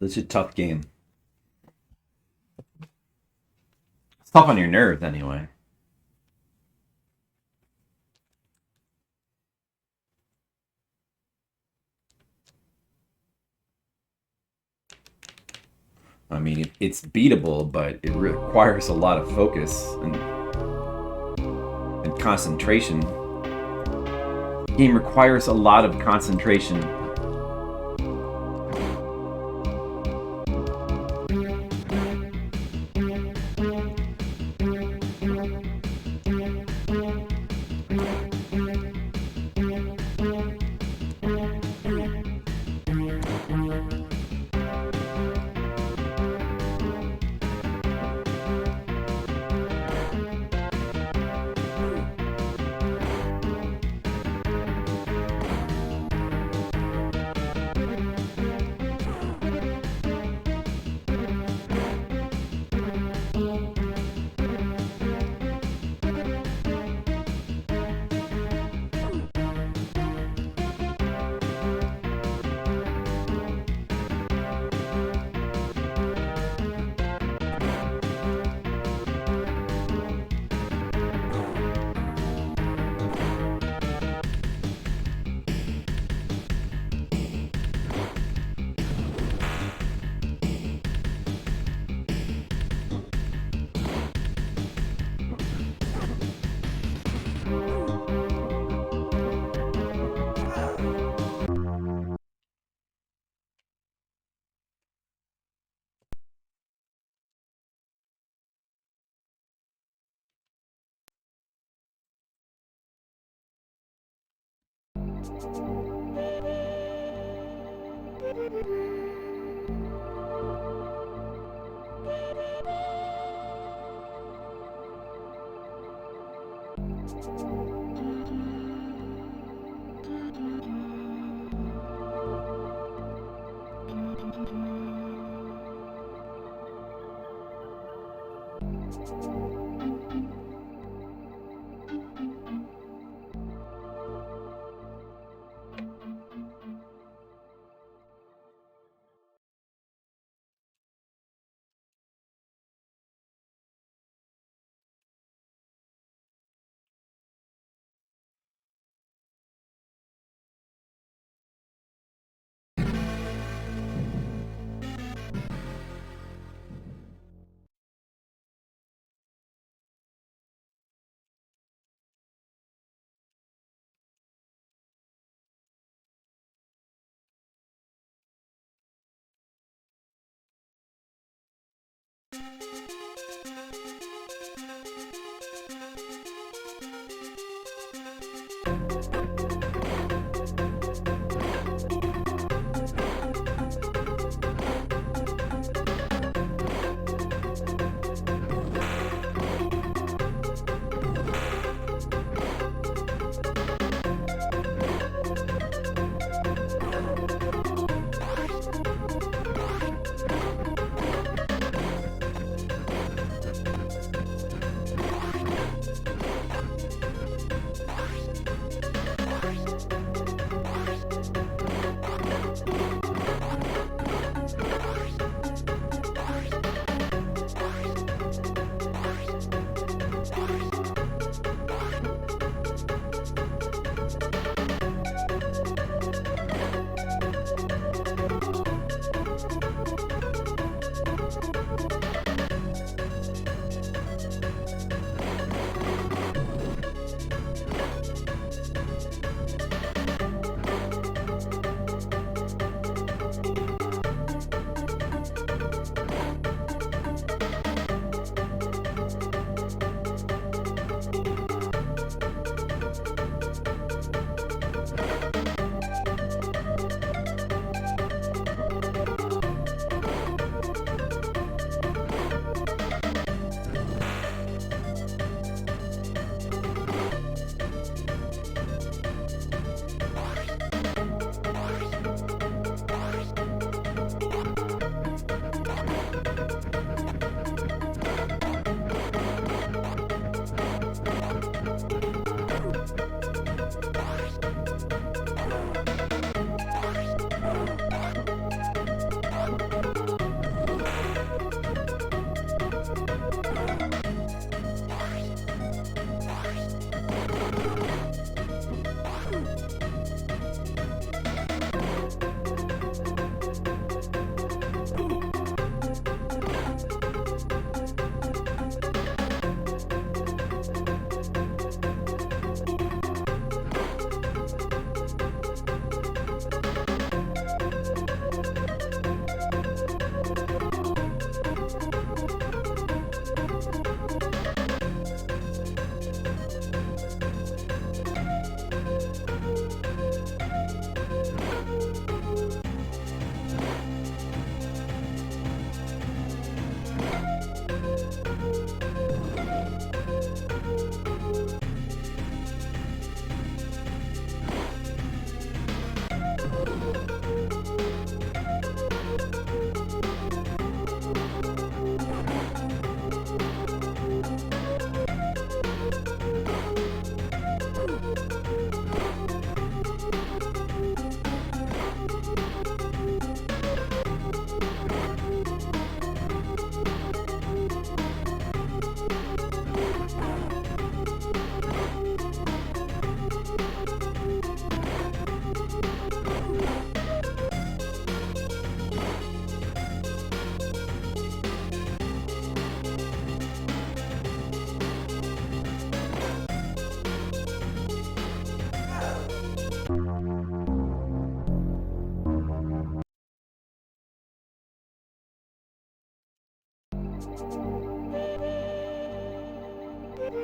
Speaker 1: That's a tough game. It's tough on your nerves, anyway. I mean, it's beatable, but it requires a lot of focus and concentration. The game requires a lot of concentration.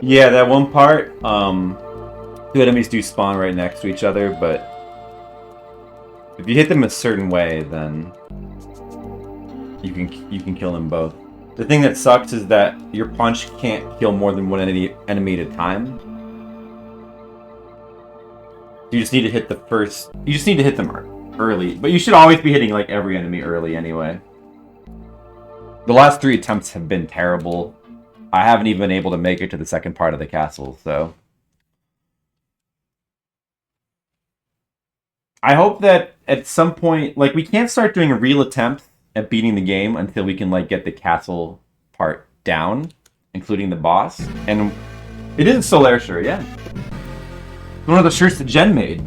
Speaker 1: Yeah, that one part, two enemies do spawn right next to each other, but if you hit them a certain way, then you can kill them both. The thing that sucks is that your punch can't kill more than one enemy at a time. You just need to hit you just need to hit them early, but you should always be hitting like every enemy early anyway. The last 3 attempts have been terrible. I haven't even been able to make it to the second part of the castle, so I hope that at some point, like, we can't start doing a real attempt at beating the game until we can, like, get the castle part down, including the boss. And it is a Solaire shirt, yeah. One of the shirts that Jen made.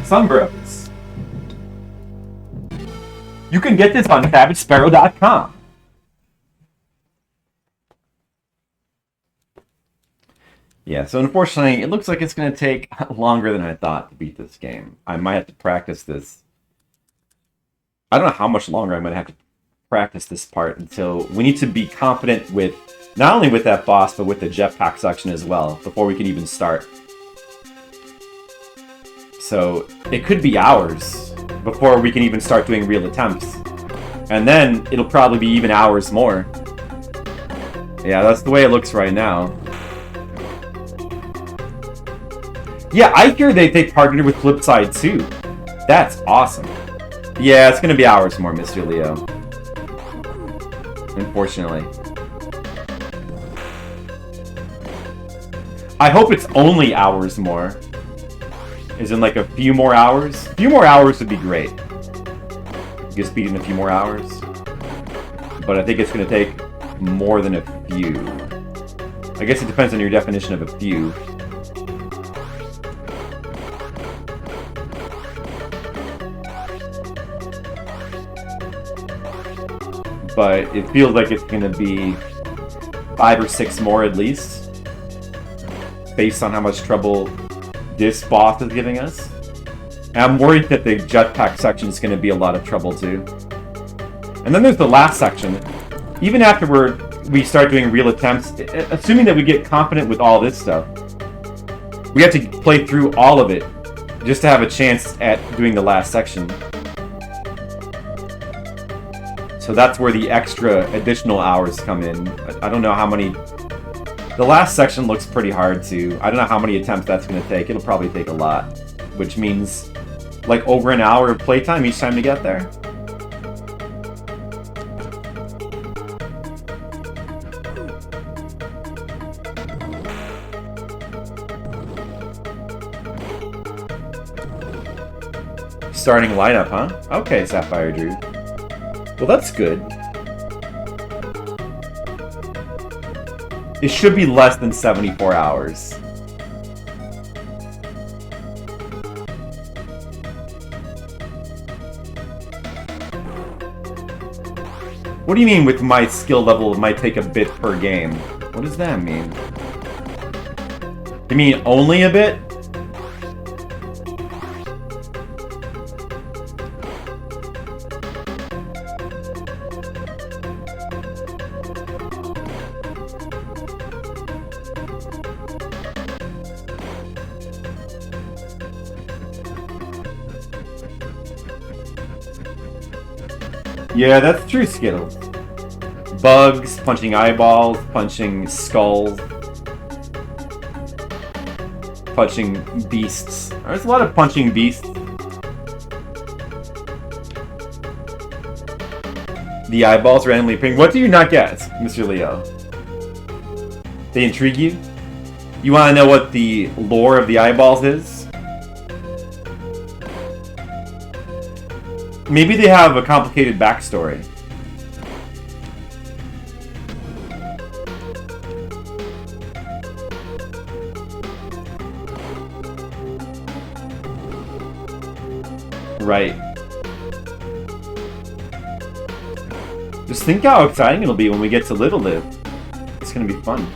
Speaker 1: Sunbros. You can get this on CabbageSparrow.com. Yeah, so unfortunately, it looks like it's going to take longer than I thought to beat this game. I might have to practice this. I don't know how much longer I'm going to have to practice this part until we need to be confident with, not only with that boss, but with the jetpack section as well, before we can even start. So it could be hours before we can even start doing real attempts. And then it'll probably be even hours more. Yeah, that's the way it looks right now. Yeah, I hear they partnered with Flipside too. That's awesome. Yeah, it's gonna be hours more, Mr. Leo. Unfortunately. I hope it's only hours more. As in like a few more hours? A few more hours would be great. Just beat in a few more hours. But I think it's gonna take more than a few. I guess it depends on your definition of a few. But it feels like it's going to be 5 or 6 more at least, based on how much trouble this boss is giving us. And I'm worried that the jetpack section is going to be a lot of trouble too. And then there's the last section. Even after we start doing real attempts, assuming that we get confident with all this stuff, we have to play through all of it just to have a chance at doing the last section. So that's where the extra additional hours come in. I don't know how many... The last section looks pretty hard too. I don't know how many attempts that's going to take. It'll probably take a lot. Which means like over an hour of playtime each time to get there. Starting lineup, huh? Okay, Sapphire Drew. Well, that's good. It should be less than 74 hours. What do you mean with my skill level it might take a bit per game? What does that mean? You mean only a bit? Yeah, that's true, Skittles. Bugs, punching eyeballs, punching skulls, punching beasts. There's a lot of punching beasts. The eyeballs randomly appearing. What do you not get, Mr. Leo? They intrigue you? You want to know what the lore of the eyeballs is? Maybe they have a complicated backstory. Right. Just think how exciting it'll be when we get to Little Live. It's gonna be fun.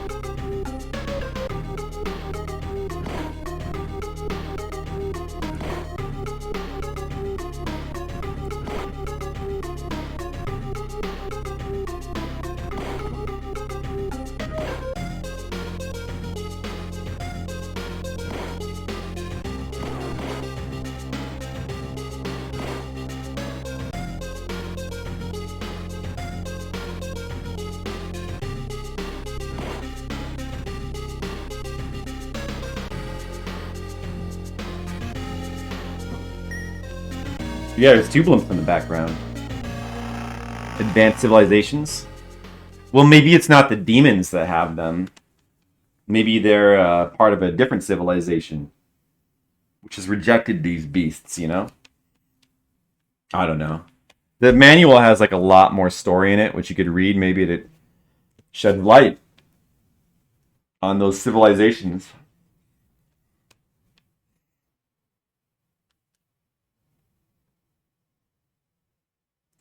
Speaker 1: Yeah, there's two blimps in the background. Advanced civilizations. Well, maybe it's not the demons that have them. Maybe they're part of a different civilization, which has rejected these beasts, you know? I don't know. The manual has like a lot more story in it, which you could read. Maybe it shed light on those civilizations.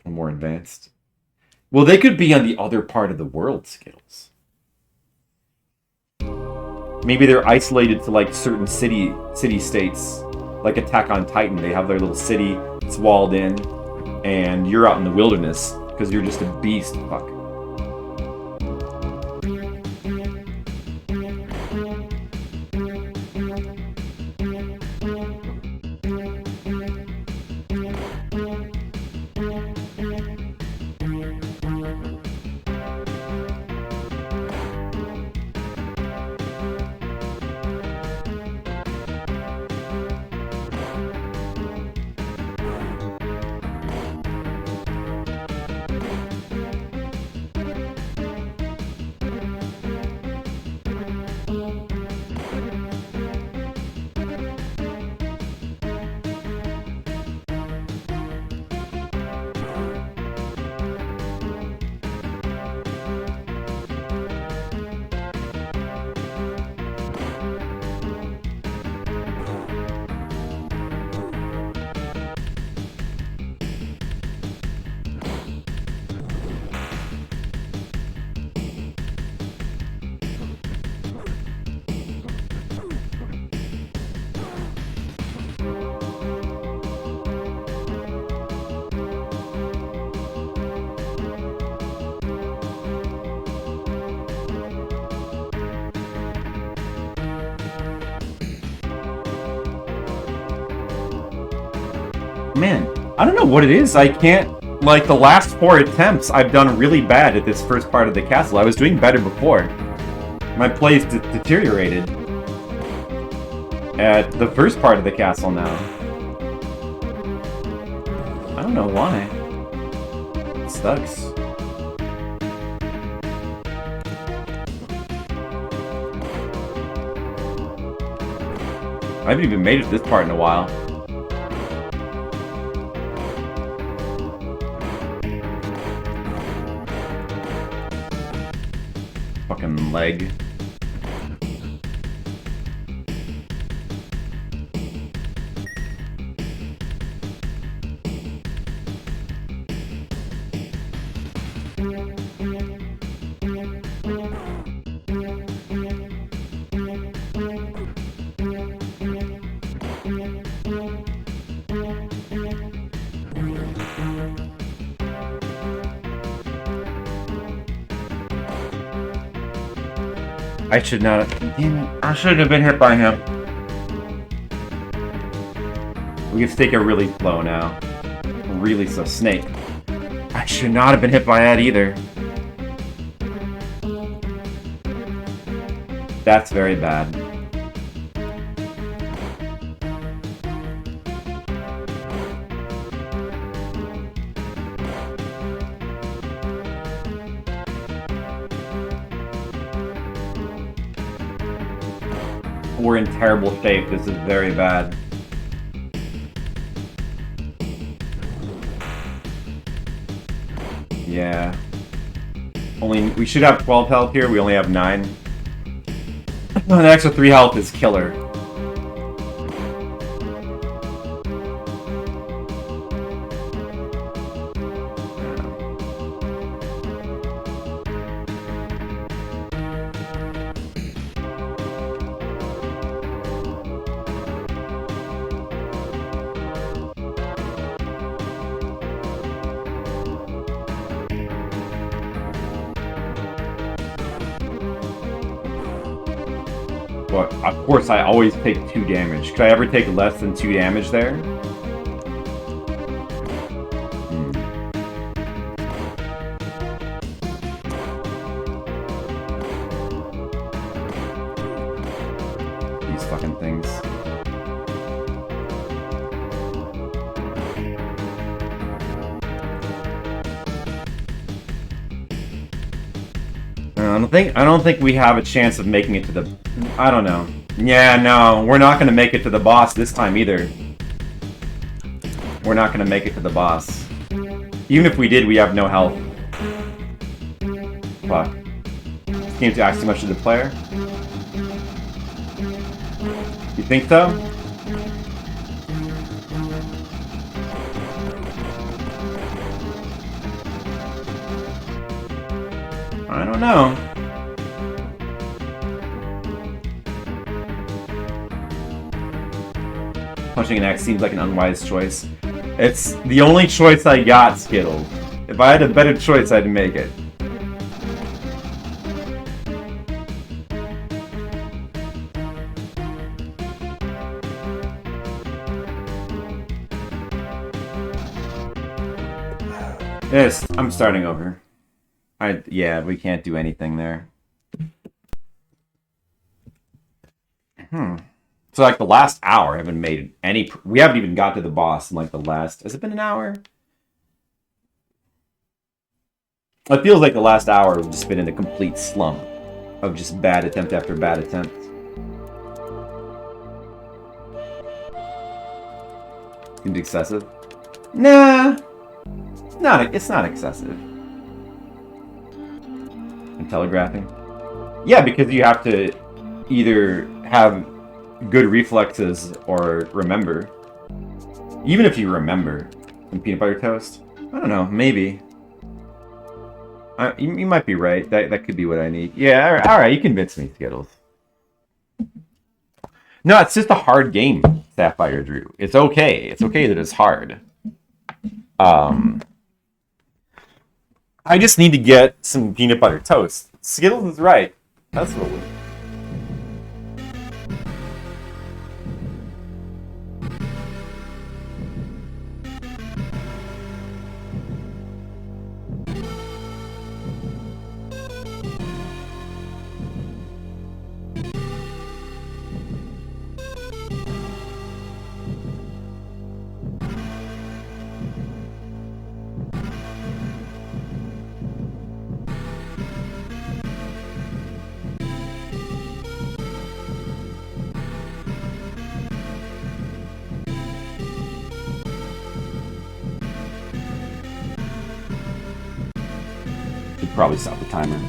Speaker 1: More advanced. Well, they could be on the other part of the world, Skittles. Maybe they're isolated to like certain city-states, like Attack on Titan. They have their little city, it's walled in, and you're out in the wilderness because you're just a beast. Fuck. Man, I don't know what it is. I can't... Like, the last 4 attempts, I've done really bad at this first part of the castle. I was doing better before. My play's deteriorated at the first part of the castle now. I don't know why. It sucks. I haven't even made it this part in a while. Fucking leg. I should not have... Damn it. I shouldn't have been hit by him. We can take it really slow now. Really slow. Snake. I should not have been hit by that either. That's very bad. We're in terrible shape. This is very bad. Yeah. We should have 12 health here. We only have 9. An extra 3 health is killer. But of course I always take 2 damage. Could I ever take less than 2 damage there? These fucking things. I don't think we have a chance of making it to the... I don't know. Yeah, no, we're not gonna make it to the boss this time either. We're not gonna make it to the boss. Even if we did, we have no health. Fuck. This game's asking too much of the player. You think so? I don't know. Punching an X seems like an unwise choice. It's the only choice I got, Skittles. If I had a better choice, I'd make it. Yes, I'm starting over. Yeah, we can't do anything there. So like the last hour, I haven't made any. We haven't even got to the boss in like the last. Has it been an hour? It feels like the last hour we've just been in a complete slump of just bad attempt after bad attempt. Seems excessive. Nah, it's not excessive. And telegraphing. Yeah, because you have to either have good reflexes or remember. Even if you remember some peanut butter toast, I don't know, maybe. You might be right. That could be what I need. Yeah, all right, you convinced me, Skittles. No, it's just a hard game, Sapphire Drew. It's okay. It's okay that it's hard. I just need to get some peanut butter toast. Skittles is right. That's what we... Should probably stop the timer.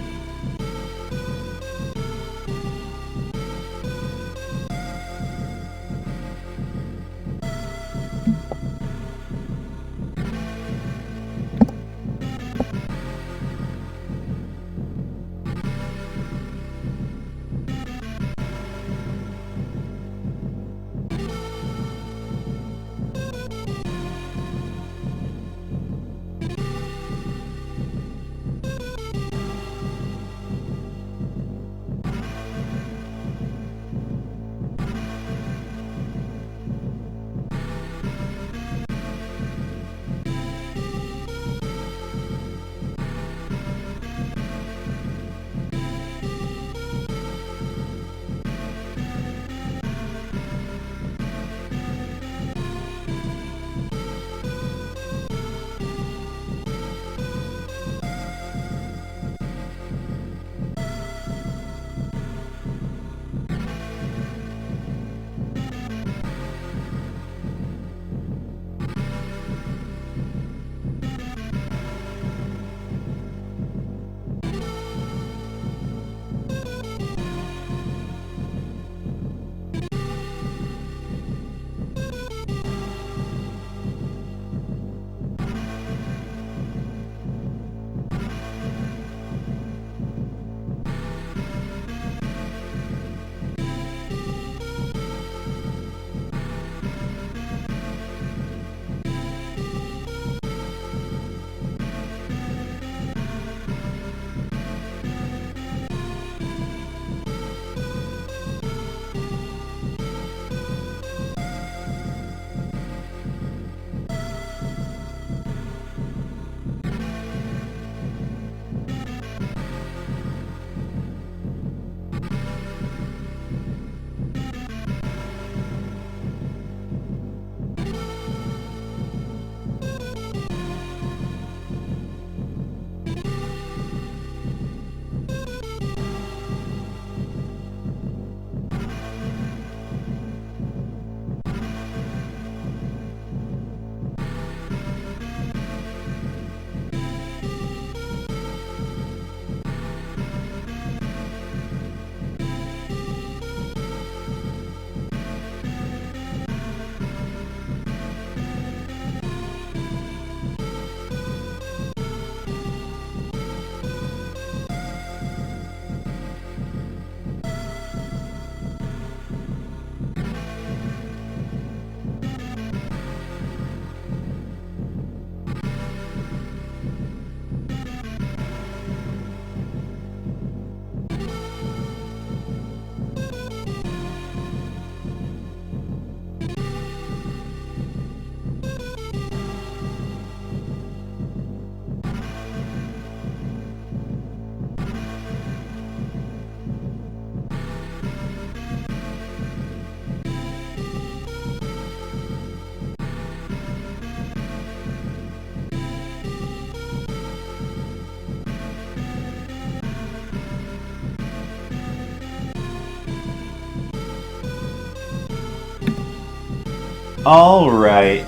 Speaker 1: All right.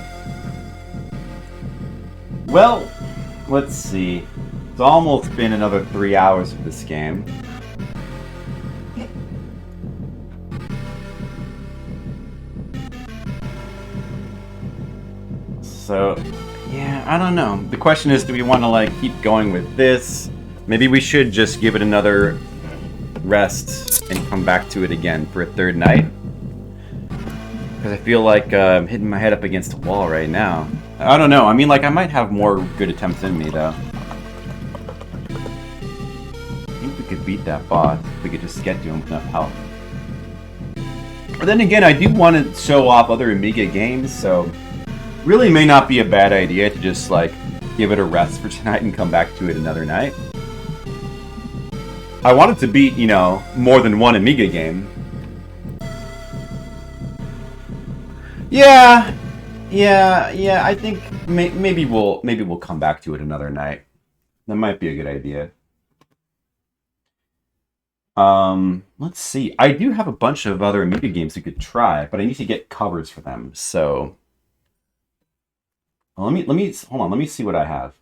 Speaker 1: Well, let's see. It's almost been another 3 hours of this game. So, yeah, I don't know. The question is, do we want to like keep going with this? Maybe we should just give it another rest and come back to it again for a third night. Because I feel like I'm hitting my head up against a wall right now. I don't know. I mean, like, I might have more good attempts in me, though. I think we could beat that boss if we could just get to him with enough health. But then again, I do want to show off other Amiga games, so really may not be a bad idea to just, like, give it a rest for tonight and come back to it another night. I wanted to beat, you know, more than one Amiga game. Yeah, I think maybe we'll come back to it another night. That might be a good idea. Let's see. I do have a bunch of other Amiga games we could try, but I need to get covers for them. So, well, let me hold on. Let me see what I have.